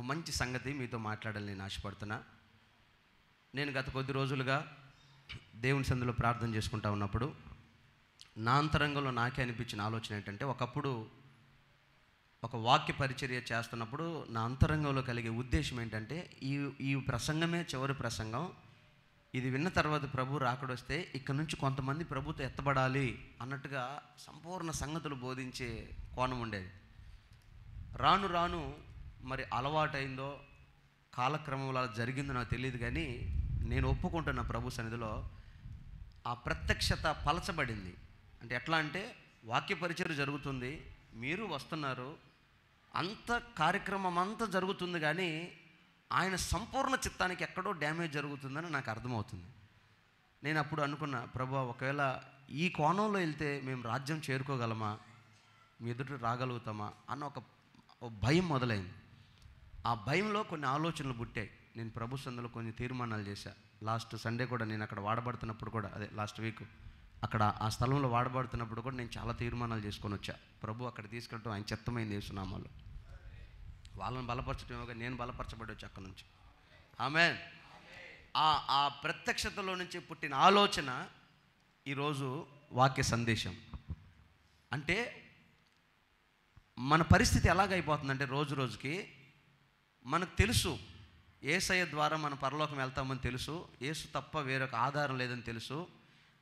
మంచి సంగతి మీతో మాట్లాడాలని నేను ఆశపడుతున్నా. నేను గత కొద్ది రోజులుగా దేవుని సన్నిధిలో ప్రార్థన చేసుకుంటా ఉన్నప్పుడు నా అంతరంగంలో నాకే అనిపించిన ఆలోచన ఏంటంటే, ఒకప్పుడు ఒక వాక్య పరిచర్య చేస్తున్నప్పుడు నా అంతరంగంలో కలిగే ఉద్దేశం ఏంటంటే, ఈ ప్రసంగమే చివరి ప్రసంగం, ఇది విన్న తర్వాత ప్రభు రాకడొస్తే ఇక్కడ నుంచి కొంతమంది ప్రభుతో ఎత్తబడాలి అన్నట్టుగా సంపూర్ణ సంగతులు బోధించే కోణం ఉండేది. రాను రాను మరి అలవాటైందో కాలక్రమంలో జరిగిందో నాకు తెలియదు, కానీ నేను ఒప్పుకుంటున్న ప్రభు సన్నిధిలో ఆ ప్రత్యక్షత పలచబడింది. అంటే ఎట్లా అంటే, వాక్య పరిచర్య జరుగుతుంది, మీరు వస్తున్నారు, అంత కార్యక్రమం అంతా జరుగుతుంది, కానీ ఆయన సంపూర్ణ చిత్తానికి ఎక్కడో డ్యామేజ్ జరుగుతుందని నాకు అర్థమవుతుంది. నేను అప్పుడు అనుకున్నా, ప్రభు ఒకవేళ ఈ కోణంలో వెళ్తే మేము రాజ్యం చేరుకోగలమా, మీ ఎదుట రాగలుగుతామా అన్న ఒక భయం మొదలైంది. ఆ భయంలో కొన్ని ఆలోచనలు పుట్టాయి. నేను ప్రభు సన్నిధిలో కొన్ని తీర్మానాలు చేశా. లాస్ట్ సండే కూడా నేను అక్కడ వాడబడుతున్నప్పుడు కూడా, అదే లాస్ట్ వీక్ అక్కడ ఆ స్థలంలో వాడబడుతున్నప్పుడు కూడా నేను చాలా తీర్మానాలు చేసుకొని వచ్చా. ప్రభు అక్కడ తీసుకెళ్ళటం ఆయన చిత్తమైంది యేసునామాలో. వాళ్ళని బలపరచటమేమో నేను బలపరచబడి వచ్చి అక్కడి నుంచి. ఆమేన్. ఆ ప్రత్యక్షతలో నుంచి పుట్టిన ఆలోచన ఈరోజు వాక్య సందేశం. అంటే మన పరిస్థితి ఎలాగైపోతుందంటే, రోజు రోజుకి మనకు తెలుసు యేసయ్య ద్వారా మన పరలోకం వెళ్తామని తెలుసు, యేసు తప్ప వేరొక ఆధారం లేదని తెలుసు.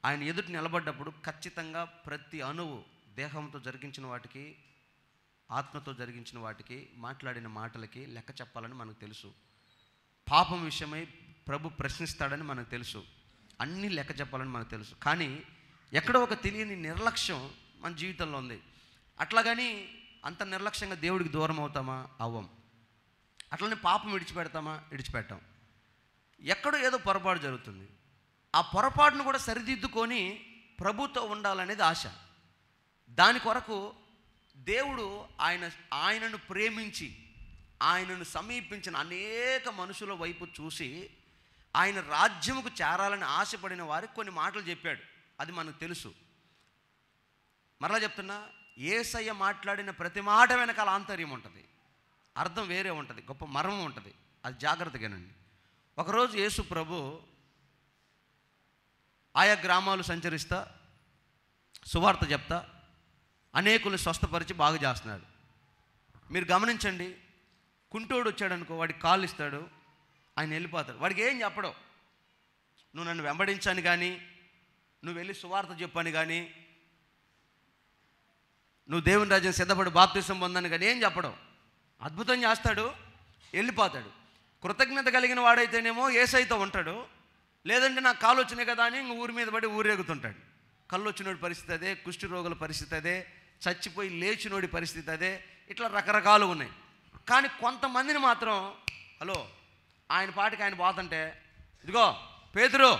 ఆయన ఎదుటి నిలబడ్డప్పుడు ఖచ్చితంగా ప్రతి అణువు, దేహంతో జరిగించిన వాటికి, ఆత్మతో జరిగించిన వాటికి, మాట్లాడిన మాటలకి లెక్క చెప్పాలని మనకు తెలుసు. పాపం విషయమై ప్రభు ప్రశ్నిస్తాడని మనకు తెలుసు. అన్నీ లెక్క చెప్పాలని మనకు తెలుసు. కానీ ఎక్కడో ఒక తెలియని నిర్లక్ష్యం మన జీవితంలో ఉంది. అట్లాగని అంత నిర్లక్ష్యంగా దేవుడికి దూరం అవుతామా? అవ్వం. అట్లనే పాపం విడిచిపెడతామా? విడిచిపెట్టాం. ఎక్కడో ఏదో పొరపాటు జరుగుతుంది. ఆ పొరపాటును కూడా సరిదిద్దుకొని ప్రభుతో ఉండాలనేది ఆశ. దాని కొరకు దేవుడు ఆయనను ప్రేమించి ఆయనను సమీపించిన అనేక మనుషుల వైపు చూసి ఆయన రాజ్యముకు చేరాలని ఆశపడిన వారికి కొన్ని మాటలు చెప్పాడు. అది మనకు తెలుసు. మరలా చెప్తున్నా, యేసయ్య మాట్లాడిన ప్రతి మాట వెనకాల ఆంతర్యం ఉంటుంది, అర్థం వేరే ఉంటుంది, గొప్ప మర్మం ఉంటుంది. అది జాగ్రత్తగానండి. ఒకరోజు యేసు ప్రభు ఆయా గ్రామాలు సంచరిస్తా సువార్త చెప్తా అనేకులను స్వస్థపరిచి బాగు చేస్తున్నాడు. మీరు గమనించండి, కుంటోడు వచ్చాడనుకో, వాడికి కాళ్ళు ఇస్తాడు, ఆయన వెళ్ళిపోతాడు. వాడికి ఏం చెప్పడు. నువ్వు నన్ను వెంబడించని కానీ, నువ్వు వెళ్ళి సువార్త చెప్పని కానీ, నువ్వు దేవుని రాజ్యం సిద్ధపడి బాప్తిసం పొందని కానీ ఏం చెప్పడం. అద్భుతం చేస్తాడు, వెళ్ళిపోతాడు. కృతజ్ఞత కలిగిన వాడైతేనేమో యేసయ్యతో ఉంటాడు, లేదంటే నాకు కాలు వచ్చినాయి కదా అని ఇంక ఊరి మీద పడి ఊరేగుతుంటాడు. కళ్ళు వచ్చినోడి పరిస్థితి అదే, కుష్టి రోగుల పరిస్థితి అదే, చచ్చిపోయి లేచినోడి పరిస్థితి అదే, ఇట్లా రకరకాలు ఉన్నాయి. కానీ కొంతమందిని మాత్రం, హలో ఆయన పాటికి ఆయన పోతుంటే, ఇదిగో పేతురు,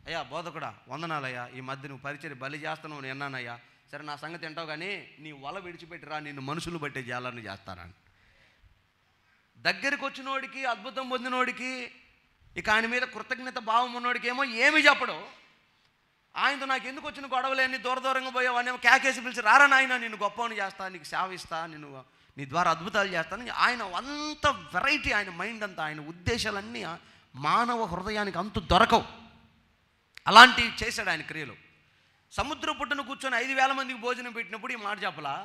అయ్యా బోధకుడా వందనాలయ్యా, ఈ మధ్య నువ్వు పరిచర్య బలి చేస్తున్నావు, నేను అన్నానయ్యా, సరే నా సంగతి ఏంటావు కానీ నీ వల విడిచిపెట్టిరా, నిన్ను మనుషులు బట్టే చేయాలని చేస్తారని. దగ్గరికి వచ్చినోడికి, అద్భుతం పొందినోడికి, ఇక ఆయన మీద కృతజ్ఞత భావం ఉన్నోడికి ఏమో ఏమి చెప్పడు. ఆయనతో నాకు ఎందుకు వచ్చిన గొడవలేని, దూరంగా పోయావు అనేమో కేకేసి పిలిచి, రారా నాయన నిన్ను గొప్పవని చేస్తా, నీకు సేవ ఇస్తా, నీ ద్వారా అద్భుతాలు చేస్తాను. ఆయన అంత వెరైటీ, ఆయన మైండ్ అంతా, ఆయన ఉద్దేశాలన్నీ మానవ హృదయానికి అంతు దొరకవు. అలాంటివి చేశాడు ఆయన క్రియలు. సముద్ర పుట్టును కూర్చొని 5,000 మందికి భోజనం పెట్టినప్పుడు ఈ మాట చెప్పలా,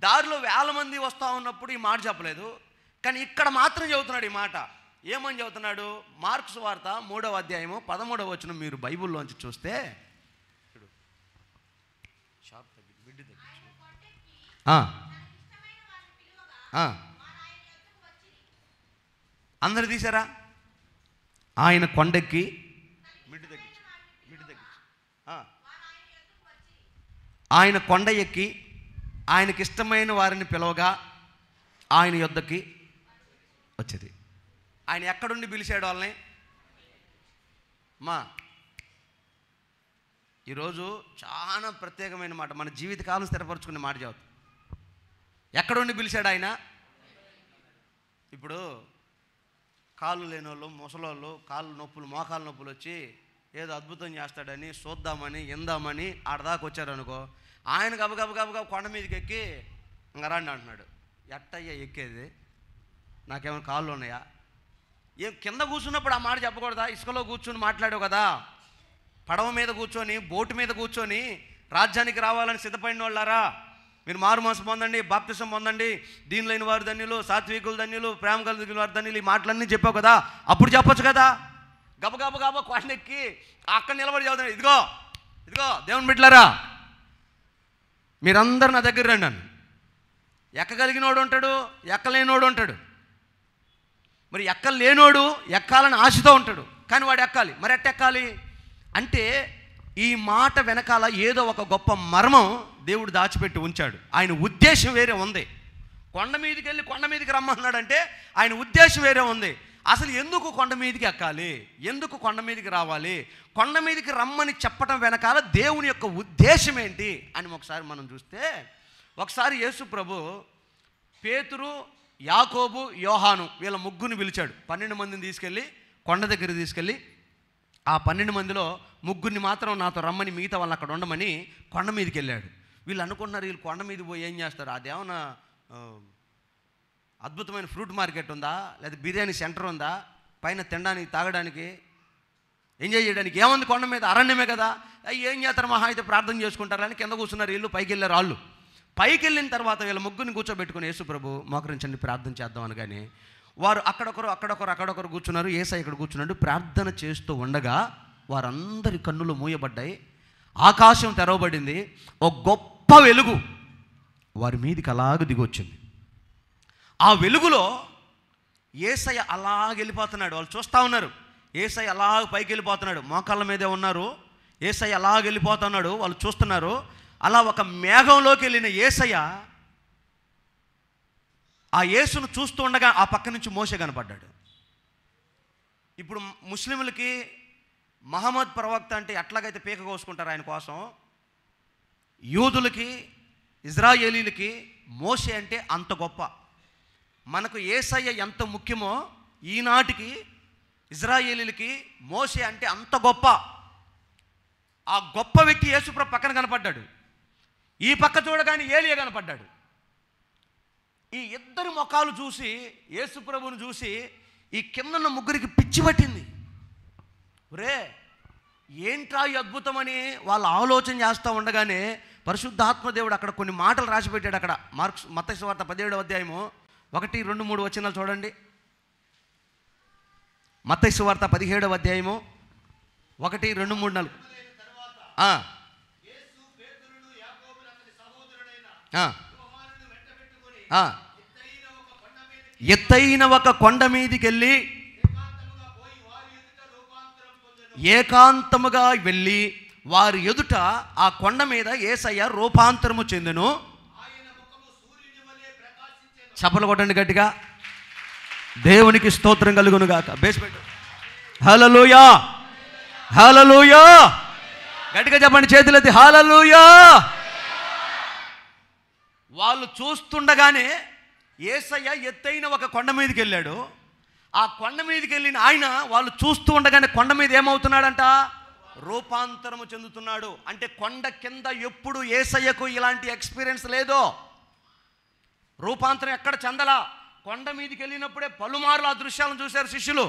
దారిలో 1,000 మంది వస్తూ ఉన్నప్పుడు ఈ మాట చెప్పలేదు. కానీ ఇక్కడ మాత్రం చెబుతున్నాడు ఈ మాట. ఏమని చెబుతున్నాడు? మార్కు సువార్త 3వ అధ్యాయము 13వ వచనం మీరు బైబిల్లోంచి చూస్తే, అందరు తీసారా? ఆయన కొండెక్కి మిడ్డు తగ్గించి ఆయన కొండ ఎక్కి ఆయనకి ఇష్టమైన వారిని పిలవగా ఆయన యొద్దకి వచ్చేది. ఆయన ఎక్కడుండి పిలిచాడు వాళ్ళని? ఈరోజు చాలా ప్రత్యేకమైన మాట, మన జీవితకాలం స్థిరపరచుకునే మాట చదువుతాం. ఎక్కడుండి పిలిచాడు ఆయన? ఇప్పుడు కాళ్ళు లేని వాళ్ళు, ముసలోళ్ళు, కాళ్ళు నొప్పులు, మోకాలు నొప్పులు వచ్చి ఏదో అద్భుతం చేస్తాడని చూద్దామని ఇందామని ఆడదాకా వచ్చారనుకో, ఆయన గబగబ కొండ మీదకి ఎక్కి ఇంక రండి అంటున్నాడు. ఎట్టయ్యా ఎక్కేది? నాకేమైనా కాళ్ళు ఉన్నాయా? ఏం కింద కూర్చున్నప్పుడు ఆ మాట చెప్పకూడదా? ఇసుకలో కూర్చొని మాట్లాడావు కదా, పడవ మీద కూర్చొని బోటు మీద కూర్చొని రాజ్యానికి రావాలని సిద్ధపడిన వాళ్ళారా, మీరు మారు మనసు పొందండి, బాప్తిసం పొందండి, దీని లేని వారు ధన్యులు, సాత్వికులు ధన్యులు, ప్రేమ కలిగిన వారు ధన్యులు, ఈ మాటలన్నీ చెప్పావు కదా, అప్పుడు చెప్పొచ్చు కదా. గబగబ కొండెక్కి అక్కడ నిలబడి చదువుతాను, ఇదిగో ఇదిగో దేవుని బిడ్డలారా, మీరందరూ నా దగ్గర రండి అని. ఎక్కగలిగినోడు ఉంటాడు, ఎక్కలేనోడు ఉంటాడు. మరి ఎక్కలేనోడు ఎక్కాలని ఆశతో ఉంటాడు, కానీ వాడు ఎక్కాలి. మరి ఎక్కాలి అంటే ఈ మాట వెనకాల ఏదో ఒక గొప్ప మర్మం దేవుడు దాచిపెట్టి ఉంచాడు. ఆయన ఉద్దేశం వేరే ఉంది. కొండ మీదకి వెళ్ళి కొండ మీదకి రమ్మన్నాడంటే ఆయన ఉద్దేశం వేరే ఉంది. అసలు ఎందుకు కొండ మీదకి ఎక్కాలి, ఎందుకు కొండ మీదకి రావాలి, కొండ మీదకి రమ్మని చెప్పడం వెనకాల దేవుని యొక్క ఉద్దేశం ఏంటి అని ఒకసారి మనం చూస్తే, ఒకసారి యేసు ప్రభు పేతురు, యాకోబు, యోహాను వీళ్ళ ముగ్గురిని పిలిచాడు. 12 మందిని తీసుకెళ్ళి కొండ దగ్గర తీసుకెళ్ళి ఆ 12 మందిలో ముగ్గురిని మాత్రం నాతో రమ్మని, మిగతా వాళ్ళు అక్కడ ఉండమని కొండ మీదకి వెళ్ళాడు. వీళ్ళు అనుకున్నారు, వీళ్ళు కొండ మీద పోయి ఏం చేస్తారు, అదేమన్నా అద్భుతమైన ఫ్రూట్ మార్కెట్ ఉందా, లేదా బిర్యానీ సెంటర్ ఉందా, పైన తినడానికి తాగడానికి ఎంజాయ్ చేయడానికి ఏముంది, కొండ మీద అరణ్యమే కదా, ఏం చేస్తారు, మహా అయితే ప్రార్థన చేసుకుంటారని కింద కూర్చున్నారు. వీళ్ళు పైకి వెళ్ళారు. వాళ్ళు పైకి వెళ్ళిన తర్వాత వీళ్ళ ముగ్గురిని కూర్చోబెట్టుకుని, యేసు ప్రభు మోకరించండి ప్రార్థన చేద్దాం అనగానే వారు అక్కడొకరు కూర్చున్నారు. యేసయ్య ఇక్కడ కూర్చున్నాడు. ప్రార్థన చేస్తూ ఉండగా వారందరి కన్నులు మూయబడ్డాయి, ఆకాశం తెరవబడింది, ఒక గొప్ప వెలుగు వారి మీదికి అలాగ దిగొచ్చింది. ఆ వెలుగులో యేసయ్య అలాగ వెళ్ళిపోతున్నాడు. వాళ్ళు చూస్తూ ఉన్నారు, యేసయ్య అలాగ పైకి వెళ్ళిపోతున్నాడు, మోకాళ్ళ మీదే ఉన్నారు, యేసయ్య అలాగ వెళ్ళిపోతున్నాడు, వాళ్ళు చూస్తున్నారు. అలా ఒక మేఘంలోకి వెళ్ళిన యేసయ్య ఆ యేసును చూస్తూ ఉండగా ఆ పక్క నుంచి మోషే కనపడ్డాడు. ఇప్పుడు ముస్లింలకి మహమ్మద్ ప్రవక్త అంటే ఎట్లాగైతే పీక కోసుకుంటారు ఆయన కోసం, యూదులకి ఇజ్రాయేలీలకి మోషే అంటే అంత గొప్ప. మనకు యేసయ్య ఎంత ముఖ్యమో ఈనాటికి ఇజ్రాయేలీలకి మోషే అంటే అంత గొప్ప. ఆ గొప్ప వ్యక్తి యేసుప్రభు పక్కన కనపడ్డాడు. ఈ పక్క చూడగానే ఏలియా కనపడ్డాడు. ఈ ఇద్దరి ముఖాలు చూసి యేసుప్రభుని చూసి ఈ కిందన్న ముగ్గురికి పిచ్చి పట్టింది. ఒరే ఏంట్రా ఈ అద్భుతమని వాళ్ళు ఆలోచన చేస్తూ ఉండగానే పరిశుద్ధాత్మదేవుడు అక్కడ కొన్ని మాటలు రాసిపెట్టాడు. అక్కడ మత్తయి సువార్త 17వ అధ్యాయము 1, 2, 3 వచనాలు చూడండి. మత్తయి సువార్త 17వ అధ్యాయము 1, 2, 3, 4. ఎత్తైన ఒక కొండ మీదికి వెళ్ళి ఏకాంతముగా వెళ్ళి వారి ఎదుట ఆ కొండ మీద యేసయ్య రూపాంతరము చెందెను. చప్పలు కొట్టండి గట్టిగా, దేవునికి స్తోత్రం కలుగును గాక. బేస్మెంట్ హల్లెలూయా, హల్లెలూయా, గట్టిగా చెప్పండి, చేతులెత్తి హల్లెలూయా. వాళ్ళు చూస్తుండగానే యేసయ్య ఎత్తైన ఒక కొండ మీదకి వెళ్ళాడు. ఆ కొండ మీదకి వెళ్ళిన ఆయన వాళ్ళు చూస్తూ ఉండగానే కొండ మీద ఏమవుతున్నాడంట, రూపాంతరము చెందుతున్నాడు. అంటే కొండ కింద ఎప్పుడు యేసయ్యకు ఇలాంటి ఎక్స్పీరియన్స్ లేదు. రూపాంతరం ఎక్కడ చెందలా. కొండ మీదకి వెళ్ళినప్పుడే పలుమార్లు ఆ దృశ్యాలను చూశారు శిష్యులు.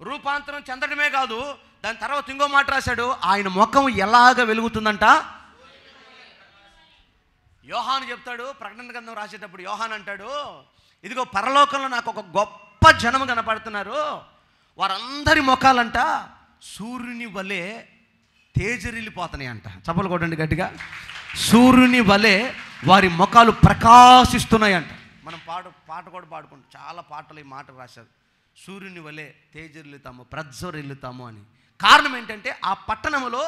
రూపాంతరం చెందడమే కాదు, దాని తర్వాత ఇంకో మాట రాశాడు, ఆయన ముఖం ఎలాగ వెలుగుతుందంట. యోహాను చెప్తాడు, ప్రకటన గ్రంథం రాసేటప్పుడు యోహాను అంటాడు, ఇదిగో పరలోకంలో నాకు ఒక గొప్ప జనం కనపడుతున్నారు, వారందరి ముఖాలంట సూర్యుని వలె తేజరిల్లిపోతున్నాయి అంట. చప్పలు కొట్టండి గట్టిగా, సూర్యుని వలె వారి ముఖాలు ప్రకాశిస్తున్నాయంట. మనం పాట కూడా పాడుకుంటాం, చాలా పాటలు ఈ మాట రాశారు, సూర్యుని వలె తేజరిల్లుతాము, ప్రజ్వరిల్లుతాము అని. కారణం ఏంటంటే ఆ పట్టణములో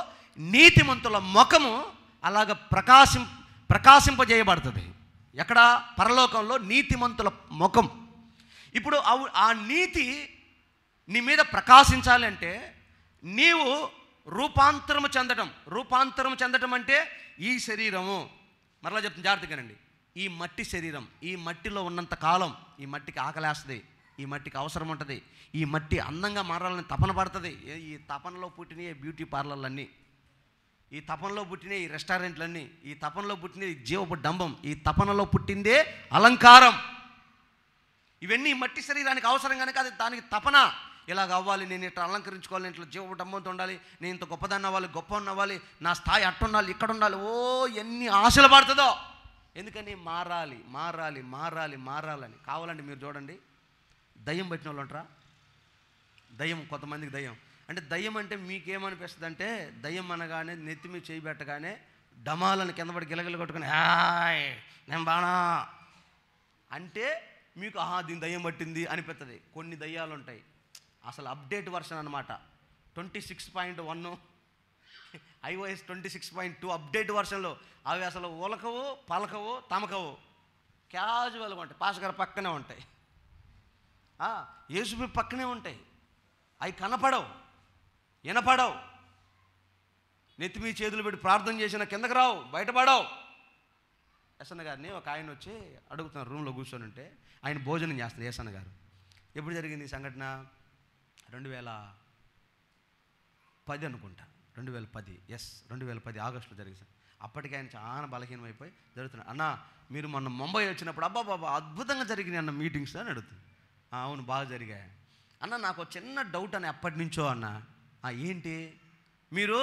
నీతిమంతుల ముఖము అలాగ ప్రకాశింపజేయబడుతుంది. ఎక్కడ? పరలోకంలో నీతిమంతుల ముఖం. ఇప్పుడు ఆ నీతి నీ మీద ప్రకాశించాలి అంటే నీవు రూపాంతరము చెందటం అంటే ఈ శరీరము, మరలా చెప్తాను జాగ్రత్తగానండి, ఈ మట్టి శరీరం, ఈ మట్టిలో ఉన్నంత కాలం ఈ మట్టికి ఆకలేస్తుంది, ఈ మట్టికి అవసరం ఉంటుంది, ఈ మట్టి అందంగా మారాలని తపన పడుతుంది. ఈ తపనలో పుట్టిన బ్యూటీ పార్లర్లన్నీ, ఈ తపనలో పుట్టిన ఈ రెస్టారెంట్లన్నీ, ఈ తపనలో పుట్టిన ఈ జీవపు డంబం, ఈ తపనలో పుట్టిందే అలంకారం. ఇవన్నీ మట్టి శరీరానికి అవసరం కనుక అది దానికి తపన. ఇలాగ అవ్వాలి, నేను ఇట్లా అలంకరించుకోవాలి, నేను ఇట్లా జీవటమ్మతో ఉండాలి, నేను ఇంత గొప్పదాన్ని అవ్వాలి, గొప్ప అవ్వాలి, నా స్థాయి అట్టుండాలి, ఇక్కడ ఉండాలి. ఓ ఎన్ని ఆశలు పడుతుందో. ఎందుకని మారాలి మారాలి మారాలి మారాలని. కావాలండి మీరు చూడండి, దయ్యం పట్టిన వాళ్ళు ఉంటారా? దయ్యం, కొంతమందికి దయ్యం అంటే, దయ్యం అంటే మీకేమనిపిస్తుంది అంటే, దయ్యం అనగానే నెత్తి మీద చేయి పెట్టగానే డమాలను కింద పడి గిలగిల కొట్టుకుని హాయ్ నేను బాణా అంటే మీకు దీని దయ్యం పట్టింది అనిపిస్తుంది. కొన్ని దయ్యాలు ఉంటాయి అసలు అప్డేట్ వర్షన్ అనమాట. 26.1 iOS 26.2 అప్డేట్ వర్షన్లో అవి అసలు ఉలకవు, పలకవు, తమకవు, క్యాజువల్గా ఉంటాయి. పాస్ గారు పక్కనే ఉంటాయి, యేసు పక్కనే ఉంటాయి. అవి కనపడవు, వినపడవు. నెత్తి మీ చేతులు పెట్టి ప్రార్థన చేసిన కిందకి రావు, బయటపడవు. ఎస్ఎన్ గారిని ఒక ఆయన వచ్చి అడుగుతున్నారు, రూమ్లో కూర్చొని ఉంటే ఆయన భోజనం చేస్తున్నారు. ఎస్ఎన్ గారు, ఎప్పుడు జరిగింది ఈ సంఘటన? 2010 అనుకుంటా, 2010 2010 ఆగస్టులో జరిగింది. అప్పటికి ఆయన చాలా బలహీనమైపోయి జరుగుతున్నాడు. అన్న మీరు మొన్న ముంబై వచ్చినప్పుడు అబ్బా బాబా అద్భుతంగా జరిగినాయి అన్న మీటింగ్స్ అని అడుగుతుంది. అవును బాగా జరిగాయి అన్న. నాకు చిన్న డౌట్ అని ఎప్పటి నుంచో అన్న. ఏంటి? మీరు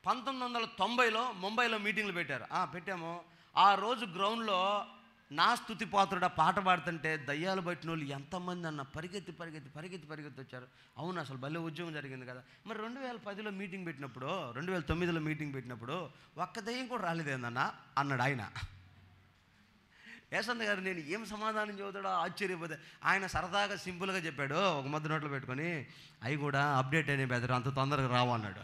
1990లో ముంబైలో మీటింగ్లు పెట్టారు. పెట్టాము. ఆ రోజు గ్రౌండ్లో నా స్తుతి పాత్రుడా పాట పాడుతుంటే దయ్యాలు పట్టిన వాళ్ళు ఎంతమంది అన్న పరిగెత్తి పరిగెత్తి పరిగెత్తి పరిగెత్తి వచ్చారు. అవును అసలు భలే ఉద్యోగం జరిగింది కదా. మరి 2010లో మీటింగ్ పెట్టినప్పుడు, 2009లో మీటింగ్ పెట్టినప్పుడు ఒక్క దయ్యం కూడా రాలేదేందన్న అన్నాడు ఆయన. ఏసన్న గారు నేను ఏం సమాధానం చెబుతాడో ఆశ్చర్యపోతే ఆయన సరదాగా సింపుల్గా చెప్పాడు, ఒక మధ్య నోట్లో పెట్టుకొని, అవి కూడా అప్డేట్ అయినాయి బెదరు, అంత తొందరగా రావు అన్నాడు.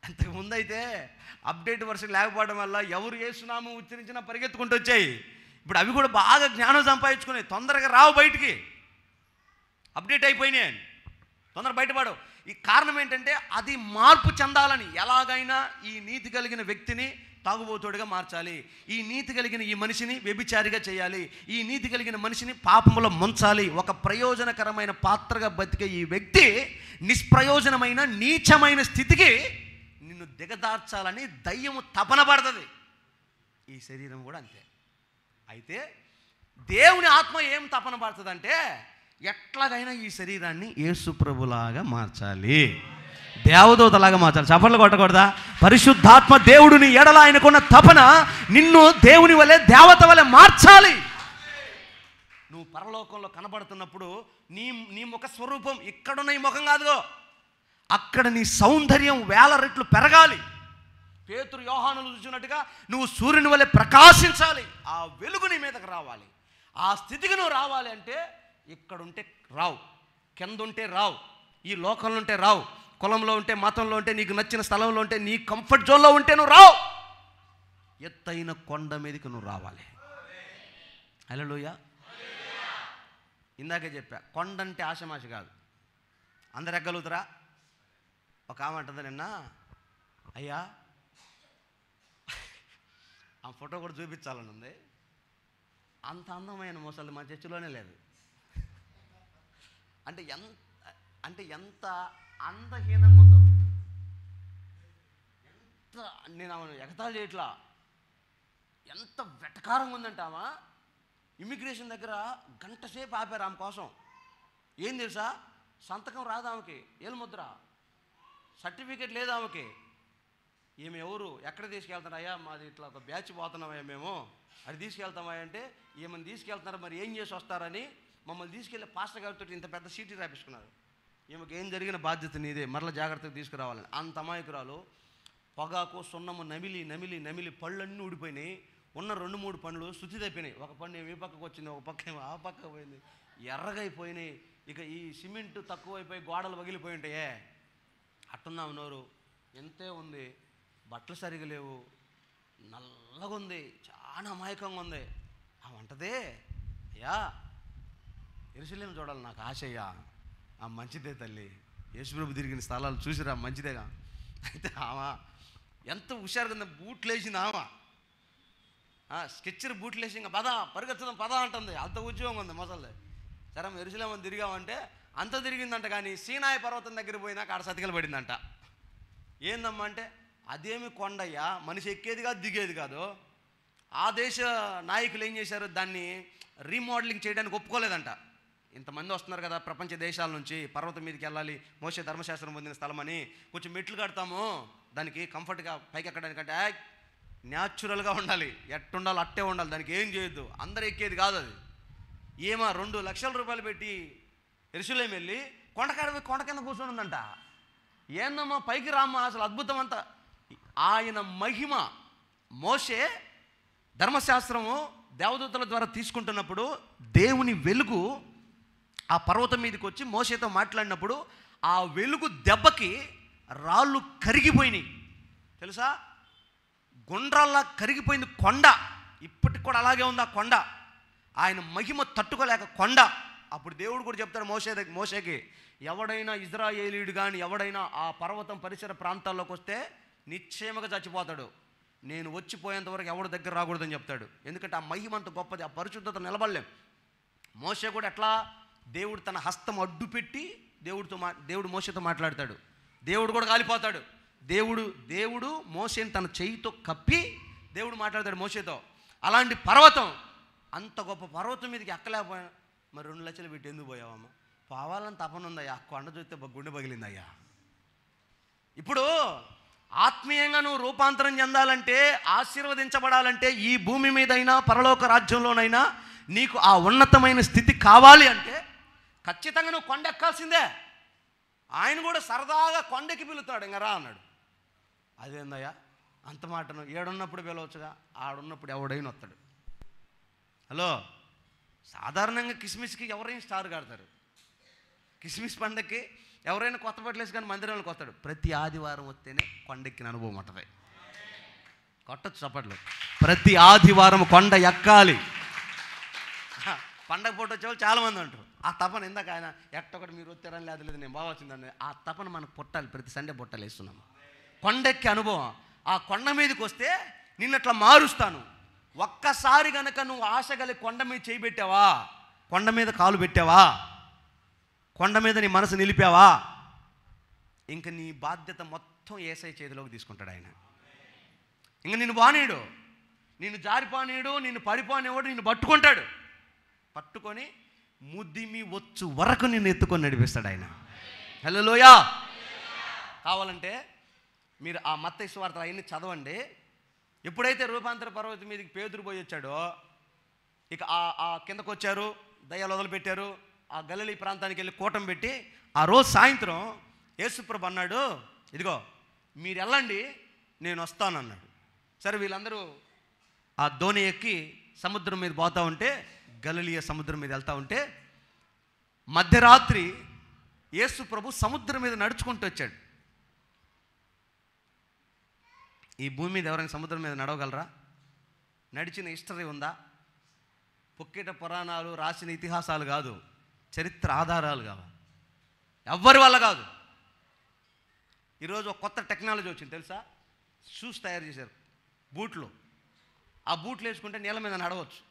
అంతకుముందు అయితే అప్డేట్ వర్షన్ లేకపోవడం వల్ల ఎవరు యేసునామం ఉచ్చరించినా పరిగెత్తుకుంటూ వచ్చాయి. ఇప్పుడు అవి కూడా బాగా జ్ఞానం సంపాదించుకుని తొందరగా రావు బయటికి, అప్డేట్ అయిపోయినాయి, తొందర బయటపడవు. ఈ కారణం ఏంటంటే అది మార్పు చెందాలని. ఎలాగైనా ఈ నీతి కలిగిన వ్యక్తిని తాగుబోతుడిగా మార్చాలి, ఈ నీతి కలిగిన ఈ మనిషిని వ్యభిచారిగా చేయాలి, ఈ నీతి కలిగిన మనిషిని పాపములో ముంచాలి. ఒక ప్రయోజనకరమైన పాత్రగా బతికే ఈ వ్యక్తి నిష్ప్రయోజనమైన నీచమైన స్థితికి నిన్ను దిగదార్చాలని దయ్యము తపన పడుతుంది. ఈ శరీరం కూడా అంతే. అయితే దేవుని ఆత్మ ఏం తపన పడుతుందంటే, ఎట్లాగైనా ఈ శరీరాన్ని యేసు ప్రభులాగా మార్చాలి, దేవదూతలాగా మార్చాలి. చప్పట్లు కొట్టకూడదా? పరిశుద్ధాత్మ దేవుడిని ఎడల ఆయనకున్న తపన నిన్ను దేవుని వలె దేవత వలె మార్చాలి. నువ్వు పరలోకంలో కనబడుతున్నప్పుడు నీ ముఖ స్వరూపం ఇక్కడున్న ఈ ముఖం కాదు, అక్కడ నీ సౌందర్యం వేల రెట్లు పెరగాలి. పేతురు యోహానులు చూసినట్టుగా నువ్వు సూర్యుని వలె ప్రకాశించాలి. ఆ వెలుగు నీ మీదకి రావాలి. ఆ స్థితికి నువ్వు రావాలి అంటే ఇక్కడుంటే రావు, కింద ఉంటే రావు, ఈ లోకంలో ఉంటే రావు, కులంలో ఉంటే, మతంలో ఉంటే, నీకు నచ్చిన స్థలంలో ఉంటే, నీ కంఫర్ట్ జోన్లో ఉంటే నువ్వు రావు. ఎత్తైన కొండ మీదకి నువ్వు రావాలి. హల్లెలూయా. ఇందాకే చెప్పా, కొండ అంటే ఆశమాష కాదు. అందరు ఎక్కగలుగుతారా? ఒక ఆమె అంటుంది నిన్న, అయ్యా ఆ ఫోటో కూడా చూపించాలని ఉంది, అంత అందమైన ముసలి మా చర్చిలోనే లేదు. అంటే ఎంత అందహీనంగా ఉందో, ఎంత నేను ఆమెను ఎగతాళి చేయట్లా, ఎంత వెటకారంగా ఉందంటామా. ఇమిగ్రేషన్ దగ్గర గంట సేపు ఆపారు ఆమె కోసం. ఏం తెలుసా? సంతకం రాదు ఆమెకి, ఏలుముద్ర, సర్టిఫికేట్ లేదు ఆమెకి. ఈమె ఎవరు, ఎక్కడ తీసుకెళ్తారు? అయ్యా మాది ఇట్లా ఒక బ్యాచ్ పోతున్నామయ్యా మేము, అది తీసుకెళ్తామా అంటే, ఏమని తీసుకెళ్తున్నారు మరి ఏం చేసి వస్తారని మమ్మల్ని తీసుకెళ్ళి పాస్టర్ గారితో ఇంత పెద్ద సీటీ రాపించుకున్నారు. ఈమెకి ఏం జరిగిన బాధ్యత నీదే, మరలా జాగ్రత్తగా తీసుకురావాలని. అంత అమాయకురాలు. పొగాకు సున్నము నమిలి నమిలి నమిలి పళ్ళన్నీ ఊడిపోయినాయి. ఉన్న 2-3 పండ్లు శుద్ధి తప్పినాయి. ఒక పండు ఏమి ఈ పక్కకు వచ్చింది, ఒక పక్క ఏమో ఆ పక్కకు పోయింది, ఎర్రగైపోయినాయి. ఇక ఈ సిమెంట్ తక్కువైపోయి గోడలు పగిలిపోయి ఉంటాయే, అట్టున్నాము నోరు ఎంతే ఉంది, బట్టలు సరిగా లేవు, నల్లగా ఉంది, చాలా అమాయకంగా ఉంది. ఆ వంటదే, అయ్యా యెరూషలేము చూడాలి నాకు ఆశయ్యా. మంచిదే తల్లి, యేసుప్రభు తిరిగిన స్థలాలు చూసిరా, మంచిదేగా. అయితే ఆమె ఎంత హుషారుగా ఉంది, బూట్లు వేసింది ఆమె, స్కెచ్చర్ బూట్లు వేసి ఇంకా పద పరిగెత్తుదాం పద అంటుంది. అంత ఉద్యోగం ఉంది మొసలది. సరే యెరూషలేము తిరిగామంటే అంత తిరిగిందంట. కానీ సీనాయి పర్వతం దగ్గర పోయినాక ఆడ సతికలు పడిందంట. ఏందమ్మా అంటే, అదేమి కొండయ్యా, మనిషి ఎక్కేది కాదు దిగేది కాదు, ఆ దేశ నాయకులు ఏం చేశారు, దాన్ని రీమోడలింగ్ చేయడానికి ఒప్పుకోలేదంట. ఇంతమంది వస్తున్నారు కదా ప్రపంచ దేశాల నుంచి, పర్వతం మీదకి వెళ్ళాలి, మోషే ధర్మశాస్త్రం పొందిన స్థలం అని, కొంచెం మెట్లు కడతాము దానికి కంఫర్ట్గా పైకి ఎక్కడానికంటే న్యాచురల్గా ఉండాలి, ఎట్టుండాలి అట్టే ఉండాలి, దానికి ఏం చేయొద్దు, అందరు ఎక్కేది కాదు అది. 2 లక్షల రూపాయలు పెట్టి యెరూషలేము వెళ్ళి కొండ కింద కూర్చొని ఉందంట. ఏందమ్మా పైకి రామ్మా, అసలు అద్భుతం అంతా. ఆయన మహిమ, మోషే ధర్మశాస్త్రము దేవదూతల ద్వారా తీసుకుంటున్నప్పుడు దేవుని వెలుగు ఆ పర్వతం మీదకి వచ్చి మోషేతో మాట్లాడినప్పుడు ఆ వెలుగు దెబ్బకి రాళ్ళు కరిగిపోయినాయి. తెలుసా, గుండ్రాల్లా కరిగిపోయింది కొండ. ఇప్పటికి కూడా అలాగే ఉంది ఆ కొండ. ఆయన మహిమ తట్టుకోలేక కొండ. అప్పుడు దేవుడు కూడా చెప్తాడు మోషేకి, ఎవడైనా ఇజ్రాయేలీయుడు కానీ ఎవడైనా ఆ పర్వతం పరిసర ప్రాంతాల్లోకి వస్తే నిశ్చయముగా చచ్చిపోతాడు, నేను వచ్చిపోయేంత వరకు ఎవరి దగ్గర రాకూడదని చెప్తాడు. ఎందుకంటే ఆ మహిమ అంత గొప్పది, ఆ పరిశుద్ధత నిలబడలేం. మోషే కూడా ఎట్లా, దేవుడు తన హస్తం అడ్డు పెట్టి దేవుడు మోషేతో మాట్లాడతాడు, దేవుడు కూడా కాలిపోతాడు. దేవుడు మోషేని తన చెయ్యితో కప్పి దేవుడు మాట్లాడతాడు మోషేతో. అలాంటి పర్వతం, అంత గొప్ప పర్వతం మీదకి ఎక్కలేకపోయా. మరి 2 లక్షలు పెట్టి ఎందుకు పోయావమ్మా? పోవాలని తపన ఉందయ్యా, కొండ చూస్తే గుండె పగిలిందయ్యా. ఇప్పుడు ఆత్మీయంగా నువ్వు రూపాంతరం చెందాలంటే, ఆశీర్వదించబడాలంటే, ఈ భూమి మీదైనా పరలోక రాజ్యంలోనైనా నీకు ఆ ఉన్నతమైన స్థితి కావాలి అంటే ఖచ్చితంగా నువ్వు కొండ ఎక్కాల్సిందే. ఆయన కూడా సరదాగా కొండకి పిలుతాడు, ఇంకా రా అన్నాడు. అదేందయ్యా అంత మాటను, ఏడున్నప్పుడు పిలవచ్చుగా, ఆడున్నప్పుడు ఎవడైనా వస్తాడు. హలో, సాధారణంగా కిస్మిస్కి ఎవరైనా స్టార్ కడతారు, కిస్మిస్ పండగకి ఎవరైనా కొత్త బట్టలు వేసి కానీ మందిరంలోకి వస్తాడు. ప్రతి ఆదివారం వస్తేనే కొండెక్కిన అనుభవం ఉంటుంది. కొట్టచ్చు చప్పట్లు. ప్రతి ఆదివారం కొండ ఎక్కాలి. పండగ పూట వచ్చేవాళ్ళు చాలామంది అంటారు. ఆ తపన ఇందాక ఆయన ఎట్టొకటి మీరు వచ్చారని లేదు నేను బాగా వచ్చిందని, ఆ తపన మనకు పుట్టాలి. ప్రతి సండే బొట్టలు వేస్తున్నాము. కొండెక్కే అనుభవం. ఆ కొండ మీదకి వస్తే నిన్నట్లా మారుస్తాను. ఒక్కసారి కనుక నువ్వు ఆశ కలిగి కొండ మీద చేయి పెట్టావా, కొండ మీద కాలు పెట్టావా, కొండ మీద నీ మనసు నిలిపావా, ఇంక నీ బాధ్యత మొత్తం యేసయ్య చేతిలోకి తీసుకుంటాడు ఆయన. ఇంక నిన్ను బానీడు, నిన్ను జారిపోనీడు, నిన్ను పడిపోనేవాడు, నిన్ను పట్టుకుంటాడు. పట్టుకొని ముద్దిమి వచ్చు వరకు నిన్ను ఎత్తుకొని నడిపిస్తాడు ఆయన. హల్లెలూయా. కావాలంటే మీరు ఆ మత్తయి సువార్త అవన్నీ చదవండి. ఎప్పుడైతే రూపాంతర పర్వతం మీదకి పేతురు పోయి వచ్చాడో, ఇక ఆ కిందకు వచ్చారు, దయ్యాలు వదిలిపెట్టారు, ఆ గలిలీ ప్రాంతానికి వెళ్ళి కూటం పెట్టి ఆ రోజు సాయంత్రం యేసుప్రభు అన్నాడు, ఇదిగో మీరు వెళ్ళండి నేను వస్తాను అన్నాడు. సరే వీళ్ళందరూ ఆ దోణి ఎక్కి సముద్రం మీద పోతూ ఉంటే, గలిలయ సముద్రం మీద వెళ్తూ ఉంటే, మధ్యరాత్రి యేసుప్రభు సముద్రం మీద నడుచుకుంటూ వచ్చాడు. ఈ భూమి మీద ఎవరైనా సముద్రం మీద నడవగలరా? నడిచిన హిస్టరీ ఉందా? పొక్కేట పురాణాలు రాసిన ఇతిహాసాలు కాదు, చరిత్ర ఆధారాలు కావాలి. ఎవ్వరి వల్ల కాదు. ఈరోజు ఒక కొత్త టెక్నాలజీ వచ్చింది తెలుసా? షూస్ తయారు చేశారు, బూట్లు. ఆ బూట్లు వేసుకుంటే నీళ్ళ మీద నడవచ్చు.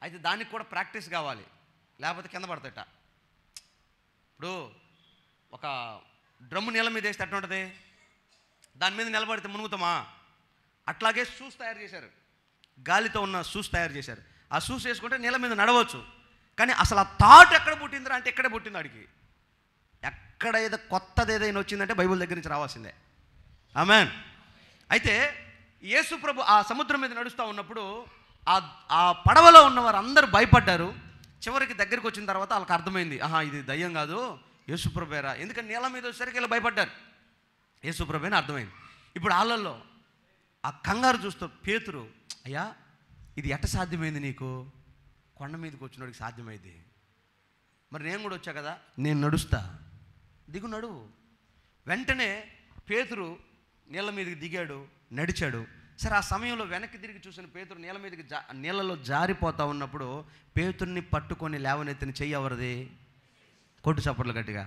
అయితే దానికి కూడా ప్రాక్టీస్ కావాలి, లేకపోతే కింద పడతాయట. ఇప్పుడు ఒక డ్రమ్ము నీళ్ళ మీద వేస్తే ఎట్లా ఉంటుంది? దాని మీద నిలబడితే మునుగుతామా? అట్లాగే షూస్ తయారు చేశారు, గాలితో ఉన్న షూస్ తయారు చేశారు. ఆ షూస్ వేసుకుంటే నీళ్ళ మీద నడవచ్చు. కానీ అసలు ఆ థాట్ ఎక్కడ పుట్టిందిరా అంటే ఎక్కడే పుట్టింది అడిగి. ఎక్కడ ఏదో కొత్తది ఏదైనా వచ్చిందంటే బైబిల్ దగ్గర నుంచి రావాల్సిందే. ఆమేన్. అయితే యేసు ప్రభు ఆ సముద్రం మీద నడుస్తూ ఉన్నప్పుడు ఆ పడవలో ఉన్నవారు అందరూ భయపడ్డారు. చివరికి దగ్గరికి వచ్చిన తర్వాత వాళ్ళకి అర్థమైంది, ఇది దయ్యం కాదు, యేసు ప్రభువేరా. ఎందుకంటే నీళ్ళ మీద వచ్చేసరికి వీళ్ళు భయపడ్డారు. యేసు ప్రభువేనా అర్థమైంది. ఇప్పుడు వాళ్ళల్లో ఆ కంగారు చూస్తూ పేతురు, అయ్యా ఇది ఎట్ట సాధ్యమైంది నీకు? కొండ మీదకి వచ్చినోడికి సాధ్యమైంది, మరి నేను కూడా వచ్చా కదా, నేను నడుస్తా, దిగు నడువు. వెంటనే పేతురు నీళ్ళ మీదకి దిగాడు, నడిచాడు. సరే ఆ సమయంలో వెనక్కి తిరిగి చూసిన పేతురు నీళ్ళలో జారిపోతా ఉన్నప్పుడు పేతుర్ని పట్టుకొని లేవనెత్తిన చెయ్యి ఎవరిది? కొట్టు చప్పట్లు గట్టిగా.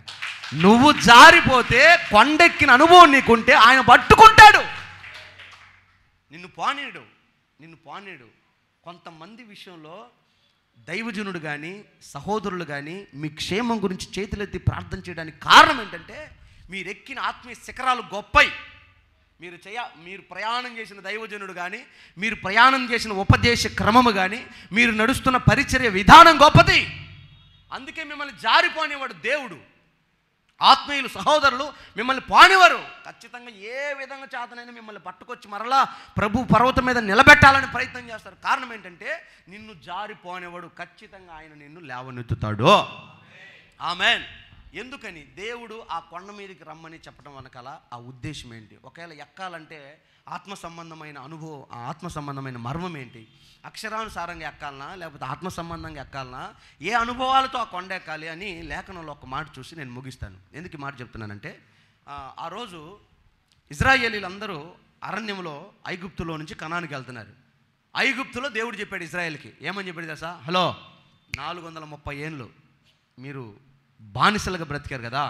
నువ్వు జారిపోతే కొండెక్కిన అనుభవం నీకుంటే ఆయన పట్టుకుంటాడు, నిన్ను పానీడు. కొంతమంది విషయంలో దైవజనుడు కానీ సహోదరులు కానీ మీ క్షేమం గురించి చేతులెత్తి ప్రార్థన చేయడానికి కారణం ఏంటంటే మీరు ఎక్కిన ఆత్మీయ శిఖరాలు గొప్పయి, మీరు ప్రయాణం చేసిన దైవజనుడు కానీ, మీరు ప్రయాణం చేసిన ఉపదేశ క్రమము కానీ, మీరు నడుస్తున్న పరిచర్య విధానం గొప్పది. అందుకే మిమ్మల్ని జారిపోనివాడు దేవుడు. ఆత్మీయులు సహోదరులు మిమ్మల్ని పానివారు. ఖచ్చితంగా ఏ విధంగా చేతనైనా మిమ్మల్ని పట్టుకొచ్చి మరలా ప్రభు పర్వతం మీద నిలబెట్టాలని ప్రయత్నం చేస్తారు. కారణం ఏంటంటే నిన్ను జారిపోనివాడు. ఖచ్చితంగా ఆయన నిన్ను లేవనెత్తుతాడు. ఆమేన్. ఎందుకని దేవుడు ఆ కొండ మీదకి రమ్మని చెప్పడం వెనకాల ఆ ఉద్దేశం ఏంటి? ఒకవేళ ఎక్కాలంటే ఆత్మ సంబంధమైన అనుభవం, ఆ ఆత్మ సంబంధమైన మర్మం ఏంటి? అక్షరానుసారంగా ఎక్కాలనా, లేకపోతే ఆత్మ సంబంధంగా ఎక్కాలనా, ఏ అనుభవాలతో ఆ కొండ ఎక్కాలి అని లేఖనంలో ఒక మాట చూసి నేను ముగిస్తాను. ఎందుకు ఈ మాట చెప్తున్నానంటే, ఆ రోజు ఇజ్రాయేలీలందరూ అరణ్యంలో ఐగుప్తులో నుంచి కనానికి వెళ్తున్నారు. ఐగుప్తులో దేవుడు చెప్పాడు ఇజ్రాయేల్కి, ఏమని చెప్పాడు తెలుసా? హలో, 430 ఏళ్ళు మీరు బానిసలుగా బ్రతికారు కదా,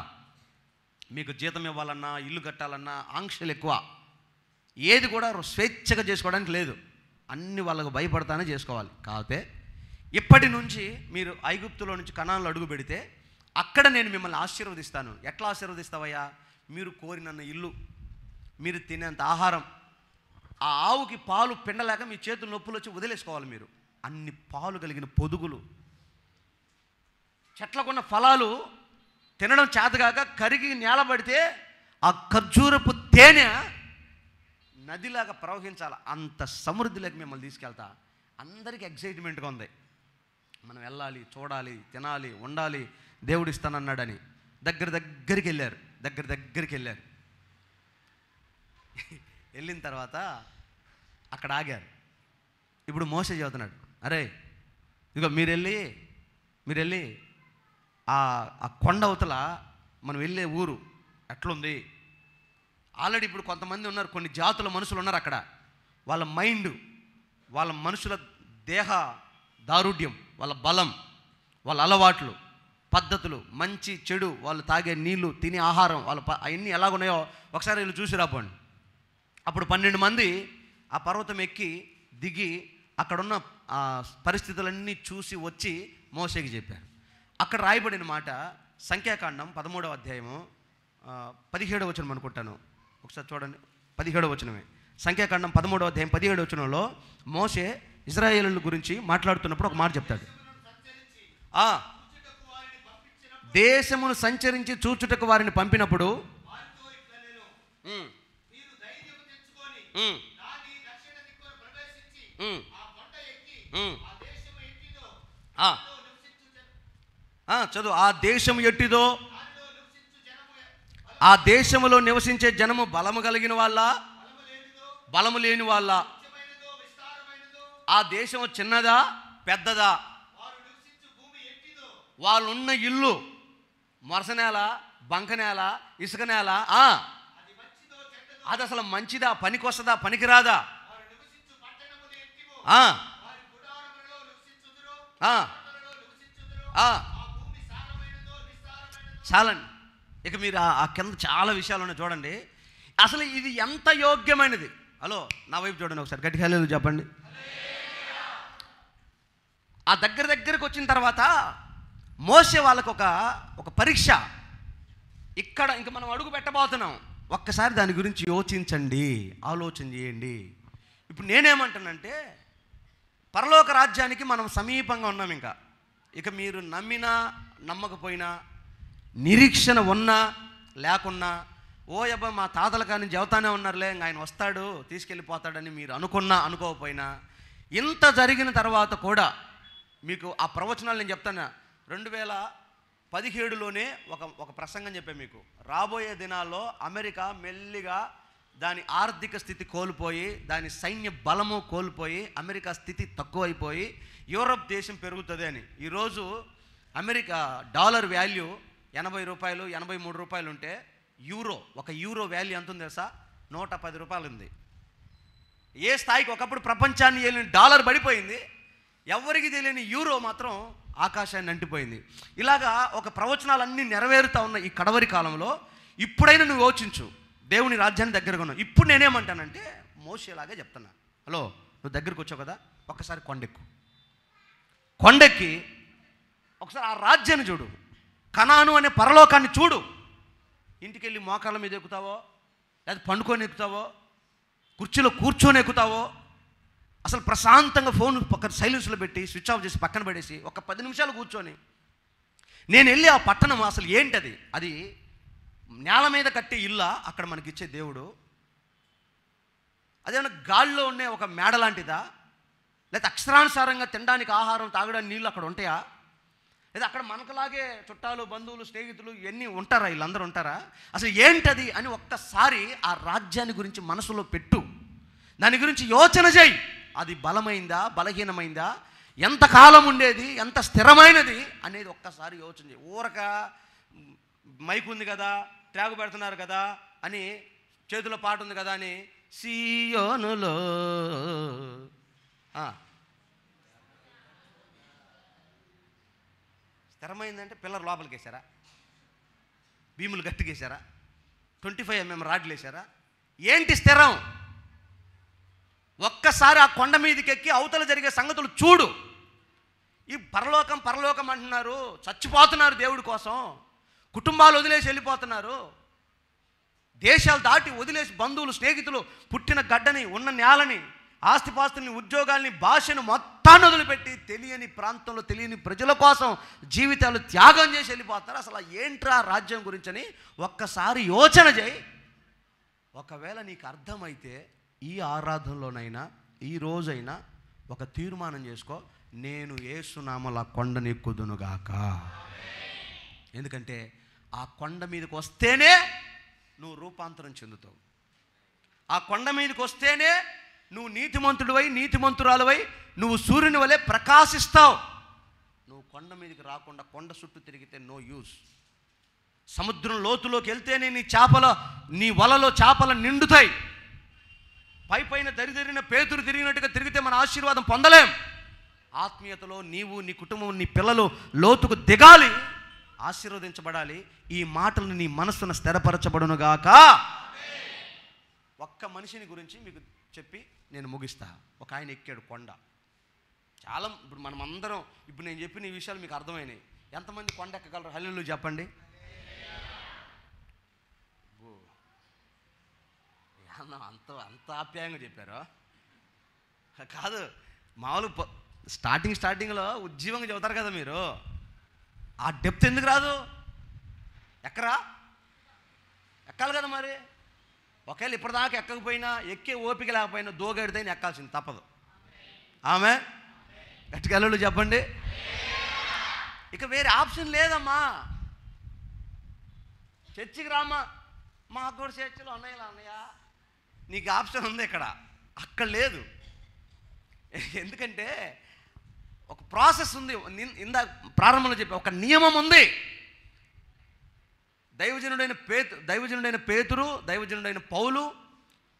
మీకు జీతం ఇవ్వాలన్నా, ఇల్లు కట్టాలన్నా ఆంక్షలు ఎక్కువ. ఏది కూడా స్వేచ్ఛగా చేసుకోవడానికి లేదు, అన్ని వాళ్ళకు భయపడతానే చేసుకోవాలి. కాకపోతే ఇప్పటి నుంచి మీరు ఐగుప్తులో నుంచి కనాన్లో అడుగు పెడితే అక్కడ నేను మిమ్మల్ని ఆశీర్వదిస్తాను. ఎట్లా ఆశీర్వదిస్తావయ్యా? మీరు కోరినన్న ఇల్లు, మీరు తినేంత ఆహారం, ఆ ఆవుకి పాలు పిండలేక మీ చేతులు నొప్పులు వచ్చి వదిలేసుకోవాలి. మీరు అన్ని పాలు కలిగిన పొదుగులు, చెట్లకున్న ఫలాలు తినడం చేతగాక కరిగి నేలబడితే ఆ ఖర్జూరపు తేనె నదిలాగా ప్రవహించాలి. అంత సమృద్ధిలోకి మిమ్మల్ని తీసుకెళ్తా. అందరికీ ఎగ్జైట్మెంట్గా ఉంది, మనం వెళ్ళాలి, చూడాలి, తినాలి, ఉండాలి, దేవుడు ఇస్తానన్నాడని. దగ్గరికి వెళ్ళారు. వెళ్ళిన తర్వాత అక్కడ ఆగారు. ఇప్పుడు మోసే చెబుతున్నాడు, అరే ఇదిగో మీరు వెళ్ళి ఆ కొండ అవతల మనం వెళ్ళే ఊరు ఎట్లుంది? ఆల్రెడీ ఇప్పుడు కొంతమంది ఉన్నారు, కొన్ని జాతుల మనుషులు ఉన్నారు అక్కడ. వాళ్ళ మైండ్, వాళ్ళ మనుషుల దేహ దారుఢ్యం, వాళ్ళ బలం, వాళ్ళ అలవాట్లు, పద్ధతులు, మంచి చెడు, వాళ్ళు తాగే నీళ్లు, తినే ఆహారం, వాళ్ళ అవన్నీ ఎలాగున్నాయో ఒకసారి వీళ్ళు చూసి రాపోండి. అప్పుడు 12 మంది ఆ పర్వతం ఎక్కి దిగి అక్కడున్న పరిస్థితులన్నీ చూసి వచ్చి మోసేకి చెప్పారు. అక్కడ రాయబడిన మాట సంఖ్యాకాండం 13వ అధ్యాయము 17వ వచనం అనుకుంటాను. ఒకసారి చూడండి, 17వ వచనమే. సంఖ్యాకాండం 13వ అధ్యాయం 17వ వచనంలో మోసే ఇశ్రాయేలీయుల గురించి మాట్లాడుతున్నప్పుడు ఒక మాట చెప్తాడు. దేశమును సంచరించి చూచుటకు వారిని పంపినప్పుడు చదువు. ఆ దేశం ఎట్టిదో, ఆ దేశములో నివసించే జనము బలము కలిగిన వాళ్ళ, బలము లేని వాళ్ళ, ఆ దేశం చిన్నదా పెద్దదా, వాళ్ళున్న ఇల్లు మొరసనేల, బంకనేల, ఇసుక నేల, అది అసలు మంచిదా, పనికొస్తుందా, పనికిరాదా? చాలండి. ఇక మీరు ఆ కింద చాలా విషయాలు ఉన్నాయి చూడండి. అసలు ఇది ఎంత యోగ్యమైనది. హలో, నా వైపు చూడండి ఒకసారి, గట్టిగా హల్లెలూయా చెప్పండి. ఆ దగ్గరికి వచ్చిన తర్వాత మోసే వాళ్ళకు ఒక పరీక్ష. ఇక్కడ ఇంక మనం అడుగు పెట్టబోతున్నాం. ఒక్కసారి దాని గురించి యోచించండి, ఆలోచన చేయండి. ఇప్పుడు నేనేమంటానంటే, పరలోక రాజ్యానికి మనం సమీపంగా ఉన్నాం. ఇక మీరు నమ్మినా నమ్మకపోయినా, నిరీక్షణ ఉన్నా లేకున్నా, ఓయబ్బా మా తాతల కానీ చెబుతానే ఉన్నారులే, ఆయన వస్తాడు తీసుకెళ్ళిపోతాడని మీరు అనుకున్నా అనుకోకపోయినా, ఇంత జరిగిన తర్వాత కూడా మీకు ఆ ప్రవచనాలు నేను చెప్తాను. 2017లోనే ఒక ప్రసంగం చెప్పాను మీకు. రాబోయే దినాల్లో అమెరికా మెల్లిగా దాని ఆర్థిక స్థితి కోల్పోయి, దాని సైన్య బలము కోల్పోయి, అమెరికా స్థితి తక్కువైపోయి యూరప్ దేశం పెరుగుతుంది అని. ఈరోజు అమెరికా డాలర్ వాల్యూ 80 రూపాయలు, 83 రూపాయలు ఉంటే ఒక యూరో వాల్యూ ఎంత ఉంది తెలుసా? 110 రూపాయలు ఉంది. ఏ స్థాయికి ఒకప్పుడు ప్రపంచాన్ని ఏలిన డాలర్ పడిపోయింది, ఎవరికి తెలియని యూరో మాత్రం ఆకాశాన్ని అంటిపోయింది. ఇలాగా ఒక ప్రవచనాలన్నీ నెరవేరుతా ఉన్న ఈ కడవరి కాలంలో ఇప్పుడైనా నువ్వు యోచించు, దేవుని రాజ్యాన్ని దగ్గరగా ఉన్నావు. ఇప్పుడు నేనేమంటానంటే, మోసేలాగే చెప్తున్నా. హలో, నువ్వు దగ్గరికి వచ్చావు కదా, ఒక్కసారి కొండెక్కి ఒకసారి ఆ రాజ్యాన్ని చూడు, కనాను అనే పరలోకాన్ని చూడు. ఇంటికి వెళ్ళి మోకాళ్ళ మీద ఎక్కుతావో, లేదా పండుకొని ఎక్కుతావో, కుర్చీలో కూర్చొని ఎక్కుతావో, అసలు ప్రశాంతంగా ఫోన్ పక్కన సైలెన్స్లో పెట్టి స్విచ్ ఆఫ్ చేసి పక్కన పడేసి ఒక 10 నిమిషాలు కూర్చొని నేను వెళ్ళి ఆ పట్టణం అసలు ఏంటది, అది నేల మీద కట్టే ఇల్లా అక్కడ మనకిచ్చే దేవుడు, అదేమన్నా గాల్లో ఉండే ఒక మేడ లాంటిదా, లేదా అక్షరానుసారంగా తినడానికి ఆహారం తాగడానికి నీళ్ళు అక్కడ ఉంటాయా, లేదా అక్కడ మనకులాగే చుట్టాలు బంధువులు స్నేహితులు ఇవన్నీ ఉంటారా, వీళ్ళందరూ ఉంటారా, అసలు ఏంటది అని ఒక్కసారి ఆ రాజ్యాన్ని గురించి మనసులో పెట్టు, దాని గురించి యోచన చేయి. అది బలమైందా బలహీనమైందా, ఎంతకాలం ఉండేది, ఎంత స్థిరమైనది అనేది ఒక్కసారి యోచన చేయి. ఊరక మైక్ ఉంది కదా, ట్రాగు పెడుతున్నారు కదా అని, చేతిలో పాట ఉంది కదా అని సియోనులో స్థిరమైందంటే పిల్లర్ లోపలికి వేసారా, భీములు గట్టిగేశారా, 25mm రాడ్లు వేసారా, ఏంటి స్థిరం? ఒక్కసారి ఆ కొండ మీదకి ఎక్కి అవతల జరిగే సంగతులు చూడు. ఈ పరలోకం పరలోకం అంటున్నారు, చచ్చిపోతున్నారు దేవుడి కోసం, కుటుంబాలు వదిలేసి వెళ్ళిపోతున్నారు, దేశాలు దాటి వదిలేసి బంధువులు స్నేహితులు పుట్టిన గడ్డని ఉన్న నేలని ఆస్తిపాస్తుల్ని ఉద్యోగాల్ని భాషను మొత్తాన్ని వదిలిపెట్టి తెలియని ప్రాంతంలో తెలియని ప్రజల కోసం జీవితాలు త్యాగం చేసి వెళ్ళిపోతున్నారు. అసలు ఏంట్రా రాజ్యం గురించని ఒక్కసారి యోచన చేయి. ఒకవేళ నీకు అర్థమైతే ఈ ఆరాధనలోనైనా ఈ రోజైనా ఒక తీర్మానం చేసుకో, నేను యేసునామమున కొండను ఎక్కుదునుగాక. ఎందుకంటే ఆ కొండ మీదకి వస్తేనే నువ్వు రూపాంతరం చెందుతావు. ఆ కొండ మీదకి వస్తేనే నువ్వు నీతిమంతుడివై నీతిమంతురాలువై నువ్వు సూర్యుని వలె ప్రకాశిస్తావు. నువ్వు కొండ మీదకి రాకుండా కొండ చుట్టూ తిరిగితే నో యూస్. సముద్రం లోతులోకి వెళ్తేనే నీ వలలో చేపలు నిండుతాయి. పైన దరిదరిన పేతురు తిరిగినట్టుగా తిరిగితే మన ఆశీర్వాదం పొందలేం. ఆత్మీయతలో నీవు నీ కుటుంబం నీ పిల్లలు లోతుకు దిగాలి, ఆశీర్వదించబడాలి. ఈ మాటలు నీ మనస్సును స్థిరపరచబడునుగాక. ఒక్క మనిషిని గురించి మీకు చెప్పి నేను ముగిస్తా. ఒక ఆయన ఎక్కాడు కొండ. చాలా ఇప్పుడు మనం అందరం ఇప్పుడు నేను చెప్పిన ఈ విషయాలు మీకు అర్థమైనాయి. ఎంతమంది కొండ ఎక్కగలరు? హల్లెలూయా చెప్పండి. అంత ఆప్యాయంగా చెప్పారు కాదు, మామూలు స్టార్టింగ్లో ఉజ్జీవంగా చెబుతారు కదా మీరు. ఆ డెప్త్ ఎందుకు రాదు? ఎక్కాలి కదా మరి. ఒకవేళ ఇప్పటిదాకా ఎక్కకపోయినా ఎక్కే ఓపిక లేకపోయినా దోగడితేనే ఎక్కాల్సింది, తప్పదు. ఆమె గట్టిగా హల్లెలూయా చెప్పండి. ఇక వేరే ఆప్షన్ లేదమ్మా. చర్చికి రామ్మా, మాకు కూడా చర్చిలో అన్నయ్య నీకు ఆప్షన్ ఉంది ఇక్కడ, అక్కడ లేదు. ఎందుకంటే ఒక ప్రాసెస్ ఉంది. ఇందాక ప్రారంభంలో చెప్పా, ఒక నియమం ఉంది. దైవజనుడైన పేతురు, దైవజనుడైన పౌలు,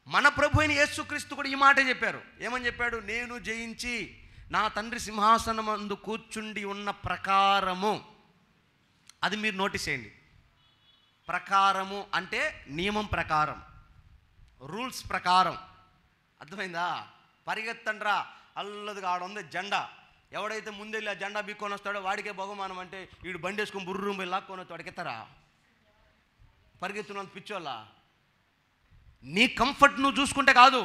మన ప్రభు అయిన యేసుక్రీస్తు కూడా ఈ మాటే చెప్పారు. ఏమని చెప్పాడు? నేను జయించి నా తండ్రి సింహాసనమందు కూర్చుండి ఉన్న ప్రకారము. అది మీరు నోటీస్ చేయండి. ప్రకారము అంటే నియమం ప్రకారం, రూల్స్ ప్రకారం. అర్థమైందా? పరిగెత్తండ్రా అల్లదిగా ఆడ ఉంది జెండా. ఎవడైతే ముందెళ్ళి ఆ జెండా బీక్కొని వస్తాడో వాడికే బహుమానం అంటే వీడు బండి వేసుకొని బుర్రు పోయి లాక్కొని వస్తాడు. వాడికెత్తారా? పరిగెత్తున్నంత పిచ్చోళ్ళ. నీ కంఫర్ట్ నువ్వు చూసుకుంటే కాదు,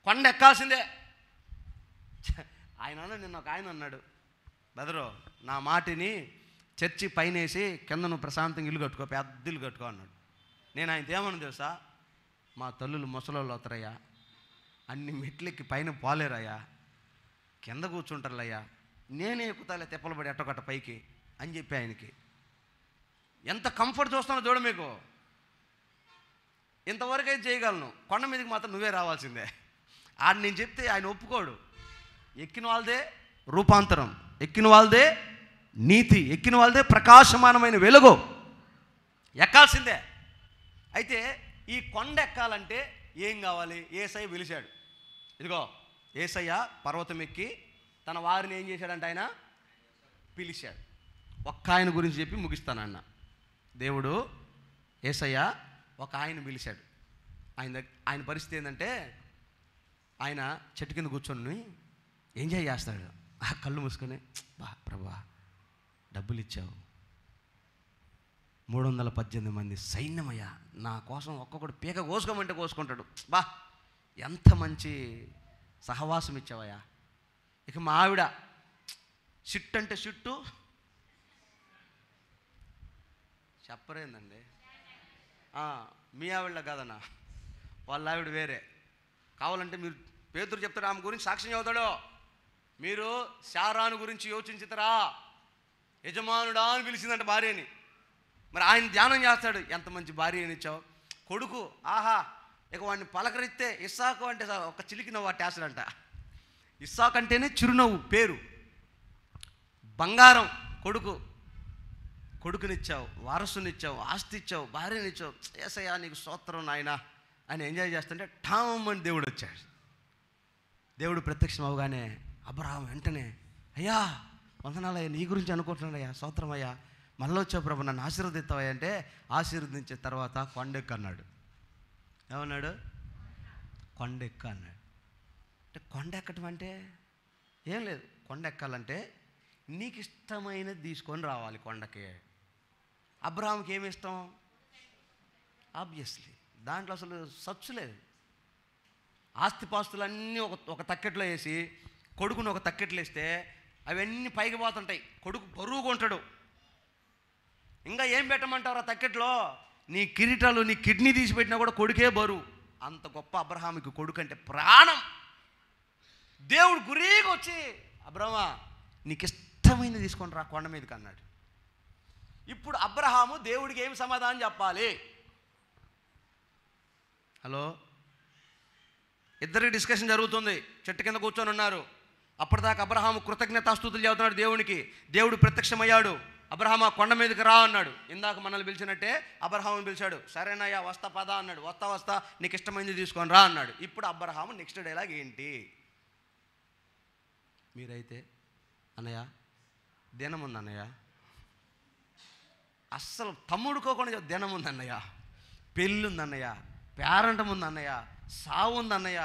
కొండ ఎక్కాల్సిందే. నిన్న ఒక ఆయన అన్నాడు, బెదరు నా మాటిని చర్చి పైనేసి కింద నువ్వు ప్రశాంతంగా ఇల్లు కట్టుకో, పెద్ద ఇల్లు కట్టుకో అన్నాడు. నేను ఆయనతో ఏమన్నా తెలుసా? మా తల్లులు ముసలోళ్ళు అవుతారయ్యా, అన్ని మెట్లెక్కి పైన పోలేరయ్యా, కింద కూర్చుంటారులయ్యా, నేనే ఎక్కుతాలే తిప్పలు పడి ఎట్టొకట్ట పైకి అని చెప్పి ఆయనకి. ఎంత కంఫర్ట్ చూస్తానో చూడ మీకు. ఇంతవరకు అయితే చేయగలను, కొండ మీదకి మాత్రం నువ్వే రావాల్సిందే. ఆయన నేను చెప్తే ఆయన ఒప్పుకోడు. ఎక్కిన వాళ్ళదే రూపాంతరం, ఎక్కిన వాళ్ళదే నీతి, ఎక్కిన వాళ్ళదే ప్రకాశమానమైన వెలుగు. ఎక్కాల్సిందే. అయితే ఈ కొండ ఎక్కాలంటే ఏం కావాలి? యేసయ్య పిలిచాడు. ఇదిగో యేసయ్య పర్వతం ఎక్కి తన వారిని ఏం చేశాడంటే ఆయన పిలిచాడు. ఒక్క ఆయన గురించి చెప్పి ముగిస్తానన్న. దేవుడు యేసయ్య ఒక ఆయన పిలిచాడు. ఆయన పరిస్థితి ఏంటంటే ఆయన చెట్టు కింద కూర్చొని ఎంజాయ్ చేస్తాడు. ఆ కళ్ళు మూసుకొని, బా ప్రభా డబ్బులు ఇచ్చావు, 318 మంది సైన్యమయ్యా, నా కోసం ఒక్కొక్కడు పీక కోసుకోమంటే కోసుకుంటాడు, బా ఎంత మంచి సహవాసం ఇచ్చావయ్యా. ఇక మా ఆవిడ సిట్టు అంటే సిట్టు చెప్పరేందండి. మీ ఆవిడ కాదన్నా, వాళ్ళ ఆవిడ వేరే. కావాలంటే మీరు పేతురు చెప్తాడు, ఆమె గురించి సాక్ష్యం చదువుతాడు. మీరు శారాను గురించి యోచించుతారా? యజమానుడా అని పిలిచిందంట భార్యని. మరి ఆయన ధ్యానం చేస్తాడు, ఎంత మంచి భార్య అని ఇచ్చావు. కొడుకు ఆహా, ఇక వాడిని పలకరిస్తే ఇస్సాకు అంటే ఒక చిలికి నవ్వు అట్టేస్తాడంట. ఇస్సాకు అంటేనే చిరునవ్వు పేరు. బంగారం కొడుకునిచ్చావు, వారసునిచ్చావు, ఆస్తి ఇచ్చావు, భార్యనిచ్చావు. యేసయ్యా నీకు స్తోత్రం నాయనా అని ఎంజాయ్ చేస్తుంటే ఠామ్ అని దేవుడు వచ్చాడు. దేవుడు ప్రత్యక్షం అవగానే అబ్రహాము వెంటనే, అయ్యా వందనాలయ్యా, నీ గురించి అనుకుంటున్నాడయ్యా, స్తోత్రం అయ్యా, మళ్ళీ వచ్చావు ప్రభు, నన్ను ఆశీర్వదిస్తావయ్యా అంటే ఆశీర్వదించిన తర్వాత కొండెక్కు అన్నాడు. ఏమన్నాడు? కొండెక్కు అన్నాడు. అంటే కొండ ఎక్కటం అంటే ఏం లేదు. కొండ ఎక్కాలంటే నీకు ఇష్టమైనది తీసుకొని రావాలి కొండకి. అబ్రహాంకి ఏమి ఇష్టం? ఆబ్వియస్లీ దాంట్లో అసలు సచ్చు లేదు. ఆస్తిపాస్తులన్నీ ఒక తక్కెట్లో వేసి కొడుకుని ఒక తక్కెట్లు వేస్తే అవన్నీ పైకి పోతుంటాయి. కొడుకు బరువుగా ఉంటాడు. ఇంకా ఏం పెట్టమంటారు ఆ తక్కెట్లో? నీ కిరీటాలు, నీ కిడ్నీ తీసి పెట్టినా కూడా కొడుకే బరువు. అంత గొప్ప అబ్రహాముకి కొడుకు అంటే ప్రాణం. దేవుడు గురీగా వచ్చి, అబ్రహమా నీకు ఇష్టమైనది తీసుకొని రా కొండ మీదకి అన్నాడు. ఇప్పుడు అబ్రహాము దేవుడికి ఏమి సమాధానం చెప్పాలి? హలో, ఇద్దరికి డిస్కషన్ జరుగుతుంది. చెట్టు కింద కూర్చొని ఉన్నారు. అప్పటిదాకా అబ్రహాము కృతజ్ఞతాస్తుతులు చెబుతున్నాడు దేవునికి. దేవుడు ప్రత్యక్షమయ్యాడు. అబ్రహాము కొండ మీదకి రా అన్నాడు. ఇందాక మనల్ని పిలిచినట్టే అబ్రహాముని పిలిచాడు. సరేనయ్యా వస్తా పదా అన్నాడు. వస్తా నీకు ఇష్టమైంది తీసుకొని రా అన్నాడు. ఇప్పుడు అబ్రహాము నెక్స్ట్ డైలాగ్ ఏంటి? మీరైతే అన్నయ్య దినముంది అన్నయ్య, అస్సలు తమ్ముడుకోకుండా దినముంది అన్నయ్య, పెళ్ళుంది అన్నయ్య, పేరంటం ఉంది అన్నయ్య, సావు ఉంది అన్నయ్య,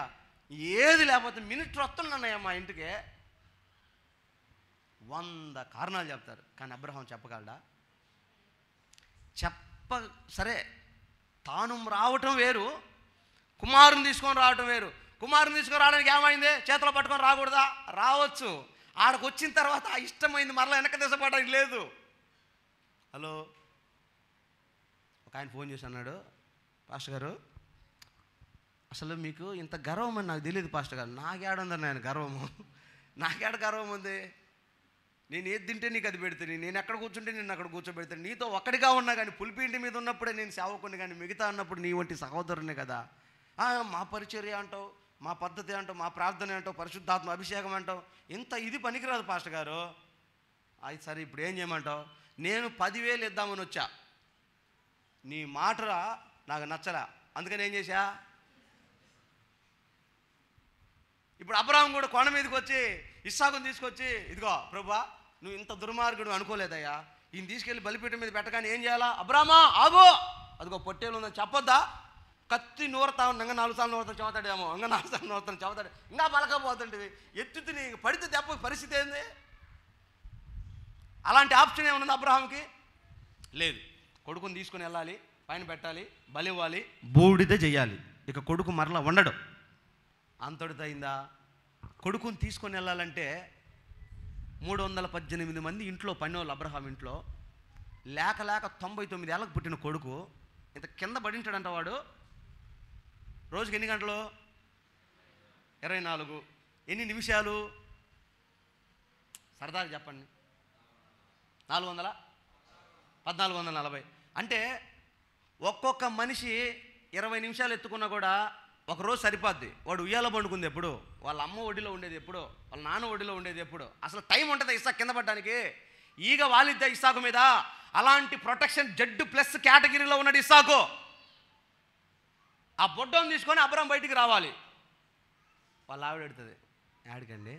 ఏది లేకపోతే మినిట్ వస్తుంది అన్నయ్య మా ఇంటికి. 100 కారణాలు చెప్తారు. కానీ అబ్రహాం చెప్పగలడా? సరే, తాను రావటం వేరు, కుమారుని తీసుకొని రావటం వేరు. కుమారుని తీసుకొని రావడానికి ఏమైంది? చేతిలో పట్టుకొని రాకూడదా? రావచ్చు. ఆడకు వచ్చిన తర్వాత ఆ ఇష్టమైంది మరలా వెనక దేశపడడానికి లేదు. హలో, ఒక ఆయన ఫోన్ చేసి అన్నాడు, పాస్టర్ గారు అసలు మీకు ఇంత గర్వం అని నాకు తెలియదు పాస్టర్ గారు. నాకేడుందని ఆయన గర్వము, నాకేడ గర్వం ఉంది? నేను ఏది తింటే నీకు అది పెడతాను, నేను ఎక్కడ కూర్చుంటే నేను అక్కడ కూర్చోబెడతాను. నీతో ఒక్కడిగా ఉన్నా కానీ, పులిపిండి మీద ఉన్నప్పుడే నేను సేవకుని, కానీ మిగతా అన్నప్పుడు నీ వంటి సహోదరునే కదా. మా పరిచర్య అంటావు, మా పద్ధతి అంటావు, మా ప్రార్థన అంటావు, పరిశుద్ధాత్మ అభిషేకం అంటావు, ఇంత ఇది పనికిరాదు పాస్టర్ గారు. అది సరే, ఇప్పుడు ఏం చేయమంటావు? నేను 10,000 ఇద్దామని వచ్చా, నీ మాటరా నాకు నచ్చరా, అందుకని ఏం చేశా? ఇప్పుడు అబ్రహాం కూడా కొండ మీదకి వచ్చి ఇస్సాకుని తీసుకొచ్చి, ఇదిగో ప్రభువా నువ్వు ఇంత దుర్మార్గుడు అనుకోలేదయ్యా, ఈయన తీసుకెళ్ళి బలిపీఠం మీద పెట్టగానే ఏం చేయాలా? అబ్రహామా ఆగో, అదిగో పొట్టేలు ఉందని చెప్పొద్దా? కత్తి నూరతా ఇంకా 4 సార్లు నూరతా చదువుతాడేమో, ఇంకా 4 సార్లు నూరతాను చదువుతాడు, ఇంకా పలకపోతుంటుంది. ఎత్తుతుని పడితే దెబ్బ పరిస్థితి ఏంది? అలాంటి ఆప్షన్ ఏమన్నా అబ్రహాంకి? లేదు. కొడుకుని తీసుకుని వెళ్ళాలి, పైన పెట్టాలి, బలి ఇవ్వాలి, బూడిద చెయ్యాలి. ఇక కొడుకు మరలా ఉండడు. అంతటితో అయిందా? కొడుకుని తీసుకొని వెళ్ళాలంటే 318 మంది ఇంట్లో పనివాళ్ళు అబ్రహాం ఇంట్లో లేక 99 ఏళ్ళకు పుట్టిన కొడుకు ఇంత కింద పడింటాడంట. వాడు రోజుకి ఎన్ని గంటలు? 24. ఎన్ని నిమిషాలు? సరదాగా చెప్పండి. 1440. అంటే ఒక్కొక్క మనిషి 20 నిమిషాలు ఎత్తుకున్నా కూడా ఒకరోజు సరిపోద్ది. వాడు ఉయ్యాల పండుకుంది ఎప్పుడు? వాళ్ళ అమ్మ ఒడిలో ఉండేది ఎప్పుడు? వాళ్ళ నాన్న ఒడిలో ఉండేది ఎప్పుడు? అసలు టైం ఉంటుంది ఇస్సాకు కింద పడ్డానికి? ఈగ వాలిద్దా ఇస్సాకు మీద? అలాంటి ప్రొటెక్షన్ Z+ కేటగిరీలో ఉన్నాడు ఇస్సాకు. ఆ బొడ్డను తీసుకొని అబ్రహాం బయటికి రావాలి. వాళ్ళ ఆవిడ ఎడుతుంది, ఆడికండి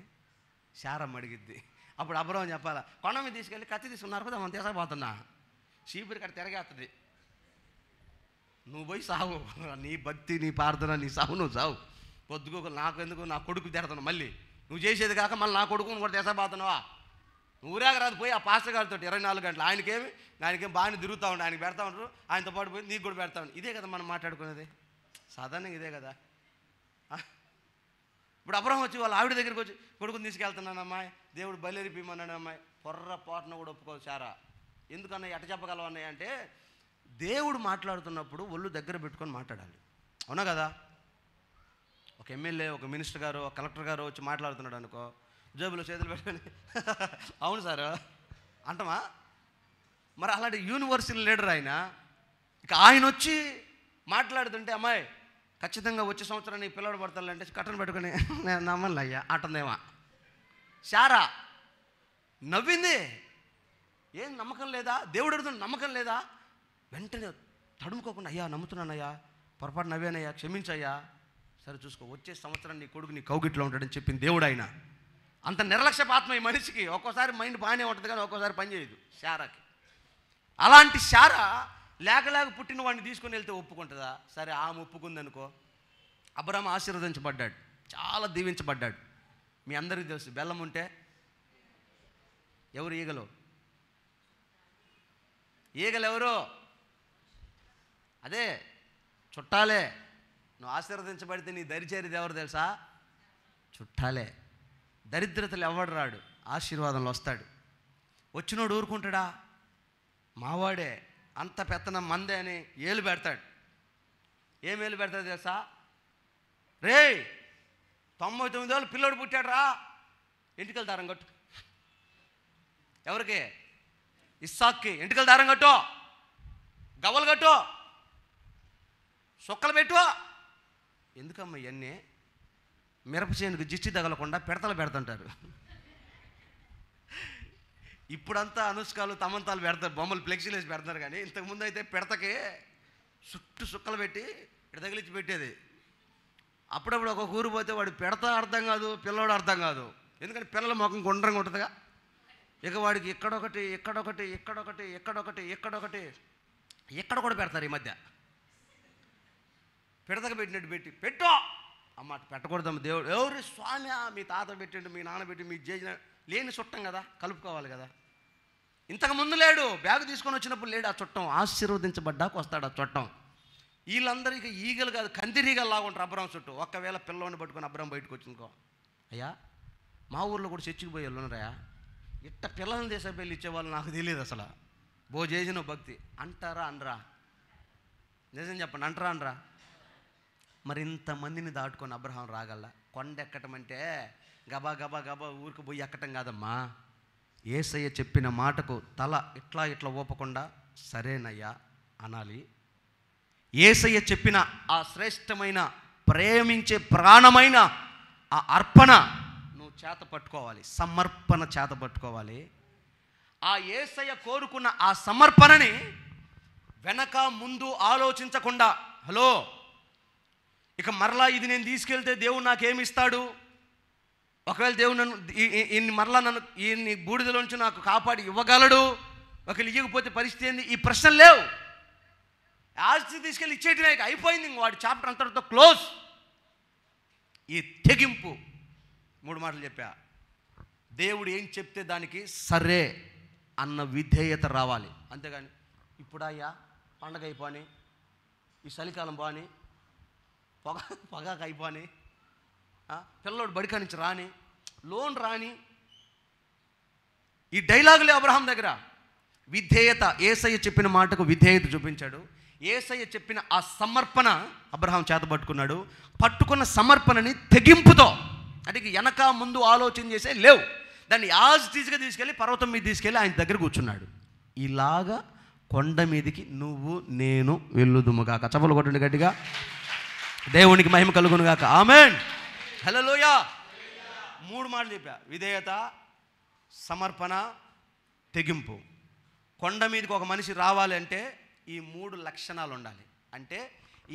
శారమ్మ అడిగిద్ది. అప్పుడు అబ్రహాం చెప్పాలా, కొండ మీద తీసుకెళ్ళి కత్తి తీసుకున్నారు కదా, మనం తీసుకుపోతున్నా, చీపురి కట్ట తిరగేస్తుంది, నువ్వు పోయి సావు, నీ భక్తి, నీ ప్రార్థన, నీ సావు, నువ్వు సావు. పొద్దుగోకు నాకు ఎందుకు, నా కొడుకు తిడతాను, మళ్ళీ నువ్వు చేసేది కాక మళ్ళీ నా కొడుకుని కూడా తెసపోతున్నావా? నువ్వు ఊరాక రాదు పోయి ఆ పాస్టర్ గారితో 24 గంటలు ఆయనకేం బాగానే తిరుగుతూ ఉంటాడు, ఆయనకి పెడతా ఉంటారు, ఆయనతో పాటు పోయి నీకు కూడా పెడతా ఉంటాడు. ఇదే కదా మనం మాట్లాడుకునేది, సాధారణంగా ఇదే కదా. ఇప్పుడు అబ్రహం వచ్చి వాళ్ళ ఆవిడ దగ్గరికి వచ్చి కొడుకుని తీసుకెళ్తున్నాను అమ్మాయి, దేవుడు బయలుదేరిపోమన్నాడు అమ్మాయి, పొర్రపాటున కూడా ఒప్పుకోదు సారా. ఎందుకన్నా ఎట్ట చెప్పగలవు అన్నయ్య అంటే, దేవుడు మాట్లాడుతున్నప్పుడు ఒళ్ళు దగ్గర పెట్టుకొని మాట్లాడాలి. అవునా కదా? ఒక ఎమ్మెల్యే, ఒక మినిస్టర్ గారు, ఒక కలెక్టర్ గారు వచ్చి మాట్లాడుతున్నాడు అనుకో, జేబులో చేతులు పెట్టుకొని అవును సార్ అంటమా? మరి అలాంటి యూనివర్సల్ లీడర్ ఆయన. ఇక ఆయన వచ్చి మాట్లాడుతుంటే, అమ్మాయి ఖచ్చితంగా వచ్చే సంవత్సరం నీ పిల్లడు పడతానంటే కట్టను పెట్టుకొని నేను నమ్మను అయ్యా అంటుందేమా. శారా నవ్వింది. ఏం నమ్మకం లేదా? దేవుడు అడుగుతున్న నమ్మకం లేదా? వెంటనే తడుముకోకుండా, అయ్యా నమ్ముతున్నానయ్యా, పొరపాటు నవ్వానయ్యా, క్షమించయ్యా, సరే చూసుకో, వచ్చే సంవత్సరం నీ కొడుకు నీ కౌగిట్లో ఉంటాడని చెప్పింది దేవుడు. ఆయన అంత నిర్లక్ష్యపాత్మ ఈ మనిషికి. ఒక్కోసారి మైండ్ బాగానే ఉంటుంది కానీ ఒక్కోసారి పనిచేయదు శారాకి. అలాంటి శారా లేక పుట్టిన వాడిని తీసుకొని వెళ్తే ఒప్పుకుంటుందా? సరే ఆమె ఒప్పుకుంది అనుకో. అబ్రహాము ఆశీర్వదించబడ్డాడు, చాలా దీవించబడ్డాడు. మీ అందరికీ తెలుసు, బెల్లం ఉంటే ఎవరు ఈగలు? ఈగలు ఎవరు? అదే చుట్టాలే. నువ్వు ఆశీర్వదించబడితే నీ దరిచేరిది ఎవరు తెలుసా? చుట్టాలే. దరిద్రతలు ఎవడు రాడు, ఆశీర్వాదంలో వస్తాడు. వచ్చినోడు ఊరుకుంటాడా? మావాడే, అంత పెత్తనం మందే అని ఏలు పెడతాడు. ఏం ఏలు పెడతాడు తెలుసా? రే 99 ఏళ్ళు పిల్లోడు పుట్టాడు రా, ఎంటికలు దారం కట్టు. ఎవరికి? ఇస్సాక్కి. ఎంటికలు దారం కట్టు, గవ్వలు కట్టు, సొక్కలు పెట్టు. ఎందుకమ్మా ఇవన్నీ? మిరప చేనుకు జిస్టి తగలకుండా పిడతలు పెడుతుంటారు. ఇప్పుడంతా అనుష్కాలు తమంతాలు పెడతారు, బొమ్మలు ఫ్లెక్సీలు వేసి పెడతారు. కానీ ఇంతకుముందు అయితే పిడతకి చుట్టూ సుక్కలు పెట్టి ఇక్కడ తగిలించి పెట్టేది. అప్పుడప్పుడు ఒక ఊరు పోతే వాడు పెడత అర్థం కాదు, పిల్లవాడు అర్థం కాదు. ఎందుకంటే పిల్లల ముఖం గుండ్రంగా ఉంటుందిగా. ఇక వాడికి ఇక్కడొకటి, ఇక్కడొకటి, ఇక్కడొకటి, ఇక్కడొకటి, ఇక్కడొకటి, ఎక్కడ కూడా పెడతారు ఈ మధ్య. పిడతకు పెట్టినట్టు పెట్టి పెట్టు అమ్మ, పెట్టకూడదమ్మ. దేవుడు ఎవరు స్వామి, మీ తాత పెట్టిండు, మీ నాన్న పెట్టి, మీ చేసిన లేని చుట్టం కదా, కలుపుకోవాలి కదా. ఇంతకుముందు లేడు, బ్యాగ్ తీసుకొని వచ్చినప్పుడు లేడు ఆ చుట్టం. ఆశీర్వదించబడ్డాక వస్తాడు ఆ చుట్టం. వీళ్ళందరికీ ఈగలు కాదు, కందిరీగలు లాగుంటారు అబ్రహం చుట్టూ. ఒక్కవేళ పిల్లోని పట్టుకొని అబ్రహం బయటకు వచ్చిందికో, అయ్యా మా ఊర్లో కూడా చర్చికి పోయే వాళ్ళు ఉన్నారయ్యా, ఇట్ట పిల్లల్ని దేశ పెళ్ళి ఇచ్చేవాళ్ళు నాకు తెలియదు అసలు. చేసిన భక్తి అంటారా అనరా? నిజం చెప్పండి, అంటారా అనరా? మరి ఇంతమందిని దాటుకొని అబ్రహాం రాగల? కొండ ఎక్కటం అంటే గబా గబా గబా ఊరికి పోయి ఎక్కటం కాదమ్మా. యేసయ్య చెప్పిన మాటకు తల ఇట్లా ఇట్లా ఊపకుండా సరేనయ్యా అనాలి. యేసయ్య చెప్పిన ఆ శ్రేష్టమైన, ప్రేమించే ప్రాణమైన ఆ అర్పణ నువ్వు చేత పట్టుకోవాలి, సమర్పణ చేత పట్టుకోవాలి. ఆ యేసయ్య కోరుకున్న ఆ సమర్పణని వెనక ముందు ఆలోచించకుండా, హలో ఇక మరలా ఇది నేను తీసుకెళ్తే దేవుడు నాకేమిస్తాడు, ఒకవేళ దేవుడు నన్ను మరలా నన్ను ఈ బూడిదలోంచి నాకు కాపాడి ఇవ్వగలడు, ఒకవేళ ఇవ్వకపోతే పరిస్థితి ఏంది, ఈ ప్రశ్నలు లేవు. ఆస్తి తీసుకెళ్ళి ఇచ్చేటివే, అయిపోయింది, వాడి చాప్టర్ అంతటితో క్లోజ్. ఈ తెగింపు, 3 మాటలు చెప్పా. దేవుడు ఏం చెప్తే దానికి సరే అన్న విధేయత రావాలి. అంతేగాని ఇప్పుడు అయ్యా పండగ అయిపోని, ఈ చలికాలం బాని, పొగాకు అయిపోని, పిల్లోడు బడికా నుంచి రాని, లోన్ రాని, ఈ డైలాగులే అబ్రహాం దగ్గర. విధేయత, యేసయ్య చెప్పిన మాటకు విధేయత చూపించాడు. యేసయ్య చెప్పిన ఆ సమర్పణ అబ్రహాం చేతపట్టుకున్నాడు. పట్టుకున్న సమర్పణని తెగింపుతో, అంటే వెనక ముందు ఆలోచన చేసే లేవు, దాన్ని యాజ్ టీజ్గా తీసుకెళ్ళి పర్వతం మీద తీసుకెళ్ళి ఆయన దగ్గర కూర్చున్నాడు. ఇలాగా కొండ మీదికి నువ్వు నేను వెళ్ళుదుముగాక. చప్పలు కొట్టండి గట్టిగా, దేవునికి మహిమ కలుగునుగాక. ఆమేన్, హల్లెలూయా. 3 మాటలు చెప్పా: విధేయత, సమర్పణ, తెగింపు. కొండ మీదకి ఒక మనిషి రావాలి అంటే ఈ 3 లక్షణాలు ఉండాలి. అంటే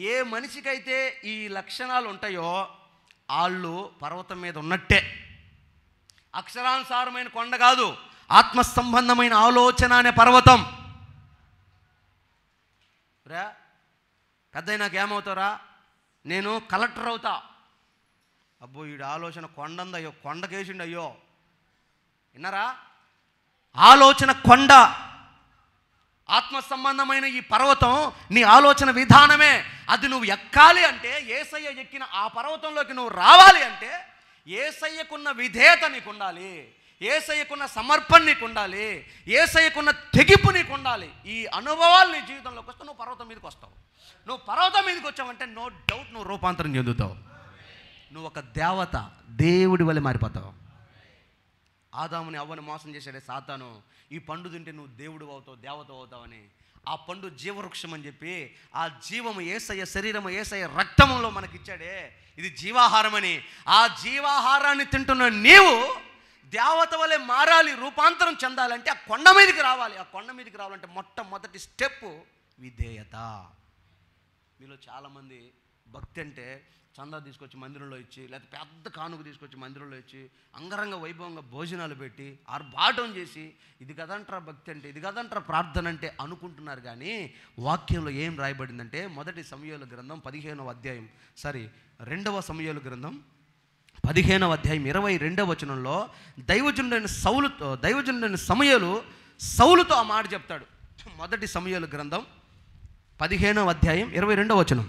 ఏ మనిషికైతే ఈ లక్షణాలు ఉంటాయో వాళ్ళు పర్వతం మీద ఉన్నట్టే. అక్షరానుసారమైన కొండ కాదు, ఆత్మ సంబంధమైన ఆలోచన అనే పర్వతం. రా పెద్ద నాకేమవుతారా, నేను కలెక్టర్ అవుతా. అబ్బో వీడి ఆలోచన కొండందయ్యో, కొండకేసిండు అయ్యో. విన్నారా? ఆలోచన కొండ, ఆత్మ సంబంధమైన ఈ పర్వతం నీ ఆలోచన విధానమే. అది నువ్వు ఎక్కాలి అంటే, యేసయ్య ఎక్కిన ఆ పర్వతంలోకి నువ్వు రావాలి అంటే యేసయ్యకున్న విధేయత నీకు ఉండాలి, యేసయ్యకున్న సమర్పణ నీకు ఉండాలి, యేసయ్యకున్న తెగింపు నీకు ఉండాలి. ఈ అనుభవాలు నీ జీవితంలోకి వస్తే నువ్వు పర్వతం మీదకి వస్తావు. నువ్వు పర్వతం మీదకి వచ్చావంటే నో డౌట్ నువ్వు రూపాంతరం చెందుతావు. నువ్వు ఒక దేవత, దేవుడి వల్ల మారిపోతావు. ఆదాముని అవ్వని మోసం చేశాడే సాతాను, ఈ పండు తింటే నువ్వు దేవుడు అవుతావు, దేవత అవుతావని. ఆ పండు జీవవృక్షం అని చెప్పి ఆ జీవము యేసయ్య శరీరము యేసయ్య రక్తములో మనకిచ్చాడే, ఇది జీవాహారం అని. ఆ జీవాహారాన్ని తింటున్న నీవు దేవత వలె మారాలి, రూపాంతరం చెందాలంటే ఆ కొండ మీదకి రావాలి. ఆ కొండ మీదకి రావాలంటే మొట్టమొదటి స్టెప్ విధేయత. మీలో చాలామంది భక్తి అంటే చందా తీసుకొచ్చి మందిరంలో ఇచ్చి, లేకపోతే పెద్ద కానుక తీసుకొచ్చి మందిరంలో ఇచ్చి అంగరంగ వైభవంగా భోజనాలు పెట్టి ఆర్భాటం చేసి ఇది కదంటారా భక్తి అంటే, ఇది కదంటారా ప్రార్థన అంటే అనుకుంటున్నారు. కానీ వాక్యంలో ఏం రాయబడిందంటే మొదటి సమూయేలు గ్రంథం 15వ అధ్యాయం, 2వ సమూయేలు గ్రంథం 15వ అధ్యాయం 22వ వచనంలో దైవజనుడైన సమూయేలు సౌలుతో ఆ మాట చెప్తాడు. మొదటి సమూయేలు గ్రంథం 15వ అధ్యాయం 22వ వచనం.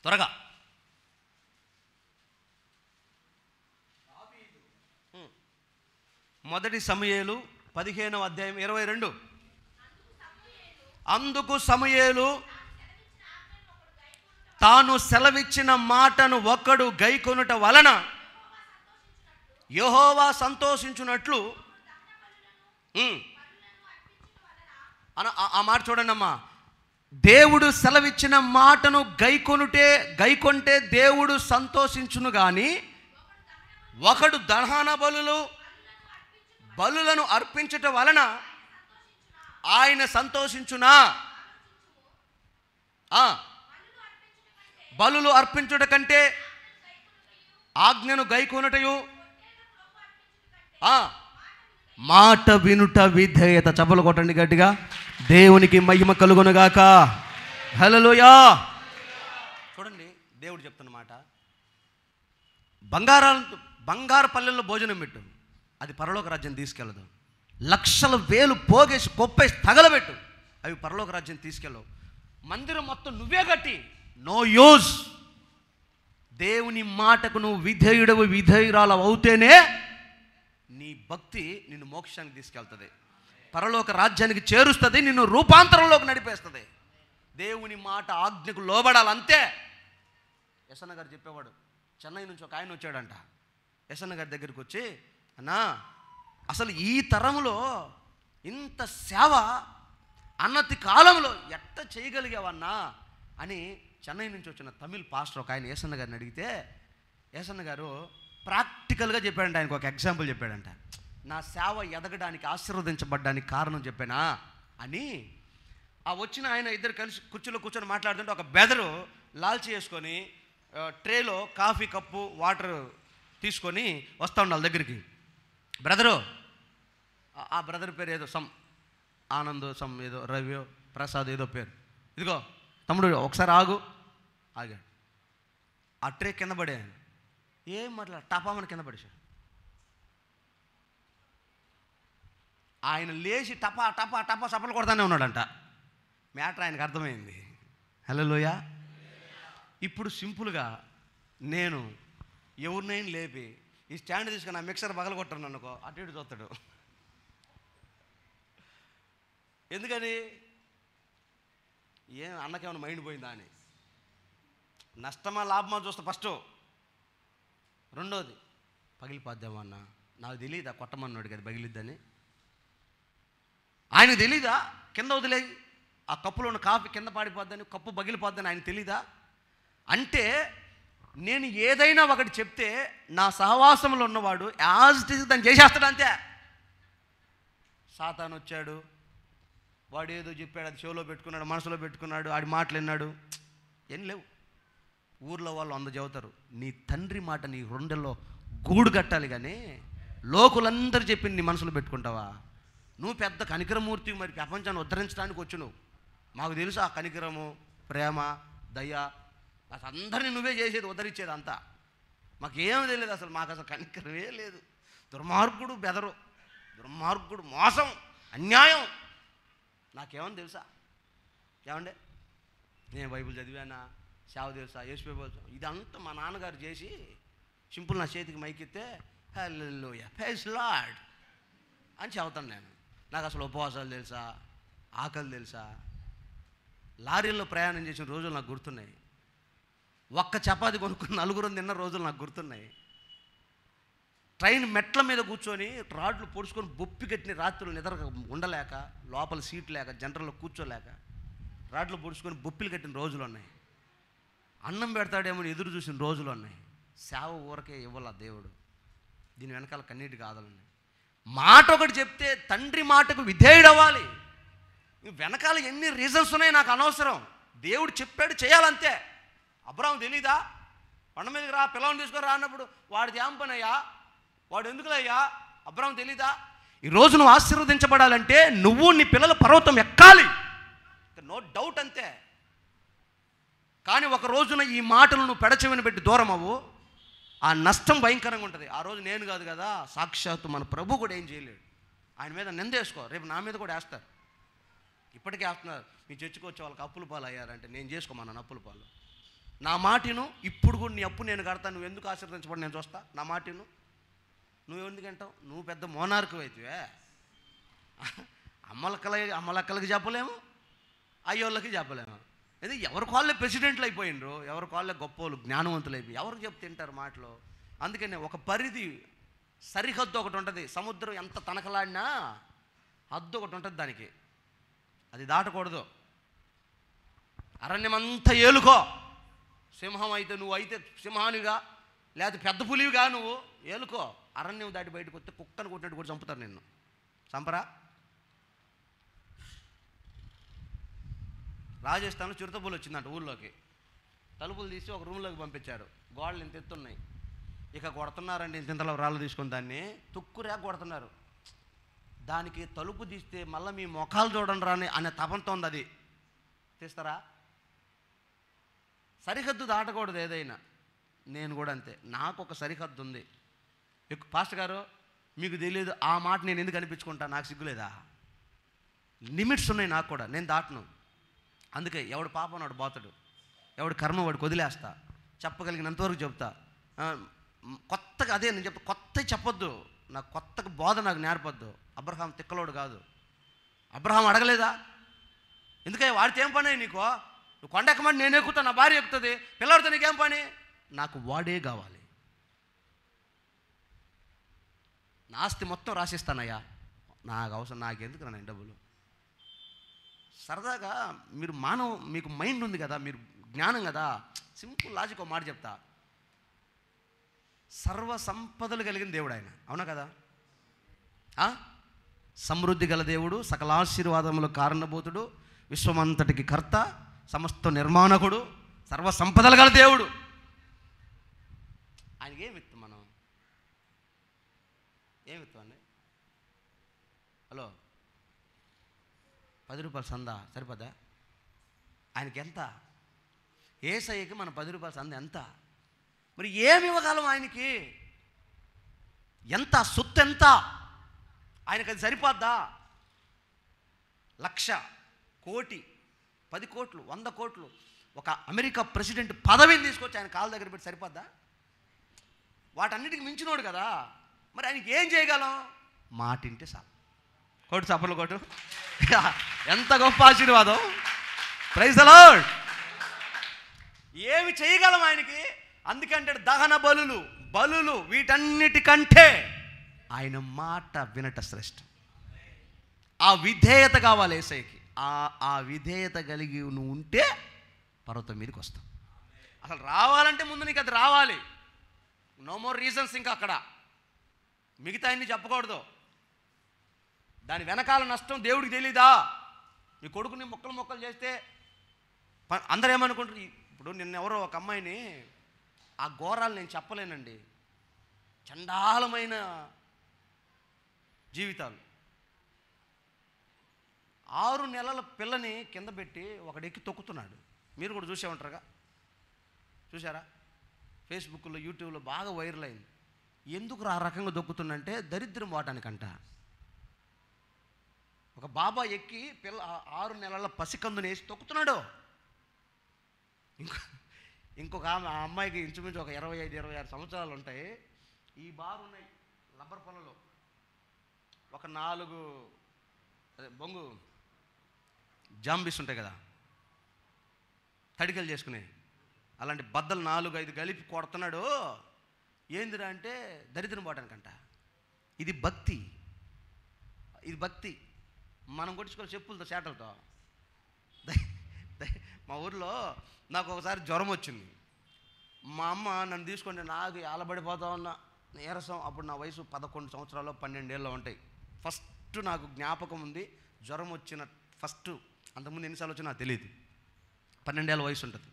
త్వరగా. మొదటి సమూయేలు 15వ అధ్యాయం 22. అందుకు సమూయేలు తాను సెలవిచ్చిన మాటను ఒకడు గైకొనుట వలన యెహోవా సంతోషించునట్లు. ఆ మాట చూడండి అమ్మా. దేవుడు సెలవిచ్చిన మాటను గైకొంటే దేవుడు సంతోషించును గాని ఒకడు దహన బలులను అర్పించుట వలన ఆయన సంతోషించునా? బలులు అర్పించుట కంటే ఆజ్ఞను గైకొనుటయు మాట వినుట విధేయత. చప్పలు కొట్టండి గట్టిగా. దేవునికి మహిమ కలుగునుగాక. హల్లెలూయా. చూడండి దేవుడు చెప్తున్న మాట, బంగారు పల్లెల్లో భోజనం పెట్టు, అది పరలోక రాజ్యం తీసుకెళ్ళదు. లక్షల వేలు పోగేసి కొప్పేసి తగలబెట్టు, అవి పరలోక రాజ్యం తీసుకెళ్ళవు. మందిరం మొత్తం నువ్వే కట్టి, నో యూజ్. దేవుని మాటకు నువ్వు విధేయురాలు అవుతేనే నీ భక్తి నిన్ను మోక్షానికి తీసుకెళ్తుంది, పరలోక రాజ్యానికి చేరుస్తుంది, నిన్ను రూపాంతరంలోకి నడిపేస్తుంది. దేవుని మాట ఆజ్ఞకు లోబడాలంతే. యశన్న గారు చెప్పేవాడు, చెన్నై నుంచి ఒక ఆయన వచ్చాడంట యశన్న గారి దగ్గరికి వచ్చి, అన్నా అసలు ఈ తరంలో ఇంత సేవ అన్నతి కాలంలో ఎట్ట చేయగలిగావన్నా అని చెన్నై నుంచి వచ్చిన తమిళ్ పాస్టర్ ఒక ఆయన యశన్న గారిని అడిగితే, యశన్న గారు ప్రాక్టికల్గా చెప్పాడంట. ఆయనకు ఒక ఎగ్జాంపుల్ చెప్పాడంట. నా సేవ ఎదగడానికి ఆశీర్వదించబడ్డానికి కారణం చెప్పానా అని. ఆ వచ్చిన ఆయన ఇద్దరు కలిసి కుర్చీలో కూర్చొని మాట్లాడుతుంటే ఒక బెదరు లాల్చి వేసుకొని ట్రేలో కాఫీ కప్పు వాటర్ తీసుకొని వస్తూ ఉండాలి దగ్గరికి. బ్రదరు, ఆ బ్రదర్ పేరు ఏదో ఆనంద్ ఏదో రవియో ప్రసాద్ ఏదో పేరు, ఇదిగో తమ్ముడు ఒకసారి ఆగాడు. ఆ ట్రే కింద పడే, ఏం మాట్లాడు టపామని కింద పడేశాడు. ఆయన లేచి టపా టపా టపా చప్పలు కొడతానే ఉన్నాడంట. మ్యాటర్ ఆయనకు అర్థమైంది. హల్లెలూయా. ఇప్పుడు సింపుల్గా నేను ఎవరినైనా లేపి ఈ స్టాండ్ తీసుకుని ఆ మిక్సర్ పగల కొట్టాను అనుకో, అటు ఇటు చూస్తాడు. ఎందుకని? అన్నకేమైనా మైండ్ పోయిందా అని. నష్టమా లాభమా చూస్తా ఫస్ట్. రెండోది, పగిలిపోద్దామా అన్న, నాకు తెలియదా కొట్టమన్నాడు కదా పగిలిద్దని. ఆయనకు తెలీదా కింద వదిలే ఆ కప్పులో ఉన్న కాఫీ కింద పాడిపోద్దని, కప్పు పగిలిపోద్దని ఆయన తెలీదా? అంటే నేను ఏదైనా ఒకటి చెప్తే నా సహవాసంలో ఉన్నవాడు యాజ్ ఇట్ ఈజ్ దాన్ని చేసేస్తాడు అంతే. సాతాను వచ్చాడు, వాడు ఏదో చెప్పాడు, అది చెవిలో పెట్టుకున్నాడు, మనసులో పెట్టుకున్నాడు, ఆడి మాటలు విన్నాడు, ఏం లేవు. ఊర్లో వాళ్ళు 100 చెబుతారు, నీ తండ్రి మాట నీ రొండెల్లో గూడు కట్టాలి, కానీ లోకులందరూ చెప్పింది నీ మనసులో పెట్టుకుంటావా? నువ్వు పెద్ద కనికరమూర్తి, మరి ప్రపంచాన్ని ఉద్ధరించడానికి వచ్చు నువ్వు. మాకు తెలుసు ఆ కనికరము, ప్రేమ, దయ, అసలు అందరినీ నువ్వే చేసేది, ఉద్ధరించేది అంతా. మాకేమీ తెలియదు అసలు, మాకు అసలు కనికరమే లేదు. దుర్మార్గుడు బెదరు, దుర్మార్గుడు మోసం, అన్యాయం, నాకేమని తెలుసా? ఏమండే నేను బైబిల్ చదివానా, సేవ తెలుసా, యేసుప్రభు ఇదంతా మా నాన్నగారు చేసి సింపుల్ నా చేతికి మైకిస్తే హల్లెలూయా ప్రైజ్ లార్డ్ అని చెబుతాను నేను. నాకు అసలు ఉపవాసాలు తెలుసా, ఆకలి తెలుసా? లారీల్లో ప్రయాణం చేసిన రోజులు నాకు గుర్తున్నాయి. ఒక్క చపాతి కొనుక్కుని నలుగురు తిన్న రోజులు నాకు గుర్తున్నాయి. ట్రైన్ మెట్ల మీద కూర్చొని రాడ్లు పొడుచుకొని బొప్పి కట్టిన రాత్రులు నిద్ర ఉండలేక, లోపల సీట్ లేక, జనరల్లో కూర్చోలేక రాడ్లు పొడుచుకొని బొప్పిలు కట్టిన రోజులు ఉన్నాయి. అన్నం పెడతాడేమో ఎదురు చూసిన రోజులు ఉన్నాయి. సేవ ఊరకే ఇవ్వాల దేవుడు. దీని వెనకాల కన్నీటి గాథలున్నాయి. మాట ఒకటి చెప్తే తండ్రి మాటకు విధేయుడవ్వాలి. వెనకాల ఎన్ని రీజన్స్ ఉన్నాయి నాకు అనవసరం. దేవుడు చెప్పాడు చేయాలంతే. అబ్రాహాము తెలీదా? కొండ మీదకి రా, పిల్లల్ని తీసుకొని రా అన్నప్పుడు వాడిది ఏం పని అయ్యా, వాడు ఎందుకులయ్యా? అబ్రాహాము తెలీదా? ఈరోజు నువ్వు ఆశీర్వదించబడాలంటే నువ్వు నీ పిల్లల పర్వతం ఎక్కాలి, నో డౌట్ అంతే. కానీ ఒక రోజున ఈ మాటలు నువ్వు పెడచెవిన పెట్టి దూరం అవ్వు, ఆ నష్టం భయంకరంగా ఉంటుంది. ఆ రోజు నేను కాదు కదా, సాక్షాత్తు మన ప్రభు కూడా ఏం చేయలేడు. ఆయన మీద నిందేసుకో, రేపు నా మీద కూడా వేస్తారు. ఇప్పటికే వేస్తున్నారు. మీ చర్చకు వచ్చే వాళ్ళకి అప్పుల పాలు అయ్యారంటే నేను చేసుకోమన్నాను అప్పుల పాలు. నా మాటను ఇప్పుడు కూడా నీ అప్పు నేను కడతాను, నువ్వు ఎందుకు ఆశీర్వదించబడి నేను చూస్తా. నా మాటను నువ్వు ఎందుకంటావు? నువ్వు పెద్ద మోనార్కు అయితేవే. అమ్మలక్కలకి చెప్పలేము, అయ్యోళ్ళకి చెప్పలేము. ఇది ఎవరి కాళ్ళే ప్రెసిడెంట్లు అయిపోయినరు, ఎవరి కాళ్ళే గొప్పలు జ్ఞానవంతులు అయిపోయి ఎవరికి చెప్తే తింటారు మాటలు. అందుకనే ఒక పరిధి, సరిహద్దు ఒకటి ఉంటుంది. సముద్రం ఎంత తనకలాడినా హద్దు ఒకటి ఉంటుంది దానికి, అది దాటకూడదు. అరణ్యమంతా ఏలుకో. సింహం అయితే నువ్వు అయితే సింహానిగా, లేకపోతే పెద్ద పులివిగా నువ్వు ఏలుకో. అరణ్యం దాటి బయటకు వస్తే కుక్కను కొట్టినట్టు కూడా చంపుతారు నిన్ను. చంపరా? రాజస్థాన్లో చిరుతపులు వచ్చిందంట ఊళ్ళోకి. తలుపులు తీసి ఒక రూమ్లోకి పంపించారు. గోడలు ఇంత ఎత్తున్నాయి. ఇక కొడుతున్నారండి ఇంతలో రాళ్ళు తీసుకొని దాన్ని తుక్కురా కొడుతున్నారు. దానికి తలుపు తీస్తే మళ్ళీ మీ మొఖాలు చూడండి రాని అనే తపంతో ఉంది. అది తీస్తారా? సరిహద్దు దాటకూడదు ఏదైనా. నేను కూడా అంతే, నాకు ఒక సరిహద్దు ఉంది. పాస్టర్ గారు మీకు తెలియదు ఆ మాట నేను ఎందుకు అనిపించుకుంటా, నాకు సిగ్గులేదా? లిమిట్స్ ఉన్నాయి నాకు కూడా, నేను దాటను. అందుకే ఎవడు పాపం వాడు పోతాడు, ఎవడు కర్మ వాడికి వదిలేస్తా. చెప్పగలిగినంతవరకు చెప్తా. కొత్తగా అదే నేను చెప్తా, కొత్త చెప్పొద్దు నాకు, కొత్తగా బోధ నాకు నేర్పొద్దు. అబ్రహాం తిక్కలోడు కాదు. అబ్రహాం అడగలేదా? ఎందుకంటే వాడితే ఏం పని నీకో? నువ్వు కొండ ఎక్కమని నేను ఎక్కుతా, నా భార్య ఎక్కుతుంది, పిల్లడితో నీకేం పని? నాకు వాడే కావాలి. నా ఆస్తి మొత్తం రాసిస్తానయ్యా, నాకు అవసరం, నాకెందుకు నా డబ్బులు. సరదాగా మీరు మీకు మైండ్ ఉంది కదా, మీరు జ్ఞానం కదా, సింపుల్ లాజిక్ ఒక మాట చెప్తా. సర్వ సంపదలు కలిగిన దేవుడు ఆయన, అవునా కదా? సమృద్ధి గల దేవుడు, సకల ఆశీర్వాదములకు కారణభూతుడు, విశ్వమంతటికి కర్త, సమస్త నిర్మాణకుడు, సర్వ సంపదలు గల దేవుడు. ఆయనకి ఏమి ఇస్తాం మనం? ఏమి ఇస్తామండి? హలో, 10 రూపాయల సందా సరిపోదా? ఆయనకి ఎంత? యేసయ్యకి మన 10 రూపాయల సంద ఎంత? మరి ఏమి ఇవ్వగలం ఆయనకి? ఎంత సొత్తు ఎంత? ఆయనకి అది సరిపోద్దా? 1,00,000, కోటి, 10 కోట్లు, 100 కోట్లు, ఒక అమెరికా ప్రెసిడెంట్ పదవిని తీసుకొచ్చి ఆయన కాళ్ళ దగ్గర పెట్టి సరిపోద్దా? వాటన్నిటికి మించినోడు కదా. మరి ఆయనకి ఏం చేయగలం? మాటింటే చాలు. కోటు చప్పలు కోటు. ఎంత గొప్ప ఆశీర్వాదం. Praise the Lord. ఏమి చేయగలం ఆయనకి? అందుకంటే దహన బలులు వీటన్నిటికంటే ఆయన మాట వినట శ్రేష్టం. ఆ విధేయత కావాలి యేసయ్యకి. ఆ విధేయత కలిగి నువ్వు ఉంటే పర్వతం మీదకి వస్తావు. అసలు రావాలంటే ముందు నీకు అది రావాలి. No more reasons. ఇంకా అక్కడ మిగతా అన్ని చెప్పకూడదు. దాని వెనకాల నష్టం దేవుడికి తెలీదా? మీ కొడుకుని మొక్కలు చేస్తే అందరూ ఏమనుకుంటారు? ఇప్పుడు నిన్నెవరో ఒక అమ్మాయిని, ఆ ఘోరాలు నేను చెప్పలేనండి, చండాలమైన జీవితాలు. 6 నెలల పిల్లని కింద పెట్టి ఒకడెక్కి తొక్కుతున్నాడు. మీరు కూడా చూసే ఉంటారుగా, చూసారా? ఫేస్బుక్లో, యూట్యూబ్లో బాగా వైరల్ అయింది. ఎందుకు ఆ రకంగా దొక్కుతుందంటే దరిద్రం వాటానికంట. ఒక బాబా ఎక్కి 6 నెలల పసికందుని వేసి తొక్కుతున్నాడు. ఇంకొక ఆమె, ఆ అమ్మాయికి ఇంచుమించు ఒక 25-26 సంవత్సరాలు ఉంటాయి. ఈ బారు ఉన్నాయి రబ్బర్ పొలంలో, ఒక 4 బొంగు జాంబీస్ ఉంటాయి కదా, తడికలు చేసుకునే అలాంటి బద్దలు 4-5 కలిపి కొడుతున్నాడు. ఏందిరా అంటే దరిద్రం పోవటానికంట. ఇది భక్తి, ఇది భక్తి. మనం కొట్టించుకోవాలి చెప్పులతో, చేటలతో. మా ఊర్లో నాకు ఒకసారి జ్వరం వచ్చింది. మా అమ్మ నన్ను తీసుకొని, నాకు ఆలబడిపోతా ఉన్నా, నీరసం. అప్పుడు నా వయసు 11 సంవత్సరాలు 12 ఏళ్ళు ఉంటాయి. ఫస్ట్ నాకు జ్ఞాపకం ఉంది జ్వరం వచ్చిన ఫస్ట్. అంతకుముందు ఎన్నిసార్లు వచ్చినా నాకు తెలియదు. 12 ఏళ్ళ వయసు ఉంటుంది.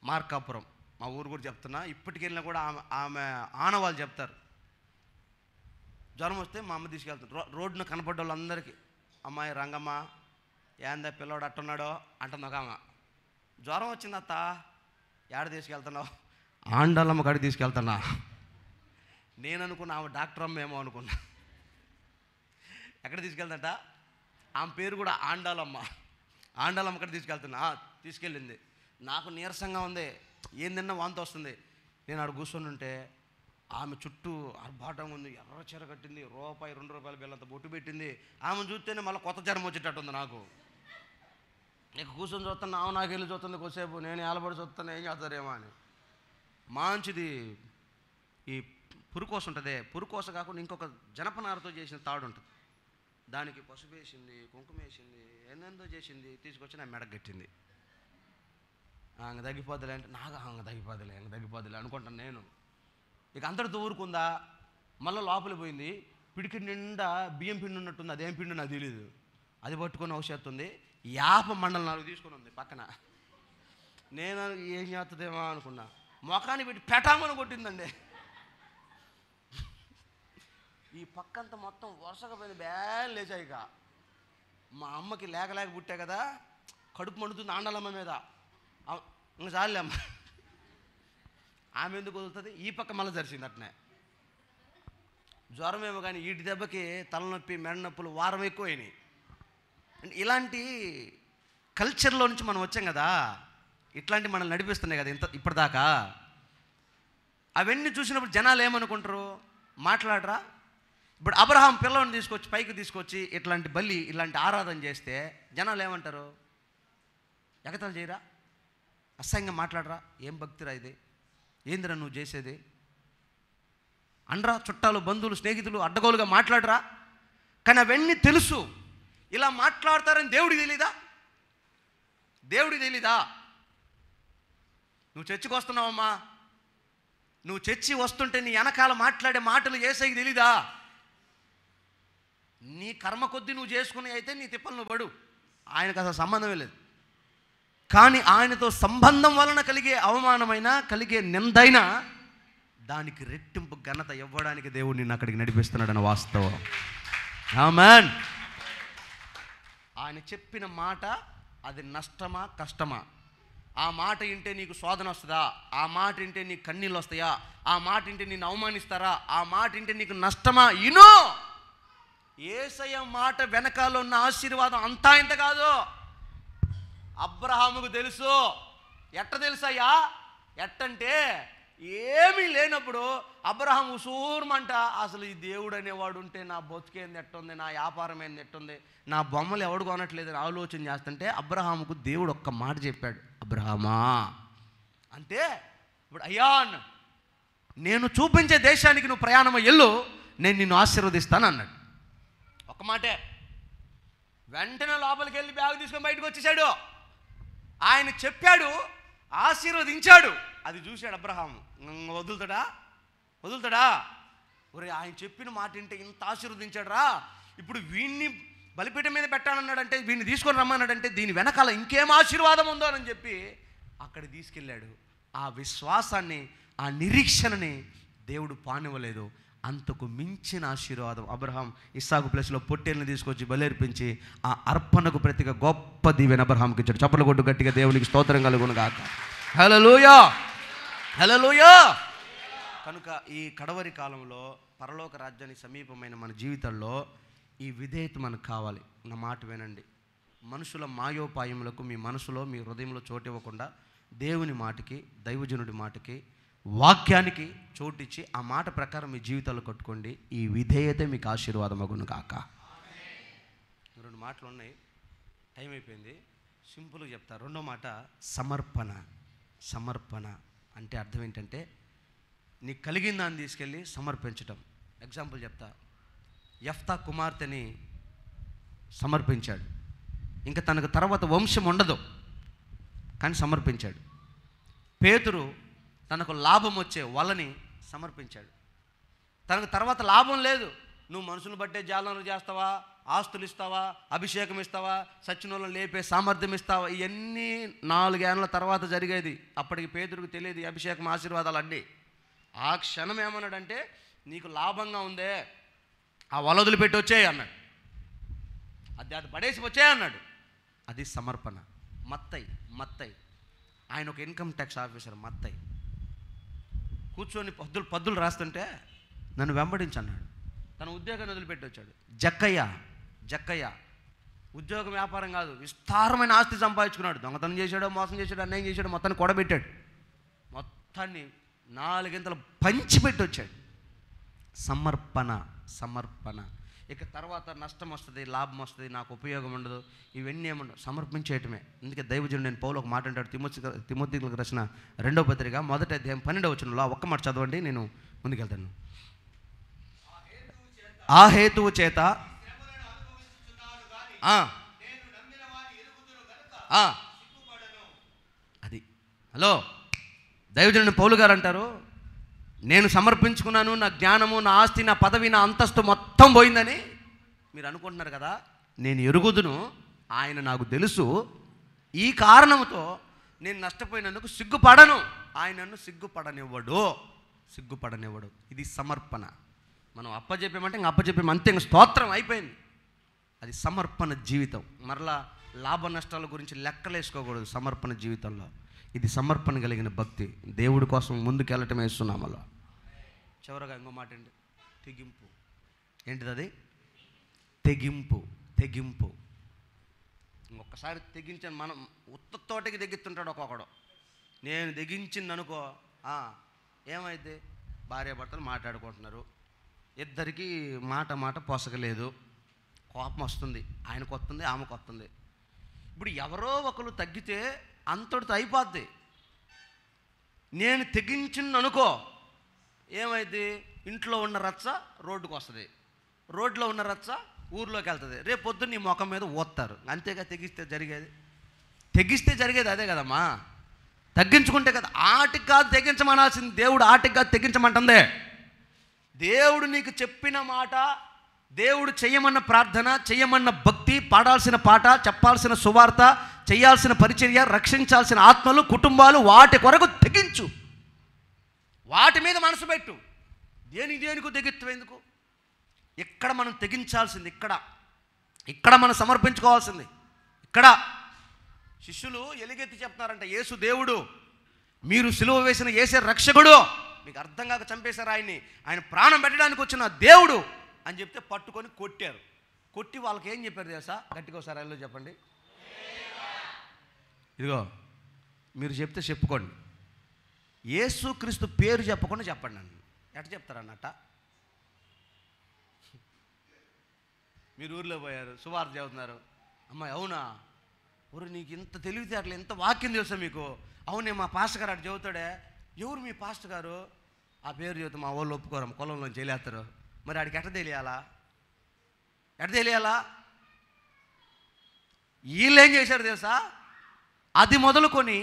మార్కాపురం మా ఊరు కూడా చెప్తున్నా, ఇప్పటికి వెళ్ళినా కూడా ఆమె ఆనవాళ్ళు చెప్తారు. జ్వరం వస్తే మా అమ్మ తీసుకెళ్తారు. రోడ్డున కనపడ్డ వాళ్ళందరికీ, అమ్మాయి రంగమ్మ ఏందా పిల్లవాడు అట్టున్నాడో అంటుంది ఒక ఆమె. జ్వరం వచ్చింది అత్త, ఏడ తీసుకెళ్తున్నావు? ఆండాలమ్మ కాడికి తీసుకెళ్తున్నా. నేను అనుకున్నా ఆమె డాక్టర్ అమ్మ ఏమో అనుకున్నా. ఎక్కడ తీసుకెళ్తాంట? ఆమె పేరు కూడా ఆండాలమ్మ. ఆండాలమ్మ కాడికి తీసుకెళ్తున్నా. తీసుకెళ్ళింది. నాకు నీరసంగా ఉంది, ఏం తిన్నా వాంతి వస్తుంది. నేను ఆడ కూర్చొని ఉంటే ఆమె చుట్టూ ఆర్భాటం ఉంది, ఎర్ర చీర కట్టింది, ₹1-2 బిల్లంత బొట్టు పెట్టింది. ఆమెను చూస్తేనే మళ్ళీ కొత్త జ్వరం వచ్చేటట్టుంది నాకు. ఇక కూర్చొని చూస్తాను, ఆమె నాకు వెళ్ళి చూస్తుంది కొద్దిసేపు, నేను ఏలబడి చూస్తాను ఏం చేస్తారేమో అని. మంచిది ఈ పురుకోస ఉంటుంది, పురుకోస కాకుండా ఇంకొక జనపనారతో చేసిన తాడు ఉంటుంది, దానికి పసుపు వేసింది, కుంకుమ వేసింది, ఎందెందో చేసింది, తీసుకొచ్చి నా మెడకు కట్టింది. అంగ తగ్గిపోద్దులే అంటే, నాకు అంగ తగ్గిపోద్దులే అనుకుంటాను నేను. ఇక అంతటితో ఊరుకుందా, మళ్ళీ లోపలికి పోయింది. పిడికి నిండా బియ్యం పిండి ఉన్నట్టుంది, అదేం పిండి నాకు తెలియదు. అది పట్టుకొని ఔషధతుంది. 50 మండలం 4 తీసుకొని ఉంది పక్కన. నేను ఏం చేస్తుందేమో అనుకున్నా, మొఖాన్ని పెట్టి పెటామని కొట్టిందండి. ఈ పక్కంతా మొత్తం వరుసగా పోయింది, బ్యాన్ లేచాయి. ఇక మా అమ్మకి లేక పుట్టా కదా, కడుపు మండుతుంది ఆండాలమ్మ మీద. ఇంకా చాలే అమ్మ, ఆమె ఎందుకు వదులుతుంది? ఈ పక్క మళ్ళీ జరిసింది అట్నే. జ్వరం ఏమో కానీ వీటి దెబ్బకి తలనొప్పి, మెడ నొప్పులు వారం ఎక్కువైనాయి. అంటే ఇలాంటి కల్చర్లో నుంచి మనం వచ్చాం కదా, ఇట్లాంటి మనల్ని నడిపిస్తున్నాయి కదా ఇప్పటిదాకా. అవన్నీ చూసినప్పుడు జనాలు ఏమనుకుంటారు? మాట్లాడరా? ఇప్పుడు అబ్రహాం పిల్లవాడిని తీసుకొచ్చి పైకి తీసుకొచ్చి ఇట్లాంటి బలి, ఇలాంటి ఆరాధన చేస్తే జనాలు ఏమంటారు? ఎగతాలు చేయరా? అసహ్యంగా మాట్లాడరా? ఏం భక్తిరా ఇది, ఏందిరా నువ్వు చేసేది అనరా? చుట్టాలు, బంధువులు, స్నేహితులు అడ్డగోలుగా మాట్లాడరా? కానీ అవన్నీ తెలుసు, ఇలా మాట్లాడతారని దేవుడికి తెలీదా? దేవుడికి తెలీదా? నువ్వు చర్చికి వస్తున్నావమ్మా, నువ్వు చర్చి వస్తుంటే నీ వెనకాల మాట్లాడే మాటలు యేసయ్యకి తెలీదా? నీ కర్మ కొద్దీ నువ్వు చేసుకుని అయితే నీ తిప్పలు నువ్వు పడు, ఆయనకు అసలు సంబంధమే లేదు. కానీ ఆయనతో సంబంధం వలన కలిగే అవమానమైన, కలిగే నిందైనా దానికి రెట్టింపు ఘనత ఇవ్వడానికి దేవుడు నిన్ను అక్కడికి నడిపిస్తున్నాడన్న వాస్తవం. ఆమేన్. ఆయన చెప్పిన మాట అది నష్టమా కష్టమా? ఆ మాట వింటే నీకు శోధన వస్తుందా? ఆ మాట వింటే నీకు కన్నీళ్ళు వస్తాయా? ఆ మాట వింటే నిన్ను అవమానిస్తారా? ఆ మాట వింటే నీకు నష్టమా? ఇను. యేసయ్య మాట వెనకాల ఉన్న ఆశీర్వాదం అంతా ఇంత కాదు. అబ్రహాముకు తెలుసు. ఎట్ట తెలుసయ్యా? ఎట్టంటే ఏమీ లేనప్పుడు అబ్రహాం ఉసూర్మంట, అసలు ఈ దేవుడు అనేవాడు ఉంటే నా బతుకేంది ఎట్టుంది, నా వ్యాపారం ఏంది ఎట్టుంది, నా బొమ్మలు ఎవడు కొనట్లేదని ఆలోచన చేస్తుంటే అబ్రహాముకు దేవుడు ఒక్క మాట చెప్పాడు, అబ్రహామా అంటే ఇప్పుడు అయ్యాన్ నేను చూపించే దేశానికి నువ్వు ప్రయాణం ఎల్లు, నేను నిన్ను ఆశీర్వదిస్తాను అన్నాడు. ఒక్క మాటే. వెంటనే లోపలికి వెళ్ళి బ్యాగ్ తీసుకొని బయటకు వచ్చేసాడు. ఆయన చెప్పాడు, ఆశీర్వదించాడు. అది చూశాడు అబ్రహాము. వదులుతాడా? ఒరే, ఆయన చెప్పిన మాట వింటే ఇంత ఆశీర్వదించాడు రా, ఇప్పుడు వీడిని బలిపీఠం మీద పెట్టాలన్నాడంటే, వీడిని తీసుకొని రమ్మన్నాడంటే దీని వెనకాల ఇంకేం ఆశీర్వాదం ఉందో అని చెప్పి అక్కడ తీసుకెళ్ళాడు. ఆ విశ్వాసాన్ని, ఆ నిరీక్షణని దేవుడు పానివ్వలేదు. అంతకు మించిన ఆశీర్వాదం అబ్రహాం ఇస్సాకు ప్లేస్లో పొట్టేళ్ళని తీసుకొచ్చి బలేర్పించి ఆ అర్పణకు ప్రతిగా గొప్ప దీవెన అబ్రహాంకి ఇచ్చాడు. చప్పట్లు కొట్టు గట్టిగా దేవునికి స్తోత్రం కలుగును గాక. హల్లెలూయా, హల్లెలూయా. కనుక ఈ కడవరి కాలంలో పరలోక రాజ్యానికి సమీపమైన మన జీవితాల్లో ఈ విధేయత మనకు కావాలి. నా మాట వినండి. మనుషుల మాయోపాయములకు మీ మనసులో, మీ హృదయంలో చోటు ఇవ్వకుండా దేవుని మాటకి, దైవజనుడి మాటకి, వాక్యానికి చోటిచ్చి ఆ మాట ప్రకారం మీ జీవితాలు కట్టుకోండి. ఈ విధేయతే మీకు ఆశీర్వాదమగును కాక. 2 మాటలు ఉన్నాయి, టైం అయిపోయింది, సింపుల్గా చెప్తా. రెండో మాట సమర్పణ. సమర్పణ అంటే అర్థం ఏంటంటే నీకు కలిగిన దాన్ని తీసుకెళ్ళి సమర్పించటం. ఎగ్జాంపుల్ చెప్తా. యెఫ్తా కుమార్తెని సమర్పించాడు. ఇంకా తనకు తర్వాత వంశం ఉండదు కానీ సమర్పించాడు. పేతురు తనకు లాభం వచ్చే వలని సమర్పించాడు. తనకు తర్వాత లాభం లేదు, నువ్వు మనుషులను బట్టే జాలనలు చేస్తావా, ఆస్తులు ఇస్తావా, అభిషేకం ఇస్తావా, సచ్చినోళ్ళని లేపే సామర్థ్యం ఇస్తావా, ఇవన్నీ 4 ఏళ్ళ తర్వాత జరిగేది. అప్పటికి పేతురుకు తెలియదు అభిషేకం ఆశీర్వాదాలు అన్నీ. ఆ క్షణం ఏమన్నాడంటే నీకు లాభంగా ఉందే ఆ వలదులు పెట్టి వచ్చాయి అన్నాడు. అది పడేసి వచ్చాయి అన్నాడు. అది సమర్పణ. మత్తయి ఆయన ఒక ఇన్కమ్ ట్యాక్స్ ఆఫీసర్. మత్తయి కూర్చొని పద్దులు రాస్తుంటే నన్ను వెంబడించన్నాడు. తన ఉద్యోగాన్ని వదిలిపెట్టి వచ్చాడు. జక్కయ్య ఉద్యోగం వ్యాపారం కాదు, విస్తారమైన ఆస్తి సంపాదించుకున్నాడు. దొంగతనం చేశాడో, మోసం చేశాడో, అన్యాయం చేశాడో, మొత్తాన్ని కూడబెట్టాడు. మొత్తాన్ని 4 గింతలు పంచిపెట్టి వచ్చాడు. సమర్పణ. ఇక తర్వాత నష్టం వస్తుంది, లాభం వస్తుంది, నాకు ఉపయోగం ఉండదు, ఇవన్నీ ఏముండవు, సమర్పించేయటమే. అందుకే దైవజనుడు నేను పౌలు ఒక మాట అంటాడు. తిమోతికి రాసిన 2వ పత్రిక 1వ అధ్యాయం 12వ వచనంలో ఒక్క మాట చదవండి, నేను ముందుకెళ్తాను. ఆ హేతువు చేత అది హలో దైవజనుడు పౌలు గారు అంటారు, నేను సమర్పించుకున్నాను, నా జ్ఞానము, నా ఆస్తి, నా పదవి, నా అంతస్తు మొత్తం పోయిందని మీరు అనుకుంటున్నారు కదా. నేను ఎరుగుదును, ఆయన నాకు తెలుసు, ఈ కారణంతో నేను నష్టపోయినందుకు సిగ్గుపడను, ఆయన నన్ను సిగ్గుపడనివ్వడు. ఇది సమర్పణ. మనం అప్పచెప్పామంటే ఇంక అప్పచెప్పాము అంతే, ఇంక స్తోత్రం అయిపోయింది. అది సమర్పణ జీవితం. మరలా లాభ నష్టాల గురించి లెక్కలేసుకోకూడదు సమర్పణ జీవితంలో. ఇది సమర్పణ కలిగిన భక్తి. దేవుడి కోసం ముందుకెళ్ళటమే ఇస్తున్నామలో. చివరగా ఇంకో మాట అండి, తెగింపు. ఏంటిది అది? తెగింపు. ఇంకొకసారి తెగించాను. మనం ఉత్తతోటికి తెగిస్తుంటాడు ఒక్కొక్కడు. నేను తెగించింది అనుకో, ఏమైతే భార్యాభర్తలు మాట్లాడుకుంటున్నారు, ఇద్దరికి మాట పొసగలేదు, కోపం వస్తుంది, ఆయనకు వస్తుంది, ఆమెకు వస్తుంది. ఇప్పుడు ఎవరో ఒకరు తగ్గితే అంతటితో అయిపోద్ది. నేను తెగించింది అనుకో, ఏమైంది? ఇంట్లో ఉన్న రచ్చ రోడ్డుకు వస్తుంది, రోడ్లో ఉన్న రచ్చ ఊర్లోకి వెళ్తుంది, రేపు పొద్దున్న నీ ముఖం మీద ఓత్తారు. అంతేగా తెగిస్తే జరిగేది అదే కదమ్మా. తగ్గించుకుంటే కదా. ఆటికి కాదు తెగించమనాల్సింది, దేవుడు ఆటికి కాదు తెగించమంటుందే. దేవుడు నీకు చెప్పిన మాట, దేవుడు చెయ్యమన్న ప్రార్థన, చెయ్యమన్న భక్తి, పాడాల్సిన పాట, చెప్పాల్సిన సువార్త, చేయాల్సిన పరిచర్య, రక్షించాల్సిన ఆత్మలు, కుటుంబాలు, వాటి కొరకు తెగించు. వాటి మీద మనసు పెట్టు. దేనికి తెగిత్వం ఎందుకు? ఇక్కడ మనం తెగించాల్సింది, ఇక్కడ మనం సమర్పించుకోవాల్సింది. ఇక్కడ శిష్యులు ఎలుగెత్తి చెప్తున్నారంట, యేసు దేవుడు, మీరు సిలువ వేసిన యేసే రక్షకుడు, మీకు అర్థం కాక చంపేశారు ఆయన్ని, ఆయన ప్రాణం పెట్టడానికి వచ్చిన దేవుడు అని చెప్తే పట్టుకొని కొట్టారు. కొట్టి వాళ్ళకి ఏం చెప్పారు తెలుసా? గట్టిగా ఒకసారి అల్లో చెప్పండి. ఇదిగో మీరు చెప్తే చెప్పుకోండి, యేసుక్రీస్తు పేరు చెప్పకుండా చెప్పండి నన్ను. ఎట్ట చెప్తారన్నట్ట? మీరు ఊర్లో పోయారు, సువార్త చదువుతున్నారు, అమ్మాయి అవునా, ఊరు నీకు ఇంత తెలివితే అట్లా ఎంత వాక్యం తెలుసా మీకు? అవునే, మా పాస్టర్ గారు అటు చదువుతాడే. ఎవరు మీ పాస్టర్ గారు? ఆ పేరు చెబుతా మా వాళ్ళు ఒప్పుకోరు, కులంలో చేయలేస్తారు. మరి ఆడికి ఎట్ట తెలియాలా? వీళ్ళు ఏం చేశారు తెలుసా? అది మొదలుకొని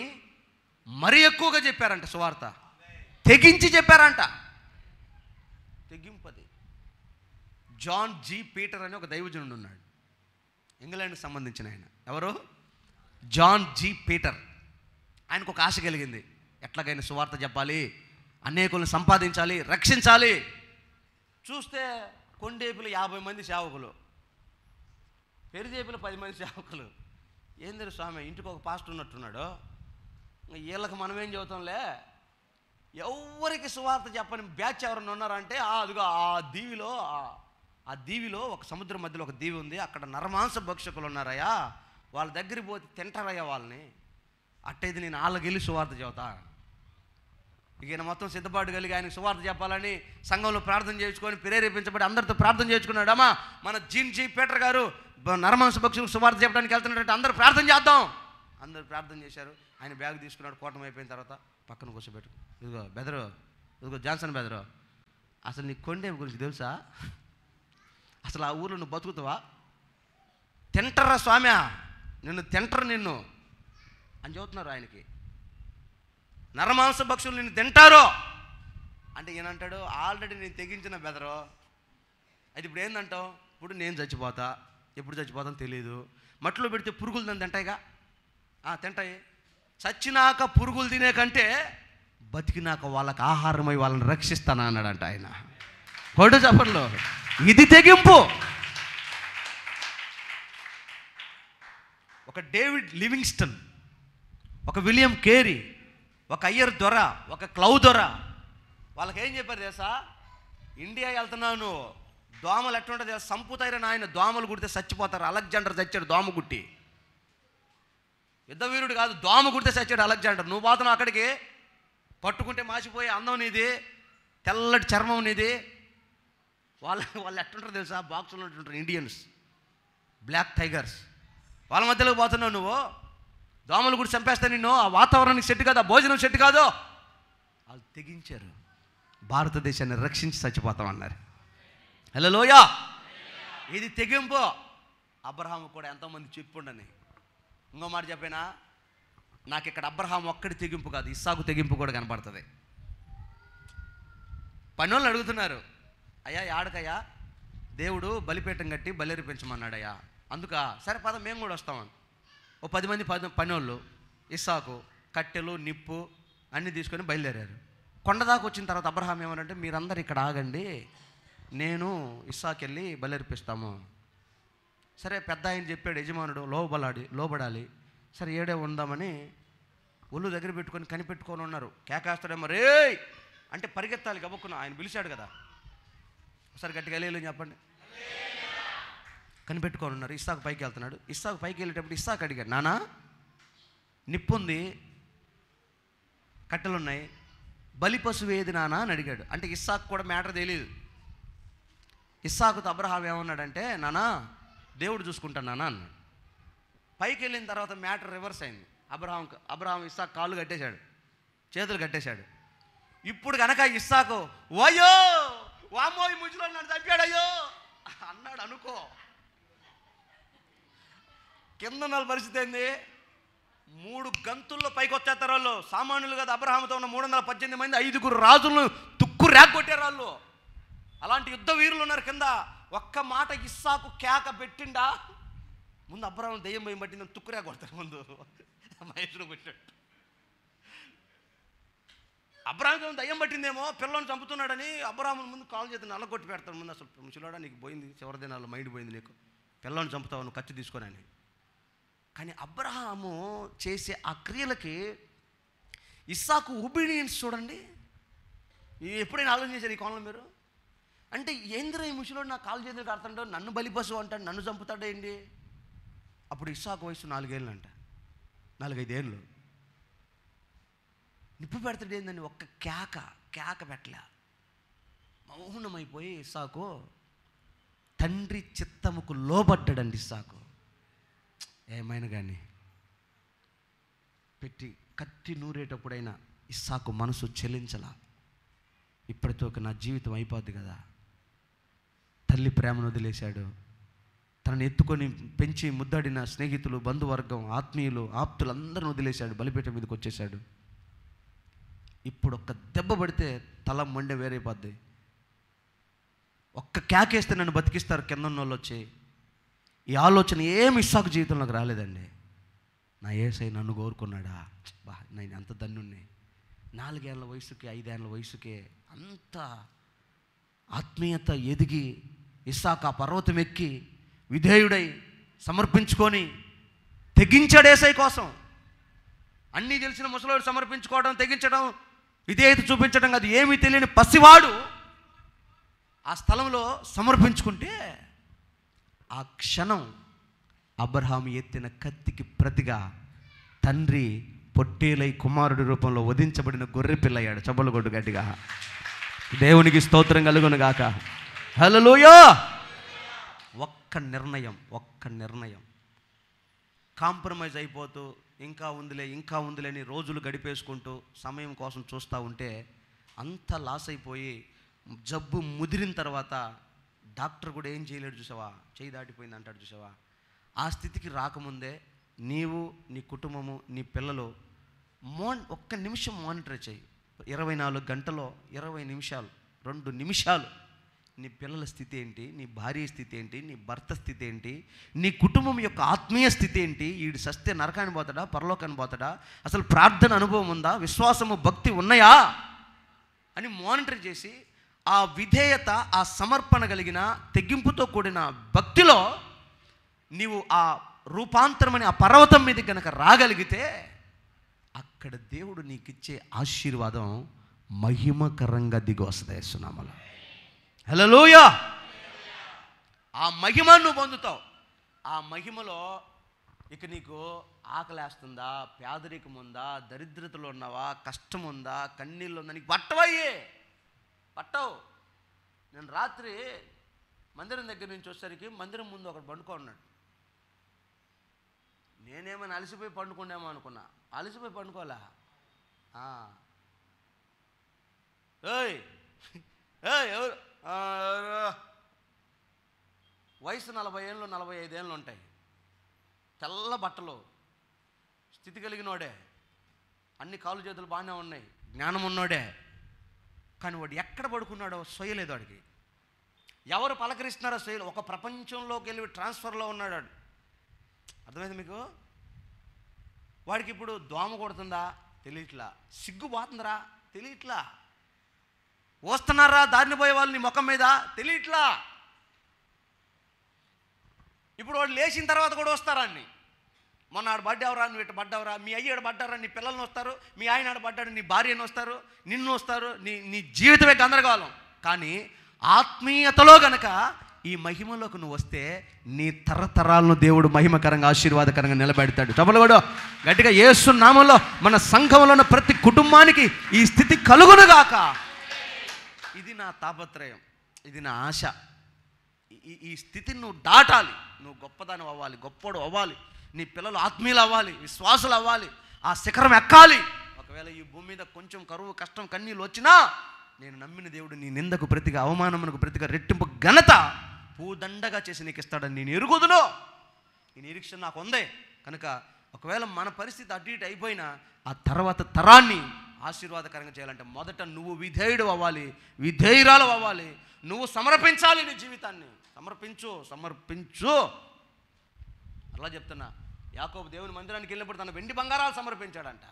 మరీ ఎక్కువగా చెప్పారంట సువార్త, తెగించి చెప్పారంట. తెగింపది. జాన్ జీ పీటర్ అని ఒక దైవజనుడు ఉన్నాడు, ఇంగ్లాండ్కి సంబంధించిన ఆయన. ఎవరు? John G Peter. ఆయనకు ఒక ఆశ కలిగింది, ఎట్లాగైనా సువార్త చెప్పాలి, అనేకులను సంపాదించాలి, రక్షించాలి. చూస్తే కొండేపులు 50 మంది సేవకులు, పెరిదేపులు 10 మంది సేవకులు. ఏంది స్వామి, ఇంటికి ఒక పాస్టర్ ఉన్నట్టున్నాడు, వీళ్ళకి మనమేం చెబుతాంలే. ఎవరికి సువార్త చెప్పని బ్యాచ్ ఎవరన్నా ఉన్నారంటే అదిగో ఆ దీవిలో ఒక సముద్రం మధ్యలో ఒక దీవి ఉంది, అక్కడ నరమాంస భక్షకులు ఉన్నారయ్యా, వాళ్ళ దగ్గరికి పోతే తింటారయ్యా వాళ్ళని. అట్టయితే నేను వాళ్ళకెళ్ళి సువార్త చెబుతా. ఇక ఈయన మొత్తం సిద్ధపాటు కలిగి ఆయనకు సువార్త చెప్పాలని సంఘంలో ప్రార్థన చేసుకొని ప్రేరేపించబడి అందరితో ప్రార్థన చేసుకున్నాడు. అమ్మా మన జీ పీటర్ గారు నరమాంస భక్షులకు సువార్త చెప్పడానికి వెళ్తున్నట్టు అందరూ ప్రార్థన చేద్దాం. అందరూ ప్రార్థన చేశారు. ఆయన బ్యాగ్ తీసుకున్నాడు. కూటమి అయిపోయిన తర్వాత పక్కన కూర్చోబెట్టు. ఇదిగో బెదరు, ఇదిగో జాన్సన్ బెదరు, అసలు నీ కొండేమి గురించి తెలుసా? అసలు ఆ ఊర్లో నువ్వు బతుకుతావా? తింటరా స్వామి, నిన్ను తింటరు నిన్ను అని చెబుతున్నారు ఆయనకి. నరమాంస భక్షులు నిన్ను తింటారు అంటే ఈయనంటాడు, ఆల్రెడీ నేను తెగించిన బెదరు. అది ఇప్పుడు ఏందంటావు? ఇప్పుడు నేను చచ్చిపోతా, ఎప్పుడు చచ్చిపోతాను తెలియదు. మట్టిలో పెడితే పురుగులు దాన్ని తింటాయిగా, తింటాయి. చచ్చినాక పురుగులు తినే కంటే బతికినాక వాళ్ళకి ఆహారమై వాళ్ళని రక్షిస్తానా అన్నాడంట ఆయన. కొడు చెప్పంలో ఇది తెగింపు. ఒక డేవిడ్ లివింగ్స్టన్, ఒక విలియం కేరీ, ఒక అయ్యర్ దొర, ఒక క్లౌ దొర, వాళ్ళకి ఏం చెప్పారు తెలుసా? ఇండియా వెళ్తున్నాను, దోమలు ఎట్లుంటుంది సంపుతాయిరా నాయన, దోమలు కుడితే చచ్చిపోతారు. అలెగ్జాండర్ చచ్చాడు దోమ కుట్టి. యుద్ధవీరుడు కాదు, దోమ కుడితే చచ్చాడు అలెగ్జాండర్. నువ్వు పోతున్నావు అక్కడికి, పట్టుకుంటే మాసిపోయే అందం నీది, తెల్లటి చర్మం నీది. వాళ్ళు ఎట్లుంటారు తెలుసా? బాక్సులు ఉంటుంటారు ఇండియన్స్, బ్లాక్ టైగర్స్. వాళ్ళ మధ్యలోకి పోతున్నావు నువ్వు, దోమలు కూడా చంపేస్తా నిన్ను. ఆ వాతావరణానికి సెట్ కాదు, ఆ భోజనం సెట్ కాదు. వాళ్ళు తెగించారు, భారతదేశాన్ని రక్షించి చచ్చిపోతామన్నారు. హల్లెలూయా. ఇది తెగింపు. అబ్రహాము కూడా ఎంతోమంది చెప్పుండని. ఇంకో మాట చెప్పినా, నాకు ఇక్కడ అబ్రహాం ఒక్కడి తెగింపు కాదు, ఇస్సాకు తెగింపు కూడా కనపడుతుంది. పనోళ్ళు అడుగుతున్నారు, అయ్యా యాడకయ్యా దేవుడు బలిపీఠం కట్టి బలిర్పించమన్నాడయ్యా, అందుక సరే పద మేము కూడా వస్తామని. ఓ 10 మంది పనోళ్ళు ఇస్సాకు కట్టెలు నిప్పు అన్నీ తీసుకొని బయలుదేరారు. కొండదాకా వచ్చిన తర్వాత అబ్రహాం ఏమనంటే, మీరందరూ ఇక్కడ ఆగండి, నేను ఇస్సాకు వెళ్ళి బలిర్పిస్తాము. సరే పెద్ద ఆయన చెప్పాడు, యజమానుడు లోబడాలి. సరే ఏడే ఉందామని ఒళ్ళు దగ్గర పెట్టుకొని కనిపెట్టుకొని ఉన్నారు. కేకాస్తాడేమో రే అంటే పరిగెత్తాలి గబుక్కున. ఆయన పిలిచాడు కదా, ఒకసారి గట్టిగా వెళ్ళి చెప్పండి. కనిపెట్టుకొని ఉన్నారు. ఇస్సాకు పైకి వెళ్తున్నాడు. ఇస్సాకు పైకి వెళ్ళేటప్పుడు ఇస్సాకు అడిగాడు, నానా నిప్పు ఉంది, కట్టెలున్నాయి, బలి పశువు ఏది నానా అని అడిగాడు. అంటే ఇస్సాకు కూడా మ్యాటర్ తెలియదు. ఇస్సాకుతో అబ్రహాం ఏమన్నాడంటే, నానా దేవుడు చూసుకుంటాను నాన్న అన్నాడు. పైకి వెళ్ళిన తర్వాత మ్యాటర్ రివర్స్ అయింది. అబ్రహాం ఇస్సాకు కాళ్ళు కట్టేశాడు, చేతులు కట్టేశాడు. ఇప్పుడు కనుక ఇస్సాకు వాయో వామో ఈ ముజ్జులో నన్ను చంపాడయ్యో అన్నాడు అనుకో, కింద ఉన్న పరిస్థితి ఏంది? 3 గంతుల్లో పైకి వచ్చేస్తారు వాళ్ళు. సామాన్యులు కదా, అబ్రహాముతో ఉన్న 318 మంది 5 రాజులను తుక్కు రేగొట్టారు వాళ్ళు. అలాంటి యుద్ధ వీరులు ఉన్నారు కింద. ఒక్క మాట ఇస్సాకు కేక పెట్టిండా, ముందు అబ్రహాం దెయ్యం భయం పట్టిందని తుక్కురే కొడతారు ముందు మహేశ్వరు పెట్టాడు. అబ్రహాం దయ్యం పట్టిందేమో, పిల్లల్ని చంపుతున్నాడని అబ్రహాం ముందు కాలు చేతి నల్లగొట్టి పెడతాడు ముందు. అసలు ముసలాడా నీకు పోయింది, చివరి దినాల్లో మైండ్ పోయింది నీకు, పిల్లల్ని చంపుతావు నువ్వు కత్తి తీసుకొని అని. కానీ అబ్రహాము చేసే ఆ క్రియలకి ఇస్సాకు ఒబీడియన్స్ చూడండి. ఎప్పుడైనా ఆలోచన చేశారు ఈ కోణంలో మీరు? అంటే ఏందిరా ఈ ముసలోడు నా కాలు చేతులు కడతాడో, నన్ను బలిపశు అంటాడు, నన్ను చంపుతాడు ఏంటి? అప్పుడు ఇస్సాకు వయసు 4 ఏళ్ళు అంట, 4-5 ఏళ్ళు. నిప్పు పెడతాడు ఏందని ఒక్క కేక పెట్టలే, మౌనమైపోయి ఇస్సాకు తండ్రి చిత్తముకు లోబడ్డాడండి. ఇస్సాకు ఏమైనా కానీ పెట్టి కత్తి నూరేటప్పుడైనా ఇస్సాకు మనసు చెలించలా. ఇప్పటితో నా జీవితం అయిపోద్ది కదా, తల్లి ప్రేమను వదిలేశాడు, తనని ఎత్తుకొని పెంచి ముద్దాడిన స్నేహితులు, బంధువర్గం, ఆత్మీయులు, ఆప్తులందరిని వదిలేశాడు, బలిపీఠం మీదకి వచ్చేసాడు. ఇప్పుడు ఒక్క దెబ్బ పడితే తల మండే వేరైపోద్ది. ఒక్క కేకేస్తే నన్ను బతికిస్తారు కింద ఉన్న వాళ్ళు వచ్చి. ఈ ఆలోచన ఏమి ఇస్సాకు జీవితంలోకి రాలేదండి. నా యేసయ్య నన్ను కోరుకున్నాడా, బా నేను అంత ధన్యుణ్ణి. 4 ఏళ్ల వయసుకి 5 ఏళ్ల వయసుకే అంత ఆత్మీయత ఎదిగి ఇస్సాకు ఆ పర్వతం ఎక్కి విధేయుడై సమర్పించుకొని తెగించాడు యేసయ్య కోసం. అన్నీ తెలిసిన ముసలోడు సమర్పించుకోవడం, తెగించడం, విధేయత చూపించడం కాదు, ఏమీ తెలియని పసివాడు ఆ స్థలంలో సమర్పించుకుంటే ఆ క్షణం అబ్రహాము ఎత్తిన కత్తికి ప్రతిగా తండ్రి పొట్టేలై కుమారుడి రూపంలో వధించబడిన గొర్రె పిల్ల అయ్యాడు. చప్పలు కొట్టు గట్టిగా. దేవునికి స్తోత్రం కలుగును గాక. హల్లెలూయా. ఒక్క నిర్ణయం కాంప్రమైజ్ అయిపోతూ ఇంకా ఉందిలే అని రోజులు గడిపేసుకుంటూ సమయం కోసం చూస్తూ ఉంటే అంత లాస్ అయిపోయి జబ్బు ముదిరిన తర్వాత డాక్టర్ కూడా ఏం చేయలేడు చూసావా, చేయి దాటిపోయింది అంటాడు చూసావా. ఆ స్థితికి రాకముందే నీవు, నీ కుటుంబము, నీ పిల్లలు ఒక్క నిమిషం మానిటర్ చేయి. 24 గంటలో 20 నిమిషాలు, 2 నిమిషాలు నీ పిల్లల స్థితి ఏంటి, నీ భార్య స్థితి ఏంటి, నీ భర్త స్థితి ఏంటి, నీ కుటుంబం యొక్క ఆత్మీయ స్థితి ఏంటి, వీడు సస్తే నరకాన్ని పోతాడా పరలోకాన్ని పోతాడా, అసలు ప్రార్థన అనుభవం ఉందా, విశ్వాసము భక్తి ఉన్నాయా అని మానిటర్ చేసి ఆ విధేయత, ఆ సమర్పణ కలిగిన తెగింపుతో కూడిన భక్తిలో నీవు ఆ రూపాంతరమని ఆ పర్వతం మీద కనుక రాగలిగితే అక్కడ దేవుడు నీకిచ్చే ఆశీర్వాదం మహిమకరంగా దిగి వస్తుంది యేసునామములో. హల్లెలూయా. ఆ మహిమ నువ్వు పొందుతావు. ఆ మహిమలో ఇక నీకు ఆకలేస్తుందా, పేదరికం ఉందా, దరిద్రతలో ఉన్నావా, కష్టం ఉందా, కన్నీళ్ళు ఉందా, నీకు పట్టవు. నేను రాత్రి మందిరం దగ్గర నుంచి వచ్చేసరికి మందిరం ముందు ఒకడు పండుకో ఉన్నాడు. నేనేమైనా అలసిపోయి పండుకున్నామో అనుకున్నా. అలసిపోయి పండుకోలే. ఎవరు వయసు 40 ఏళ్ళు 45 ఏళ్ళు ఉంటాయి, తెల్ల బట్టలు, స్థితి కలిగినోడే, అన్ని కాళ్ళు చేతులు బాగానే ఉన్నాయి, జ్ఞానం ఉన్నోడే. కానీ వాడు ఎక్కడ పడుకున్నాడో సొయ్యలేదు. వాడికి ఎవరు పలకరిస్తున్నారో సొయ్యలేదు. ఒక ప్రపంచంలోకి వెళ్ళి ట్రాన్స్ఫర్లో ఉన్నాడు వాడు. అర్థమైంది మీకు? వాడికి ఇప్పుడు దోమ కొడుతుందా తెలియట్లా, సిగ్గు పోతుందిరా తెలియట్లా, వస్తున్నారా దారిని పోయే వాళ్ళు నీ ముఖం మీద తెలియట్లా. ఇప్పుడు వాడు లేచిన తర్వాత కూడా వస్తారా అన్ని, మొన్న ఆడ పడ్డావురా, నువ్వు ఇట్ట పడ్డావురా, మీ అయ్యాడు పడ్డారా, నీ పిల్లల్ని వస్తారు, మీ ఆయన ఆడ పడ్డాడు, నీ భార్యను వస్తారు, నిన్ను వస్తారు, నీ జీవితమే గందరగోళం. కానీ ఆత్మీయతలో గనక ఈ మహిమలోకి నువ్వు వస్తే నీ తరతరాలను దేవుడు మహిమకరంగా ఆశీర్వాదకరంగా నిలబెడతాడు. చప్పలు కూడా గట్టిగా యేసు నామములో మన సంఘంలో ఉన్న ప్రతి కుటుంబానికి ఈ స్థితి కలుగునుగాక. ఇది నా తాపత్రయం, ఇది నా ఆశ. ఈ స్థితిని నువ్వు దాటాలి. నువ్వు గొప్పదాని అవ్వాలి, గొప్పోడు అవ్వాలి, నీ పిల్లలు ఆత్మీయులు అవ్వాలి, విశ్వాసులు అవ్వాలి, ఆ శిఖరం ఎక్కాలి. ఒకవేళ ఈ భూమి మీద కొంచెం కరువు, కష్టం, కన్నీళ్ళు వచ్చినా నేను నమ్మిన దేవుడు నీ నిందకు ప్రతిగా, అవమానమునకు ప్రతిగా రెట్టింపు ఘనత పూదండగా చేసి నీకు ఇస్తాడని నేను ఎరుగుదును. ఈ నిరీక్షణ నాకు ఉంది. కనుక ఒకవేళ మన పరిస్థితి అటు ఇటు అయిపోయినా ఆ తర్వాత తరాన్ని ఆశీర్వాదకరంగా చేయాలంటే మొదట నువ్వు విధేయుడు అవ్వాలి, విధేయురాలు అవ్వాలి. నువ్వు సమర్పించాలి నీ జీవితాన్ని. సమర్పించు. అలా చెప్తున్నా. యాకోబు దేవుని మందిరానికి వెళ్ళినప్పుడు తన వెండి బంగారాలు సమర్పించాడంట.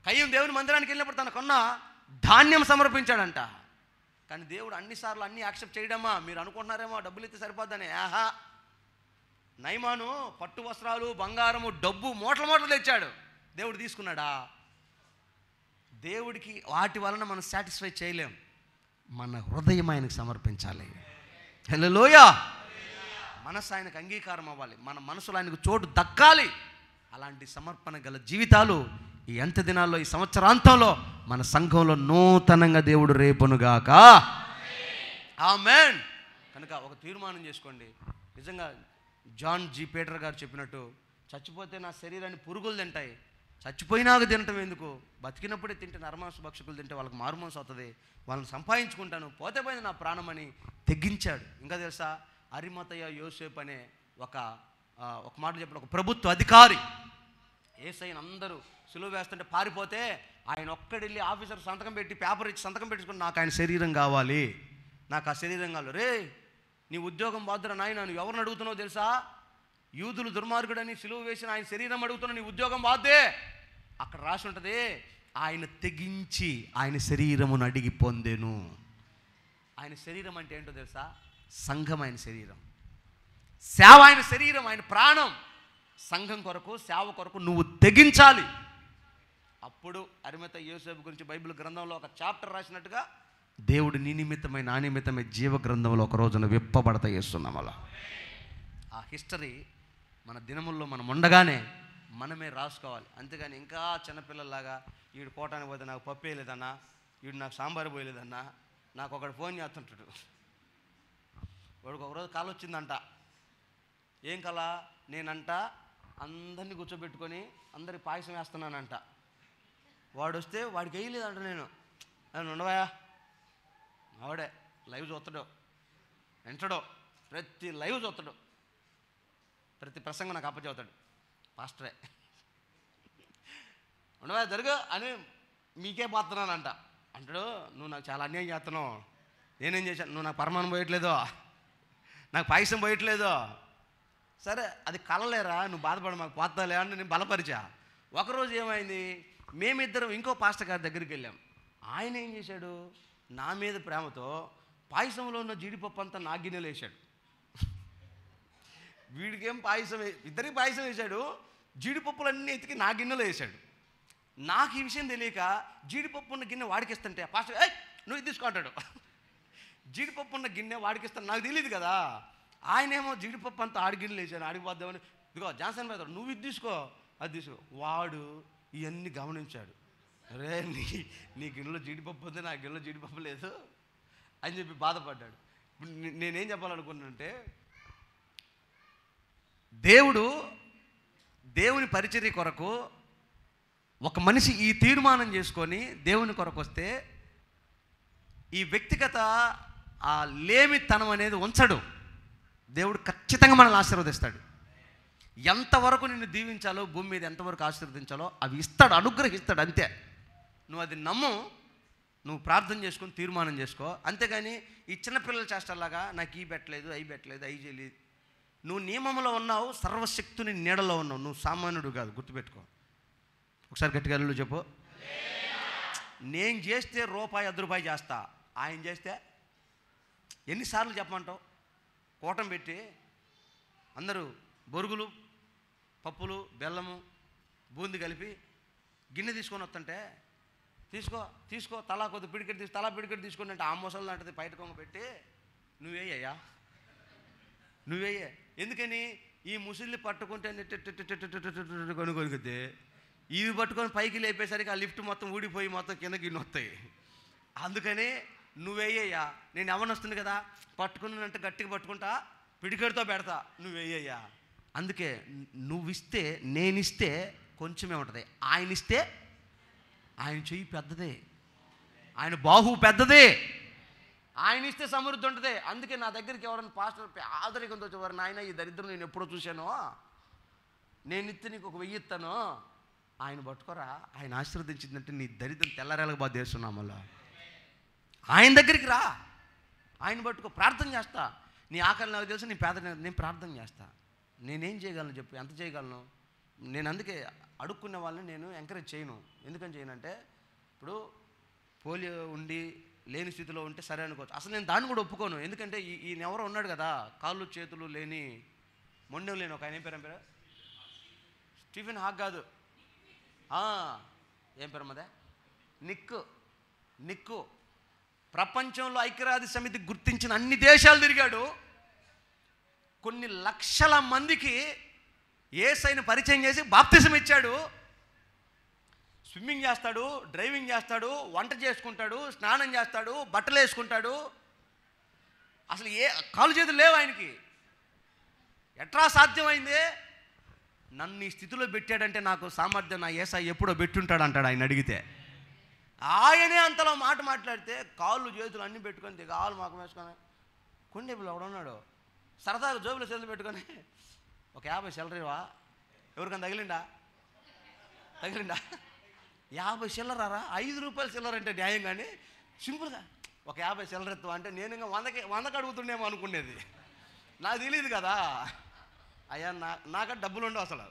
కయ్యం దేవుని మందిరానికి వెళ్ళినప్పుడు తనకున్న ధాన్యం సమర్పించాడంట. కానీ దేవుడు అన్నిసార్లు అన్నీ యాక్సెప్ట్ చేయడమా? మీరు అనుకుంటున్నారేమో డబ్బులు ఇస్తే సరిపోద్దని. నయమాను పట్టు వస్త్రాలు, బంగారము, డబ్బు మూటలు తెచ్చాడు. దేవుడు తీసుకున్నాడా? దేవుడికి వాటి వలన మనం సాటిస్ఫై చేయలేం. మన హృదయం ఆయనకు సమర్పించాలి. హల్లెలూయా. మనసు ఆయనకు అంగీకారం అవ్వాలి, మన మనసులో ఆయనకు చోటు దక్కాలి. అలాంటి సమర్పణ గల జీవితాలు ఈ అంత్య దినాల్లో, ఈ సంవత్సరాంతంలో మన సంఘంలో నూతనంగా దేవుడు రేపునుగాక. ఆమేన్. కనుక ఒక తీర్మానం చేసుకోండి. నిజంగా జాన్ జీ పీటర్ గారు చెప్పినట్టు, చచ్చిపోతే నా శరీరాన్ని పురుగులు తింటాయి, చచ్చిపోయినాక తినటం ఎందుకు, బతికినప్పుడే తింటే నరమాంస భక్షకులు తింటే వాళ్ళకి మారుమాంసం అవుతుంది, వాళ్ళని సంపాదించుకుంటాను, పోతే పోయింది నా ప్రాణం అని తెగించాడు. ఇంకా తెలుసా, అరిమతయ యోసేపు అనే ఒక మాట చెప్పిన ఒక ప్రభుత్వ అధికారి యేసయ్యను అందరూ సులువ వేస్తుంటే పారిపోతే ఆయన ఒక్కడెళ్ళి ఆఫీసర్ సంతకం పెట్టి, పేపర్ ఇచ్చి సంతకం పెట్టించుకుని, నాకు ఆయన శరీరం కావాలి, నాకు ఆ శరీరం కావాలి. రే నీ ఉద్యోగం బాధ్యత నాయన, నువ్వు ఎవరిని అడుగుతున్నావు తెలుసా? యూదులు దుర్మార్గుడని సిలువ వేసిన ఆయన శరీరం అడుగుతున్నావు, నీ ఉద్యోగం బాధ్యే. అక్కడ రాసి ఉంటుంది, ఆయన తెగించి ఆయన శరీరమును అడిగి పొందెను. ఆయన శరీరం అంటే ఏంటో తెలుసా? సంఘం ఆయన శరీరం, సేవ ఆయన శరీరం, ఆయన ప్రాణం. సంఘం కొరకు, సేవ కొరకు నువ్వు తెగించాలి. అప్పుడు అరిమతయ యోసేపు గురించి బైబిల్ గ్రంథంలో ఒక చాప్టర్ రాసినట్టుగా దేవుడు నీ నిమిత్తమై నా నిమిత్తమై జీవ గ్రంథంలో ఒక రోజున విప్పబడత చేస్తున్నాం. అలా ఆ హిస్టరీ మన దినముల్లో మనం ఉండగానే మనమే రాసుకోవాలి. అంతేగాని ఇంకా చిన్నపిల్లల్లాగా వీడు కోటానికి పోతే నాకు పప్పు వేయలేదన్నా, వీడు నాకు సాంబారు పోయలేదన్నా, నాకు ఒకడు ఫోన్ చేస్తుంటాడు. వాడికి ఒకరోజు కళ వచ్చిందంట. ఏం కళ? నేనంట అందరినీ కూర్చోబెట్టుకొని అందరికి పాయసం వేస్తున్నానంట. వాడు వస్తే వాడికి వేయలేదంట. నేను ఉండవా, ఆవిడే లైవ్ చూస్తాడు, వింటాడు, ప్రతి లైవ్ చూస్తాడు, ప్రతి ప్రసంగం నాకు అప్పచెబుతాడు. పాస్టరే ఉండవా జరుగు అని మీకే పోతున్నానంట అంటాడు. నువ్వు నాకు చాలా అన్యాయం చేస్తున్నావు. నేనేం చేశాను? నువ్వు నాకు పరమాణం పోయట్లేదో, నాకు పాయసం పోయట్లేదో. సరే అది కలలేరా, నువ్వు బాధపడ, మాకు పోతాలే అని నేను బలపరిచా. ఒకరోజు ఏమైంది, మేమిద్దరం ఇంకో పాస్టర్ గారి దగ్గరికి వెళ్ళాం. ఆయన ఏం చేశాడు, నా మీద ప్రేమతో పాయసంలో ఉన్న జీడిపప్పు అంతా నా గిన్నెలు వేసాడు. వీడికేం పాయసం, ఇద్దరికి పాయసం వేశాడు, జీడిపప్పులన్నీ ఎత్తికి నా గిన్నెలో వేసాడు. నాకు ఈ విషయం తెలియక జీడిపప్పు ఉన్న గిన్నె వాడికిస్తుంటే పాస్టర్ నువ్వు ఇది తీసుకుంటాడు. జీడిపప్పు ఉన్న గిన్నె వాడికిస్తాను, నాకు తెలియదు కదా. ఆయనేమో జీడిపప్పు అంతా ఆడి గిన్నెలు వేసాడు, ఆడిపోద్దామని. ఇదిగో జాన్సన్ మీద నువ్వు ఇది తీసుకో, అది తీసుకో. వాడు ఇవన్నీ గమనించాడు. అరే నీ గిన్నెలో జీడిపప్పు ఉంది, నా గిన్నెలో జీడిపప్పు లేదు అని చెప్పి బాధపడ్డాడు. నేనేం చెప్పాలనుకున్నానంటే, దేవుని పరిచర్య కొరకు ఒక మనిషి ఈ తీర్మానం చేసుకొని దేవుని కొరకు వస్తే ఈ వ్యక్తిగత ఆ లేమితనం అనేది ఉంచడు. దేవుడు ఖచ్చితంగా మనల్ని ఆశీర్వదిస్తాడు. ఎంతవరకు నిన్ను దీవించాలో, భూమి మీద ఎంతవరకు ఆశీర్వదించాలో అవి ఇస్తాడు, అనుగ్రహిస్తాడు. అంతే. నువ్వు అది నమ్ము, నువ్వు ప్రార్థన చేసుకొని తీర్మానం చేసుకో. అంతేగాని ఈ చిన్నపిల్లల చేష్టలాగా నాకు ఈ పెట్టలేదు, అవి పెట్టలేదు, అవి చేయలేదు. నువ్వు నియమంలో ఉన్నావు, సర్వశక్తుని నీడలో ఉన్నావు, నువ్వు సామాన్యుడు కాదు, గుర్తుపెట్టుకో. ఒకసారి గట్టిగా అల్లు చెప్పు. నేను చేస్తే రూపాయి 10 రూపాయలు చేస్తా, ఆయన చేస్తే ఎన్నిసార్లు చెప్పమంటావు? కూటం పెట్టి అందరూ బొరుగులు, పప్పులు, బెల్లము, బూంది కలిపి గిన్నె తీసుకొని వస్తుంటే తీసుకో తలా కొద్ది పిడికెట్ తీసి తలా పిడికెట్ తీసుకుని అంటే ఆ మొసలు లాంటిది బయట కొంగ పెట్టి నువ్వేయ్యా, నువ్వేయ్యే. ఎందుకని? ఈ ముసిల్ని పట్టుకుంటే కొనుక్కొనికితే ఇవి పట్టుకొని పైకి లేపేసరికి ఆ లిఫ్ట్ మొత్తం ఊడిపోయి మొత్తం కింద గిన్నె వస్తాయి. అందుకని నువ్వేయ్యా. నేను ఎవరిని వస్తుంది కదా, పట్టుకున్నంటే గట్టిగా పట్టుకుంటా, పిడికెడితో పెడతా, నువ్వేయ్యా. అందుకే నువ్విస్తే, నేనిస్తే కొంచెమే ఉంటుంది, ఆయన ఇస్తే ఆయన చెయ్యి పెద్దదే, ఆయన బాహు పెద్దదే, ఆయన ఇస్తే సమృద్ధి ఉంటుంది. అందుకే నా దగ్గరికి ఎవరైనా పాస్టర్ ఆదరికంతో వచ్చేవారు, నాయన ఈ దరిద్రం నేను ఎప్పుడో చూశాను, నేను ఇస్తే నీకు 1000 ఇస్తాను, ఆయన పట్టుకోరా, ఆయన ఆశీర్వదించిందంటే నీ దరిద్రం తెల్లరేళ్ళకి బాగా చేస్తున్నాం. మళ్ళీ ఆయన దగ్గరికి రా, ఆయన పట్టుకో, ప్రార్థన చేస్తా. నీ ఆకలి నాకు తెలుసు, నీ పేద నేను ప్రార్థన చేస్తా. నేనేం చేయగలను చెప్పు, ఎంత చేయగలను? నేను అందుకే అడుక్కునే వాళ్ళని నేను ఎంకరేజ్ చేయను. ఎందుకని చేయనంటే, ఇప్పుడు పోలియో ఉండి లేని స్థితిలో ఉంటే సరే అనుకోవచ్చు, అసలు నేను దాన్ని కూడా ఒప్పుకోను. ఎందుకంటే ఈయన ఎవరో ఉన్నాడు కదా, కాళ్ళు చేతులు లేని, మొండెం లేని ఒక ఆయన, ఏం పేరు స్టీఫెన్ హాక్ కాదు, ఏం పేరు అదే, నిక్కు ప్రపంచంలో ఐక్యరాజ్య సమితి గుర్తించిన అన్ని దేశాలు తిరిగాడు. కొన్ని లక్షల మందికి యేసయ్యను పరిచయం చేసి బాప్తిజం ఇచ్చాడు. స్విమ్మింగ్ చేస్తాడు, డ్రైవింగ్ చేస్తాడు, వంట చేసుకుంటాడు, స్నానం చేస్తాడు, బట్టలు వేసుకుంటాడు. అసలు కాలు చేతులు లేవు ఆయనకి. ఎట్లా సాధ్యమైంది? నన్ను ఈ స్థితిలో పెట్టాడంటే నాకు సామర్థ్యం నా యేసయ్య ఎప్పుడో పెట్టుంటాడు అంటాడు ఆయన అడిగితే. ఆయనే అంతలో మాట మాట్లాడితే కాళ్ళు చేతులు అన్నీ పెట్టుకొని దిగాలు మాకు వేసుకొని కొండేపులు ఎవడున్నాడు సరదాగా జోబులో చేతులు పెట్టుకొని ఒక 50 చిల్లరవా, ఎవరికైనా తగిలిండా 50 చిల్లరారా, 5 రూపాయల చిల్లర అంటే న్యాయం. కానీ సింపుల్గా ఒక 50 చిల్లర ఎత్తువా అంటే నేను ఇంకా 100కి అడుగుతుండేమో అనుకునేది. నాకు తెలియదు కదా. అయ్యా నాకంటే డబ్బులు ఉండవు, అసలు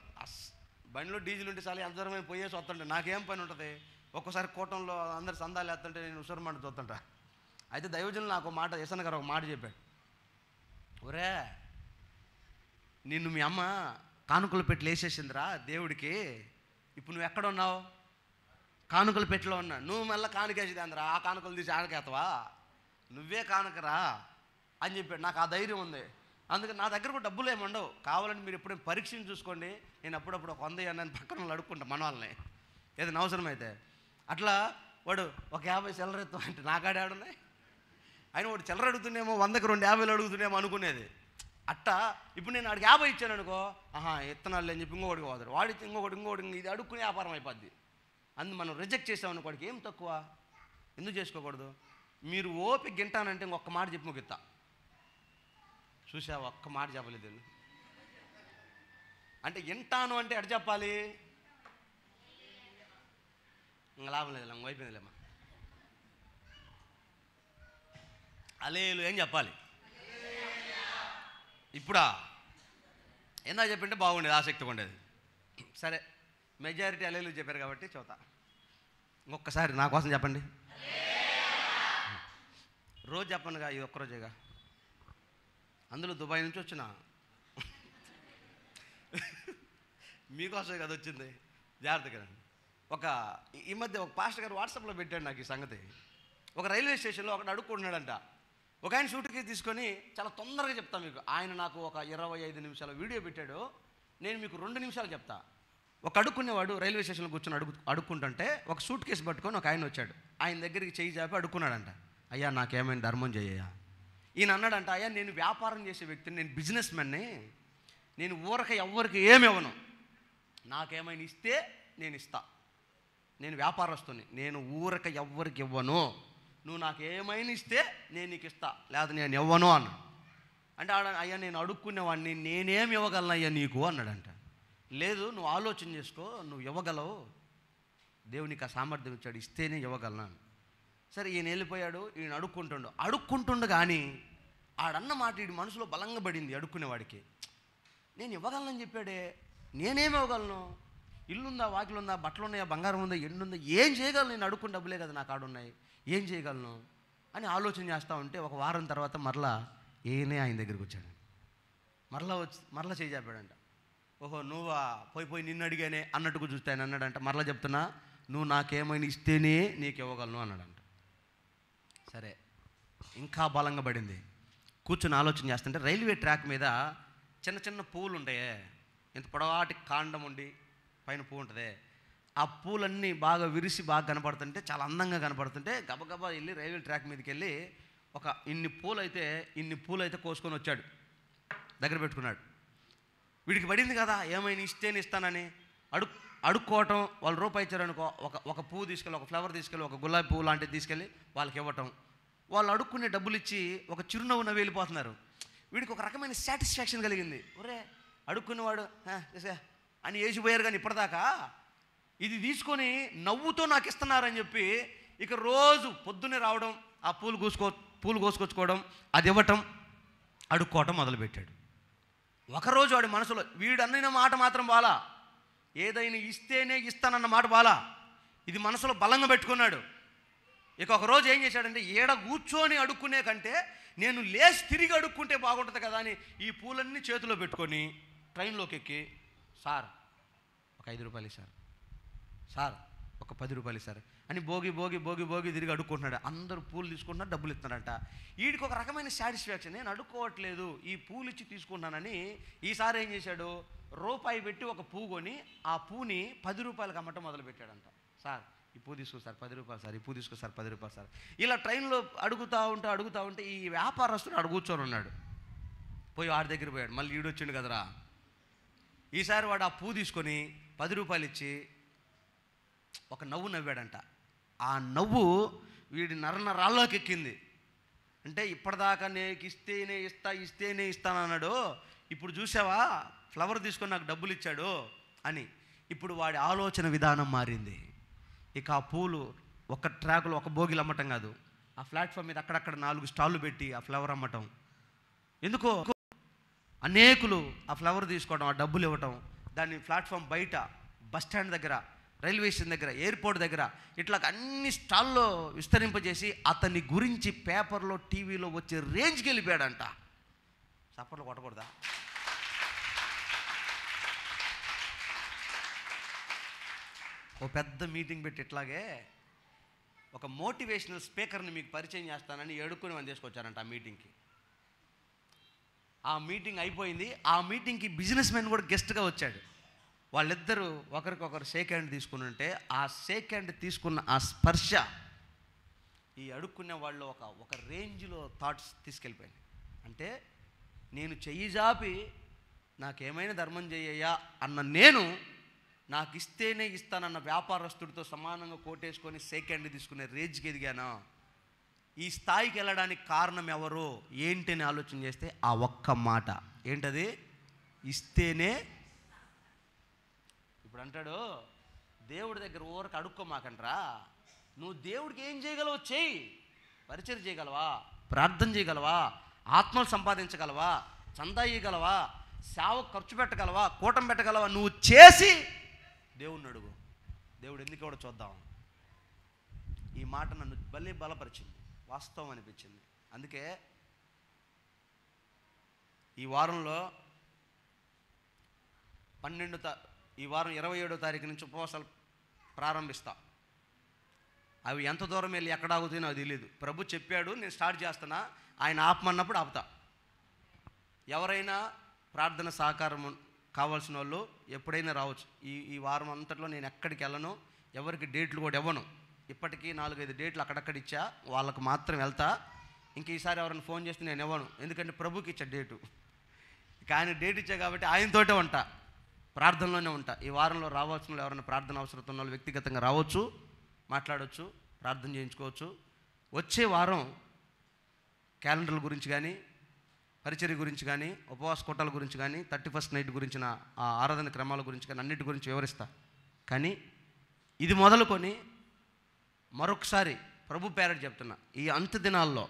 బండిలో డీజిల్ ఉంటే చాలా ఎంత దూరమే పోయేసి వస్తుంటే నాకేం పని ఉంటుంది. ఒక్కోసారి కూటంలో అందరు సందాలు వేస్తుంటే నేను ఉసరమాట చూస్తుంటా. అయితే దైవజనులు నాకు మాట, యసన్న గారు ఒక మాట చెప్పాడు, ఒరే నిన్ను మీ అమ్మ కానుకలు పెట్టి లేచేసిందిరా దేవుడికి, ఇప్పుడు నువ్వు ఎక్కడ ఉన్నావు? కానుకలు పెట్టిలో ఉన్నా. నువ్వు మళ్ళీ కానుకేసేది అందరా, ఆ కానుకలు తీసి ఆనకేతవా, నువ్వే కానుకరా అని చెప్పాడు. నాకు ఆ ధైర్యం ఉంది. అందుకని నా దగ్గర కూడా డబ్బులు ఏమి ఉండవు. కావాలని మీరు ఎప్పుడైనా పరీక్షను చూసుకోండి. నేను అప్పుడప్పుడు ఒక 100 అన్నాను పక్కన వాళ్ళు అడుక్కుంటా మన వాళ్ళని ఏదైనా అవసరమైతే. అట్లా వాడు ఒక 50 చిల్లరెత్తు అంటే నా కాడ ఆడున్నాయి. ఆయన వాడు చిల్లర అడుగుతున్నామో 100కి 2 50 అడుగుతున్నామో అనుకునేది. అట్టా ఇప్పుడు నేను వాడికి 50 ఇచ్చాను అనుకో, ఇత్తనాలు అని చెప్పి ఇంకొకటికి పోతాడు. వాడి ఇంకొకటి ఇది అడుక్కునే వ్యాపారం అయిపోద్ది. మనం రిజెక్ట్ చేసామనుకో వాడికి ఏం తక్కువ, ఎందుకు చేసుకోకూడదు? మీరు ఓపిక గింటానంటే ఇంకొక మాట చెప్పి ముగిస్తా. చూసావా, ఒక్క మాట చెప్పలేదు అంటే వింటాను అంటే ఎట చెప్పాలి? ఇంకా లాభం లేదు, ఇంక అయిపోయిందిలేమ్మా. అలేలు ఏం చెప్పాలి ఇప్పుడా? ఎందా చెప్పింటే బాగుండేది, ఆసక్తిగా ఉండేది. సరే, మెజారిటీ అలేలు చెప్పారు కాబట్టి చూద్దాం. ఇంకొకసారి నా కోసం చెప్పండి. రోజు చెప్పనుగా, ఇది ఒక్కరోజేగా. అందులో దుబాయ్ నుంచి వచ్చిన మీకోసమే కదా వచ్చింది, జాగ్రత్తగా. ఈ మధ్య ఒక పాస్టర్ గారు వాట్సాప్లో పెట్టాడు నాకు ఈ సంగతి. ఒక రైల్వే స్టేషన్లో ఒకటి అడుక్కుంటున్నాడంట. ఒక ఆయన సూట్ కేసు తీసుకొని, చాలా తొందరగా చెప్తాను మీకు. ఆయన నాకు ఒక 25 నిమిషాల వీడియో పెట్టాడు. నేను మీకు 2 నిమిషాలు చెప్తా. ఒక అడుక్కునేవాడు రైల్వే స్టేషన్లో కూర్చొని అడుక్కుంటుంటే ఒక సూట్ కేసు పట్టుకొని ఒక ఆయన వచ్చాడు. ఆయన దగ్గరికి చేయి చాపి అడుక్కున్నాడంట. అయ్యా నాకేమైనా ధర్మం చేయ్యా. ఈయన అన్నాడంట, అయ్యా నేను వ్యాపారం చేసే వ్యక్తిని, నేను బిజినెస్ మ్యాన్ని, నేను ఊరక ఎవ్వరికి ఏమి ఇవ్వను. నాకేమైనా ఇస్తే నేను ఇస్తా. నేను వ్యాపారస్తుని, నేను ఊరక ఎవ్వరికి ఇవ్వను. నువ్వు నాకేమైనా ఇస్తే నేను నీకు ఇస్తా, లేదా నేను ఇవ్వను అన్న. అంటే అయ్యా నేను అడుక్కునేవాడిని, నేనేమి ఇవ్వగలను అయ్యా నీకు అన్నాడంట. లేదు, నువ్వు ఆలోచన చేసుకో, నువ్వు ఇవ్వగలవు, దేవునికి ఆ సామర్థ్యం ఇచ్చాడు, ఇస్తేనే ఇవ్వగలను. సరే, ఈయన వెళ్ళిపోయాడు. ఈయన అడుక్కుంటుండు కానీ ఆడన్న మాట ఈ మనసులో బలంగా పడింది. అడుక్కునేవాడికి నేను ఇవ్వగలనని చెప్పాడే, నేనేమి ఇవ్వగలను? ఇల్లుందా, వాకిలుందా, బట్టలు ఉన్నాయా, బంగారం ఉందా, ఎండుందా, ఏం చేయగలను? నేను అడుక్కుని డబ్బులే కదా నాకు ఆడున్నాయి, ఏం చేయగలను అని ఆలోచన చేస్తూ ఉంటే ఒక వారం తర్వాత మరలా ఈయనే ఆయన దగ్గరికి వచ్చాడు. మరలా చేయి చెప్పాడంట. ఓహో నువ్వా, పోయి నిన్ను అడిగానే అన్నట్టుగా చూస్తే ఆయన అన్నాడంట. మరలా చెప్తున్నా, నువ్వు నాకేమైనా ఇస్తేనే నీకు ఇవ్వగలను అన్నాడంట. సరే, ఇంకా బలంగా పడింది. కూర్చొని ఆలోచన చేస్తుంటే రైల్వే ట్రాక్ మీద చిన్న చిన్న పువ్వులు ఉంటాయే, ఇంత పొడవాటి కాండం ఉండి పైన పువ్వు ఉంటుంది. ఆ పూలన్నీ బాగా విరిసి బాగా కనపడుతుంటే, చాలా అందంగా కనపడుతుంటే గబగబా వెళ్ళి రైల్వే ట్రాక్ మీదకి వెళ్ళి ఇన్ని పూలు అయితే కోసుకొని వచ్చాడు, దగ్గర పెట్టుకున్నాడు. వీడికి పడింది కదా, ఏమైనా ఇస్తేనే ఇస్తానని. అడుక్కోవటం, వాళ్ళు రూపాయి ఇచ్చారనుకో, ఒక పువ్వు తీసుకెళ్ళి, ఒక ఫ్లవర్ తీసుకెళ్ళి, ఒక గులాబీ పువ్వు లాంటిది తీసుకెళ్ళి వాళ్ళకి ఇవ్వటం. వాళ్ళు అడుక్కునే డబ్బులు ఇచ్చి ఒక చిరునవ్వు నవ్వు వెళ్ళిపోతున్నారు. వీడికి ఒక రకమైన సాటిస్ఫాక్షన్ కలిగింది. ఒరే అడుక్కునేవాడు అని వేసిపోయారు. కానీ ఇప్పటిదాకా ఇది తీసుకొని నవ్వుతో నాకు ఇస్తున్నారని చెప్పి ఇక రోజు పొద్దున్నే రావడం, ఆ పూలు కోసుకొచ్చుకోవడం, అది ఇవ్వటం, అడుక్కోవటం మొదలుపెట్టాడు. ఒకరోజు వాడి మనసులో వీడు అన్న మాట మాత్రం బాలా, ఏదైనా ఇస్తేనే ఇస్తానన్న మాట బాలా, ఇది మనసులో బలంగా పెట్టుకున్నాడు. ఇక ఒకరోజు ఏం చేశాడంటే, ఏడ కూర్చొని అడుక్కునే కంటే నేను లేచి తిరిగి అడుక్కుంటే బాగుంటుంది కదా అని ఈ పూలన్నీ చేతిలో పెట్టుకొని ట్రైన్లోకి ఎక్కి, సార్ ఒక 5 రూపాయలు ఇస్తారు, సార్ ఒక 10 రూపాయలు ఇస్తారు అని భోగి తిరిగి అడుక్కుంటున్నాడు. అందరూ పూలు తీసుకుంటున్నారు, డబ్బులు ఇస్తున్నారంట. వీడికి ఒక రకమైన సాటిస్ఫాక్షన్, నేను అడుక్కోవట్లేదు, ఈ పూలు ఇచ్చి తీసుకుంటున్నానని. ఈసారి ఏం చేశాడు, రూపాయి పెట్టి ఒక పువ్వు కొని ఆ పువ్వుని 10 రూపాయలకు అమ్మటం మొదలుపెట్టాడంట. సార్ ఈ పువ్వు తీసుకో సార్ 10 రూపాయలు సార్, ఈ పువ్వు తీసుకో సార్ 10 రూపాయలు సార్. ఇలా ట్రైన్లో అడుగుతూ ఉంటే ఈ వ్యాపారస్తుడు అడుగుచొని ఉన్నాడు. పోయి వాడి దగ్గర పోయాడు. మళ్ళీ ఈడొచ్చిండు కదరా. ఈసారి వాడు ఆ పువ్వు తీసుకొని 10 రూపాయలు ఇచ్చి ఒక నవ్వు నవ్వాడంట. ఆ నవ్వు వీడి నరనరాల్లోకి ఎక్కింది. అంటే ఇప్పటిదాకా నేను ఇస్తేనే ఇస్తానన్నాడు, ఇప్పుడు చూసావా ఫ్లవర్ తీసుకొని నాకు డబ్బులు ఇచ్చాడు అని. ఇప్పుడు వాడి ఆలోచన విధానం మారింది. ఇక ఆ పూలు ఒక ట్రాకులో ఒక బోగిలు అమ్మటం కాదు, ఆ ప్లాట్ఫామ్ మీద అక్కడక్కడ 4 స్టాళ్ళు పెట్టి ఆ ఫ్లవర్ అమ్మటం. ఎందుకో అనేకులు ఆ ఫ్లవర్ తీసుకోవడం, ఆ డబ్బులు ఇవ్వటం, దాన్ని ప్లాట్ఫామ్ బయట, బస్ స్టాండ్ దగ్గర, రైల్వే స్టేషన్ దగ్గర, ఎయిర్పోర్ట్ దగ్గర ఇట్లా అన్ని స్టాల్లో విస్తరింపజేసి అతని గురించి పేపర్లో, టీవీలో వచ్చే రేంజ్కి వెళ్ళిపోయాడంట. చప్పట్లు కొట్టకూడదా? ఓ పెద్ద మీటింగ్ పెట్టి ఇట్లాగే ఒక మోటివేషనల్ స్పీకర్ని మీకు పరిచయం చేస్తానని ఎడుక్కుని మనం తీసుకొచ్చారంట ఆ మీటింగ్కి. ఆ మీటింగ్ అయిపోయింది. ఆ మీటింగ్కి బిజినెస్ మ్యాన్ కూడా గెస్ట్గా వచ్చాడు. వాళ్ళిద్దరూ ఒకరికొకరు షేక్ హ్యాండ్ తీసుకుని ఉంటే ఆ షేక్ హ్యాండ్ తీసుకున్న ఆ స్పర్శ ఈ అడుక్కునే వాళ్ళు ఒక రేంజ్లో థాట్స్ తీసుకెళ్ళిపోయింది. అంటే నేను చెయ్యి జాపి నాకేమైనా ధర్మం చేయ్యా అన్న నేను, నాకు ఇస్తేనే ఇస్తానన్న వ్యాపారస్తుడితో సమానంగా కోటేసుకొని షేక్ హ్యాండ్ తీసుకునే రేంజ్కి ఎదిగానా? ఈ స్థాయికి వెళ్ళడానికి కారణం ఎవరు ఏంటి అని ఆలోచన చేస్తే ఆ ఒక్క మాట ఏంటది? ఇస్తేనే. ఇప్పుడు అంటాడు దేవుడి దగ్గర ఊరికి అడుక్కోమాకంట్రా, నువ్వు దేవుడికి ఏం చేయగలవో చెయ్యి. పరిచయం చేయగలవా? ప్రార్థన చేయగలవా? ఆత్మలు సంపాదించగలవా? చందా ఇయ్యగలవా? సేవకు ఖర్చు పెట్టగలవా? కూటం పెట్టగలవా? నువ్వు చేసి దేవుణ్ణి అడుగు. దేవుడు ఎందుకు కూడా చూద్దాం. ఈ మాట నన్ను బలపరిచింది, వాస్తవం అనిపించింది. అందుకే ఈ వారంలో ఈ వారం 27వ తారీఖు నుంచి ఉపవాసాలు ప్రారంభిస్తా. అవి ఎంత దూరం వెళ్ళి ఎక్కడ ఆగుతాయో నాకు తెలియదు. ప్రభు చెప్పాడు, నేను స్టార్ట్ చేస్తున్నా. ఆయన ఆపమన్నప్పుడు ఆపుతా. ఎవరైనా ప్రార్థన సహకారం కావాల్సిన వాళ్ళు ఎప్పుడైనా రావచ్చు. ఈ వారం అంతట్లో నేను ఎక్కడికి వెళ్ళను, ఎవరికి డేట్లు కూడా ఇవ్వను. ఇప్పటికీ 4-5 డేట్లు అక్కడక్కడ ఇచ్చా, వాళ్ళకు మాత్రం వెళ్తా. ఇంక ఈసారి ఎవరైనా ఫోన్ చేస్తే నేను ఇవ్వను, ఎందుకంటే ప్రభుకి ఇచ్చా డేటు. ఇక ఆయన డేట్ ఇచ్చా కాబట్టి ఆయనతోటే ఉంటా, ప్రార్థనలోనే ఉంటా. ఈ వారంలో రావాల్సిన వాళ్ళు ఎవరైనా ప్రార్థన అవసరం ఉన్న వాళ్ళు వ్యక్తిగతంగా రావచ్చు, మాట్లాడవచ్చు, ప్రార్థన చేయించుకోవచ్చు. వచ్చే వారం క్యాలెండర్ల గురించి కానీ, పరిచర్య గురించి కానీ, ఉపవాస కూటాల గురించి కానీ, 31st నైట్ గురించిన ఆ ఆరాధన క్రమాల గురించి కానీ అన్నిటి గురించి వివరిస్తా. కానీ ఇది మొదలుకొని మరొకసారి ప్రభు పేరట చెప్తున్నా, ఈ అంత్య దినాల్లో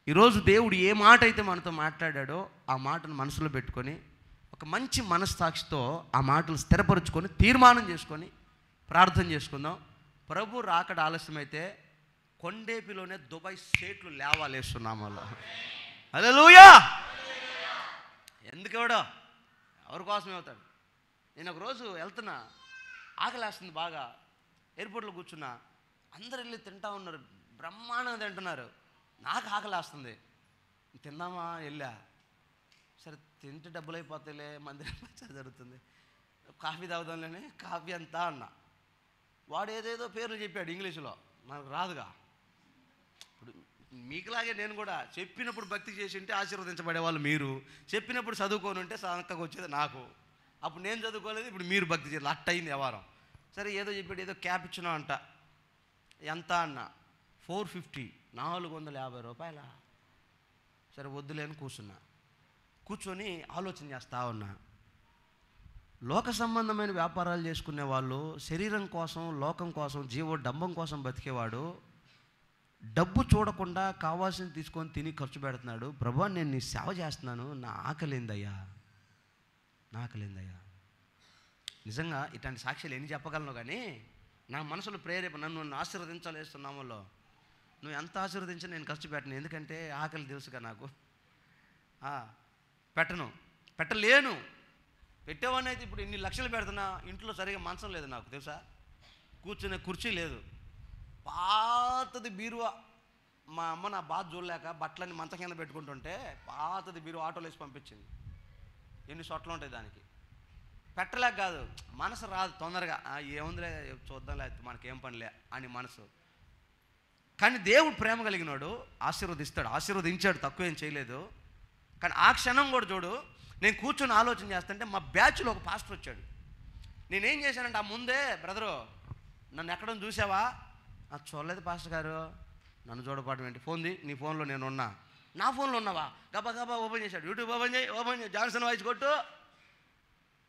ఈరోజు దేవుడు ఏ మాట అయితే మనతో మాట్లాడాడో ఆ మాటను మనసులో పెట్టుకొని ఒక మంచి మనస్సాక్షితో ఆ మాటలు స్థిరపరుచుకొని తీర్మానం చేసుకొని ప్రార్థన చేసుకుందాం. ప్రభు రాకడ ఆలస్యమైతే కొండేపిలోనే దుబాయ్ సేట్లు లేవాలేస్తున్నాం వల్ల. హల్లెలూయా! ఎందుకు ఎవడో ఎవరి కోసమే అవుతాడు. నేను ఒకరోజు వెళ్తున్నా, ఆకలేస్తుంది బాగా, ఎయిర్పోర్ట్లో కూర్చున్నా. అందరు వెళ్ళి తింటా ఉన్నారు, బ్రహ్మాండంగా తింటున్నారు. నాకు ఆకలేస్తుంది, తిందామా వెళ్ళా. సరే తింటే డబ్బులు అయిపోతాయిలే, మందిరం జరుగుతుంది, కాఫీ తాగుదాంలేని కాఫీ అంతా అన్నా. వాడు ఏదేదో పేర్లు చెప్పాడు ఇంగ్లీషులో, నాకు రాదుగా. ఇప్పుడు మీకులాగే నేను కూడా చెప్పినప్పుడు భక్తి చేసి ఉంటే ఆశీర్వదించబడేవాళ్ళు మీరు, చెప్పినప్పుడు చదువుకొని ఉంటే చక్కగా వచ్చేది నాకు. అప్పుడు నేను చదువుకోలేదు, ఇప్పుడు మీరు భక్తి చేయాలి. అట్ట అయింది వ్యవహారం. సరే ఏదో చెప్పాడు, ఏదో క్యాప్ ఇచ్చినా అంట. ఎంత అన్న? 450, 450 రూపాయల. సరే వద్దులేని కూర్చున్నా. కూర్చొని ఆలోచన చేస్తా ఉన్నా. లోక సంబంధమైన వ్యాపారాలు చేసుకునే వాళ్ళు, శరీరం కోసం, లోకం కోసం, జీవోడంబం కోసం బతికేవాడు డబ్బు చూడకుండా కావాల్సింది తీసుకొని తిని ఖర్చు పెడుతున్నాడు. ప్రభువా నేను నీ సేవ చేస్తున్నాను, నా ఆకలిందయ్యా, నా ఆకలిందయ్యా. నిజంగా ఇట్లాంటి సాక్ష్యాలు ఎన్ని చెప్పగలను, కానీ నా మనసులో నన్ను ఆశీర్వదించాలేస్తున్నాములో నువ్వు ఎంత ఆశీర్వదించినా నేను ఖర్చు పెట్టను. ఎందుకంటే ఆకలి తెలుసుగా నాకు, పెట్టలేను. పెట్టేవాడిని అయితే ఇప్పుడు ఇన్ని లక్షలు పెడుతున్నా, ఇంట్లో సరిగా మంచం లేదు నాకు తెలుసా, కూర్చునే కుర్చీ లేదు, పాతది బీరువా. మా అమ్మ నా బాధ చూడలేక బట్టలన్నీ మంచం కింద పెట్టుకుంటుంటే పాతది బీరువా ఆటోలో వేసి పంపించింది. ఎన్ని చోట్ల ఉంటాయి దానికి. పెట్టలేక కాదు, మనసు రాదు తొందరగా, ఏముందిలే చూద్దాంలే, మనకేం పనిలే అని మనసు. కానీ దేవుడు ప్రేమ కలిగినాడు, ఆశీర్వదిస్తాడు, ఆశీర్వదించాడు, తక్కువేం చేయలేదు. కానీ ఆ క్షణం కూడా చూడు, నేను కూర్చొని ఆలోచన చేస్తుంటే మా బ్యాచ్లో ఒక పాస్టర్ వచ్చాడు. నేనేం చేశానంటే, ఆ ముందే బ్రదరు నన్ను ఎక్కడో చూసావా? చూడలేదు పాస్టర్ గారు. నన్ను చూడపడడం ఏంటి, నీ ఫోన్లో నేను ఉన్నా. నా ఫోన్లో ఉన్నావా? గబా ఓపెన్ చేశాడు, యూట్యూబ్ ఓపెన్ చేయి, జాన్సన్ వాయిస్ కొట్టు,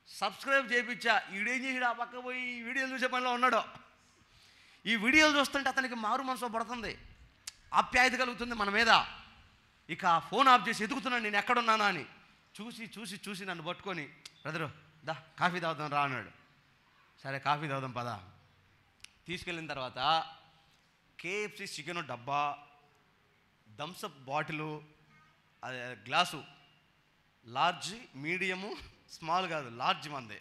సబ్స్క్రైబ్ చేయించా. ఈడేం చేసాడు, ఆ పక్క పోయి ఈ వీడియోలు చూసే పనిలో ఉన్నాడు. ఈ వీడియోలు చూస్తుంటే అతనికి మారు మనసు పడుతుంది, ఆప్యాయత కలుగుతుంది మన మీద. ఇక ఫోన్ ఆఫ్ చేసి ఎదుగుతున్నాను నేను ఎక్కడున్నానా అని. చూసి నన్ను పట్టుకొని, బ్రదరు దా కాఫీ తాగుదాం రా అన్నాడు. సరే కాఫీ తాగుదాం పదా. తీసుకెళ్ళిన తర్వాత KFC చికెన్ డబ్బా, Thums Up bottle, glass, large, medium, small కాదు లార్జ్ మంది,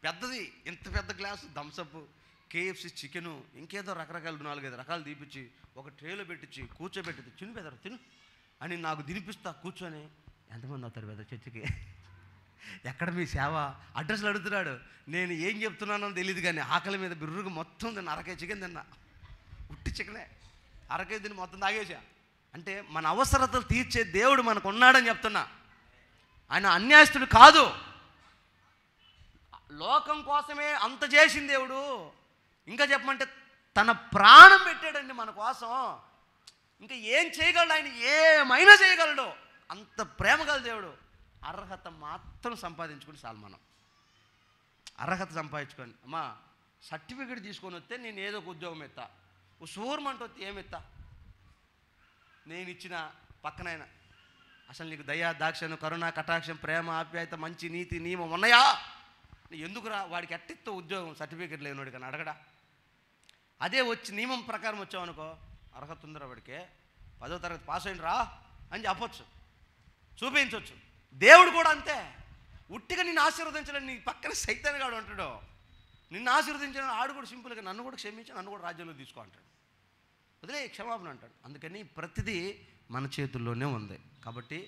పెద్దది, ఇంత పెద్ద గ్లాసు థమ్సప్, KFC చికెను, ఇంకేదో రకరకాలు 4-5 రకాలు తీపిచ్చి ఒక ట్రేలో పెట్టించి కూర్చోబెట్టి, తిను పెదరు తిను అని నాకు తినిపిస్తా కూర్చొని. ఎంతమంది అవుతారు పెద్ద చర్చికి? ఎక్కడ మీ సేవ? అడ్రస్లు అడుగుతున్నాడు. నేను ఏం చెప్తున్నానో తెలియదు కానీ ఆకలి మీద బిర్రుగా మొత్తం తిన్నా. అరకే చికెన్ తిన్నా, ఉట్టి చికెనే అరకే తిని మొత్తం తాగేసా. అంటే మన అవసరతలు తీర్చే దేవుడు మనకు ఉన్నాడని చెప్తున్నా. ఆయన అన్యాయస్తుడు కాదు. లోకం కోసమే అంత చేసిన దేవుడు. ఇంకా చెప్పమంటే తన ప్రాణం పెట్టాడండి మన కోసం. ఇంకా ఏం చేయగలడు ఆయన? ఏమైనా చేయగలడు. అంత ప్రేమ గల దేవుడు. అర్హత మాత్రం సంపాదించుకుని చాలు. మనం అర్హత సంపాదించుకొని, అమ్మా సర్టిఫికేట్ తీసుకొని వస్తే నేను ఏదో ఒక ఉద్యోగం ఎత్తా, ఓ సూర్మంట వస్తే ఏమెత్తా? నేను ఇచ్చిన పక్కనైనా అసలు నీకు దయా దాక్షను కరుణ కటాక్షం ప్రేమ ఆప్యాయత మంచి నీతి నియమం ఉన్నాయా? ఎందుకురా వాడికి ఎట్టితో ఉద్యోగం సర్టిఫికేట్ లేనివాడు కానీ అడగడా? అదే వచ్చి నియమం ప్రకారం వచ్చావనుకో, అర్హత ఉందిరా వాడికే, 10వ తరగతి పాస్ అయిన రా అని చెప్పొచ్చు, చూపించవచ్చు. దేవుడు కూడా అంతే. ఉట్టిగా నిన్ను ఆశీర్వదించాలని నీ పక్కన సైతాన్గాడు అంటాడు. నిన్ను ఆశీర్వదించాలని ఆడు కూడా సింపుల్గా నన్ను కూడా క్షమించి నన్ను కూడా రాజ్యంలో తీసుకో అంటాడు. వదిలే క్షమాపణ అంటాడు. అందుకని ప్రతిదీ మన చేతుల్లోనే ఉంది. కాబట్టి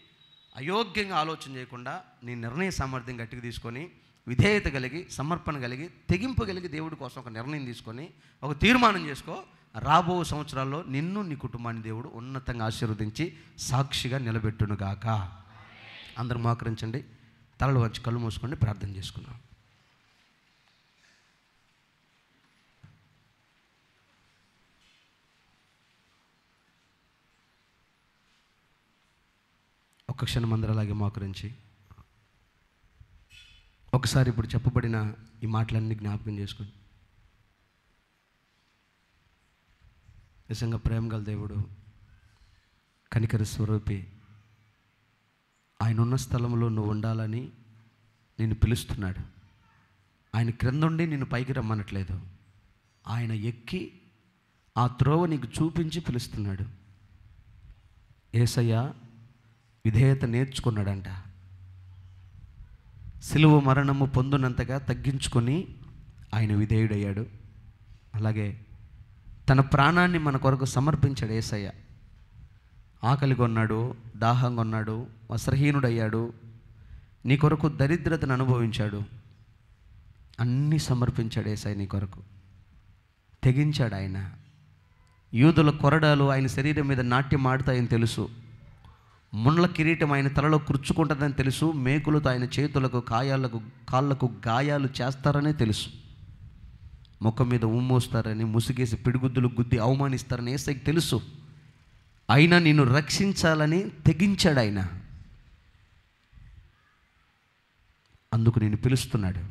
అయోగ్యంగా ఆలోచన చేయకుండా నీ నిర్ణయ సామర్థ్యం గట్టిగా తీసుకొని విధేయత కలిగి సమర్పణ కలిగి తెగింపు కలిగి దేవుడి కోసం ఒక నిర్ణయం తీసుకొని ఒక తీర్మానం చేసుకో. రాబో సంవత్సరాల్లో నిన్ను నీ కుటుంబాన్ని దేవుడు ఉన్నతంగా ఆశీర్వదించి సాక్షిగా నిలబెట్టునుగాక. అందరూ మోకరించండి, తలలు వంచి కళ్ళు మూసుకోండి, ప్రార్థన చేసుకున్నాం. ఒక్క క్షణం అందరూ అలాగే మోకరించి ఒకసారి ఇప్పుడు చెప్పబడిన ఈ మాటలన్నీ జ్ఞాపకం చేసుకోండి. నిజంగా ప్రేమ గల దేవుడు, కనికర స్వరూపి, ఆయన ఉన్న స్థలంలో నువ్వు ఉండాలని నిన్ను పిలుస్తున్నాడు. ఆయన క్రిందుండి నిన్ను పైకి రమ్మనట్లేదు. ఆయన ఎక్కి ఆ త్రోవ నీకు చూపించి పిలుస్తున్నాడు. యేసయ్య విధేయత నేర్చుకున్నాడంట. సిలువ మరణము పొందునంతగా తగ్గించుకొని ఆయన విధేయుడయ్యాడు. అలాగే తన ప్రాణాన్ని మన కొరకు సమర్పించాడు యేసయ్య. ఆకలిగా ఉన్నాడు, దాహంగా ఉన్నాడు, వస్త్రహీనుడయ్యాడు, నీ కొరకు దరిద్రతను అనుభవించాడు. అన్నీ సమర్పించాడు యేసయ్య నీ కొరకు. తెగించాడు ఆయన. యూదుల కొరడాలు ఆయన శరీరం మీద నాట్యం ఆడుతాయని తెలుసు. ముండ్ల కిరీటం ఆయన తలలో కుర్చుకుంటుందని తెలుసు. మేకులతో ఆయన చేతులకు కాళ్ళకు గాయాలు చేస్తారని తెలుసు. ముఖం మీద ఉమ్మోస్తారని, ముసుగేసి పిడిగుద్దులు గుద్ది అవమానిస్తారని యేసయ్యకి తెలుసు. అయినా నిన్ను రక్షించాలని తెగించాడు ఆయన. అందుకు నేను పిలుస్తున్నాడు.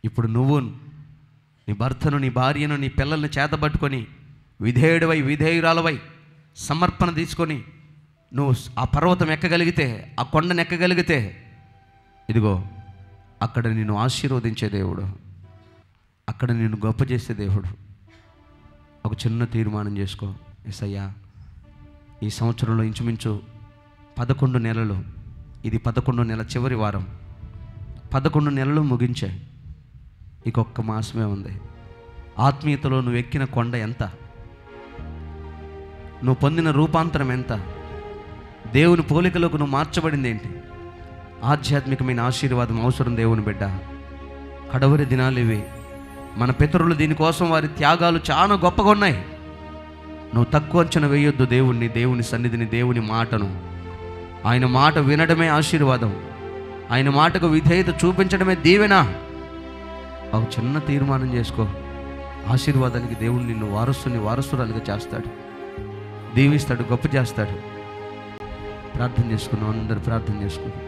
ఇప్పుడు నువ్వు నీ భర్తను, నీ భార్యను, నీ పిల్లల్ని చేతబట్టుకొని విధేయుడివై విధేయురాలవై సమర్పణ తీసుకొని నువ్వు ఆ పర్వతం ఎక్కగలిగితే, ఆ కొండను ఎక్కగలిగితే, ఇదిగో అక్కడ నిన్ను ఆశీర్వదించే దేవుడు, అక్కడ నిన్ను గొప్ప చేసే దేవుడు. ఒక చిన్న తీర్మానం చేసుకో. యేసయ్యా, ఈ సంవత్సరంలో ఇంచుమించు 11 నెలలు, ఇది 11 నెల చివరి వారం, 11 నెలలు ముగించాయి. ఇంకొక మాసమే ఉంది. ఆత్మీయతలో నువ్వు ఎక్కిన కొండ ఎంత? నువ్వు పొందిన రూపాంతరం ఎంత? దేవుని పోలికలోకి నువ్వు మార్చబడింది ఏంటి? ఆధ్యాత్మికమైన ఆశీర్వాదం అవసరం దేవుని బిడ్డ. కడవరి దినాలు ఇవి. మన పితరులు దీనికోసం వారి త్యాగాలు చాలా గొప్పగా ఉన్నాయి. నువ్వు తక్కువ అంచనా వేయొద్దు దేవుణ్ణి, దేవుని సన్నిధిని, దేవుని మాటను. ఆయన మాట వినడమే ఆశీర్వాదం. ఆయన మాటకు విధేయత చూపించడమే దీవెన. ఒక చిన్న తీర్మానం చేసుకో. ఆశీర్వాదానికి దేవుడు నిన్ను వారసురాలుగా చేస్తాడు, దీవిస్తాడు, గొప్ప చేస్తాడు. ప్రార్థన చేసుకున్నాం, అందరు ప్రార్థన చేసుకున్నాం.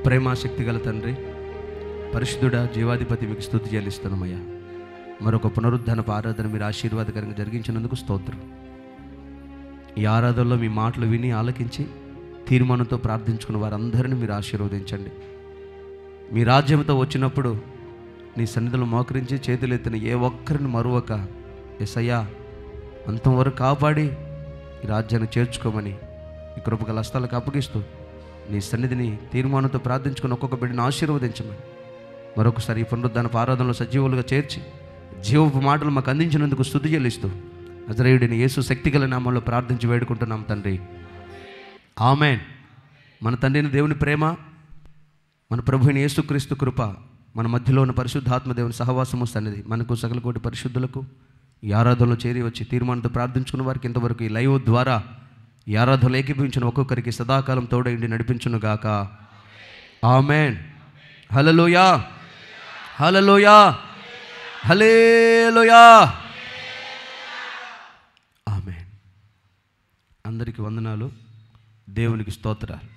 ప్రేమాశక్తి గల తండ్రి, పరిశుద్ధుడా, జీవాధిపతి, మీకు స్తుతి చెల్లిస్తున్నామయ్యా. మరొక పునరుద్ధరణపు ఆరాధన మీరు ఆశీర్వాదకరంగా జరిగించినందుకు స్తోత్రం. ఈ ఆరాధనలో మీ మాటలు విని ఆలకించి తీర్మానంతో ప్రార్థించుకున్న వారందరినీ మీరు ఆశీర్వదించండి. మీ రాజ్యంతో వచ్చినప్పుడు నీ సన్నిధిలో మోకరించి చేతులెత్తిన ఏ ఒక్కరిని మరువక యేసయ్యా అంతవరకు కాపాడి ఈ రాజ్యాన్ని చేర్చుకోమని ఈ కృపగల హస్తాలకు అప్పగిస్తూ నీ సన్నిధిని తీర్మానంతో ప్రార్థించుకుని ఒక్కొక్క బిడ్డను ఆశీర్వదించమని మరొకసారి ఈ పునరుద్ధానపు ఆరాధనలో సజీవులుగా చేర్చి జీవపు మాటలు మాకు అందించినందుకు స్తుతి చెల్లిస్తూ నజరేయుడిని యేసు శక్తిగల నామంలో ప్రార్థించి వేడుకుంటున్నాం తండ్రి, ఆమేన్. మన తండ్రిని దేవుని ప్రేమ, మన ప్రభువైన యేసుక్రీస్తు కృప, మన మధ్యలో ఉన్న పరిశుద్ధాత్మ దేవుని సహవాసము సన్నిధి మనకు సకల కోటి పరిశుద్ధులకు ఈ ఆరాధనలో చేరి వచ్చి తీర్మానంతో ప్రార్థించుకున్న వారికి ఇంతవరకు ఈ లైవ్ ద్వారా ఈ ఆరాధనలో ఏకీభవించిన ఒక్కొక్కరికి సదాకాలం తోడైండి నడిపించునుగాక. ఆమేన్. హల్లెలూయా, హల్లెలూయా, హల్లెలూయా. ఆమేన్. అందరికీ వందనాలు. దేవునికి స్తోత్రాలు.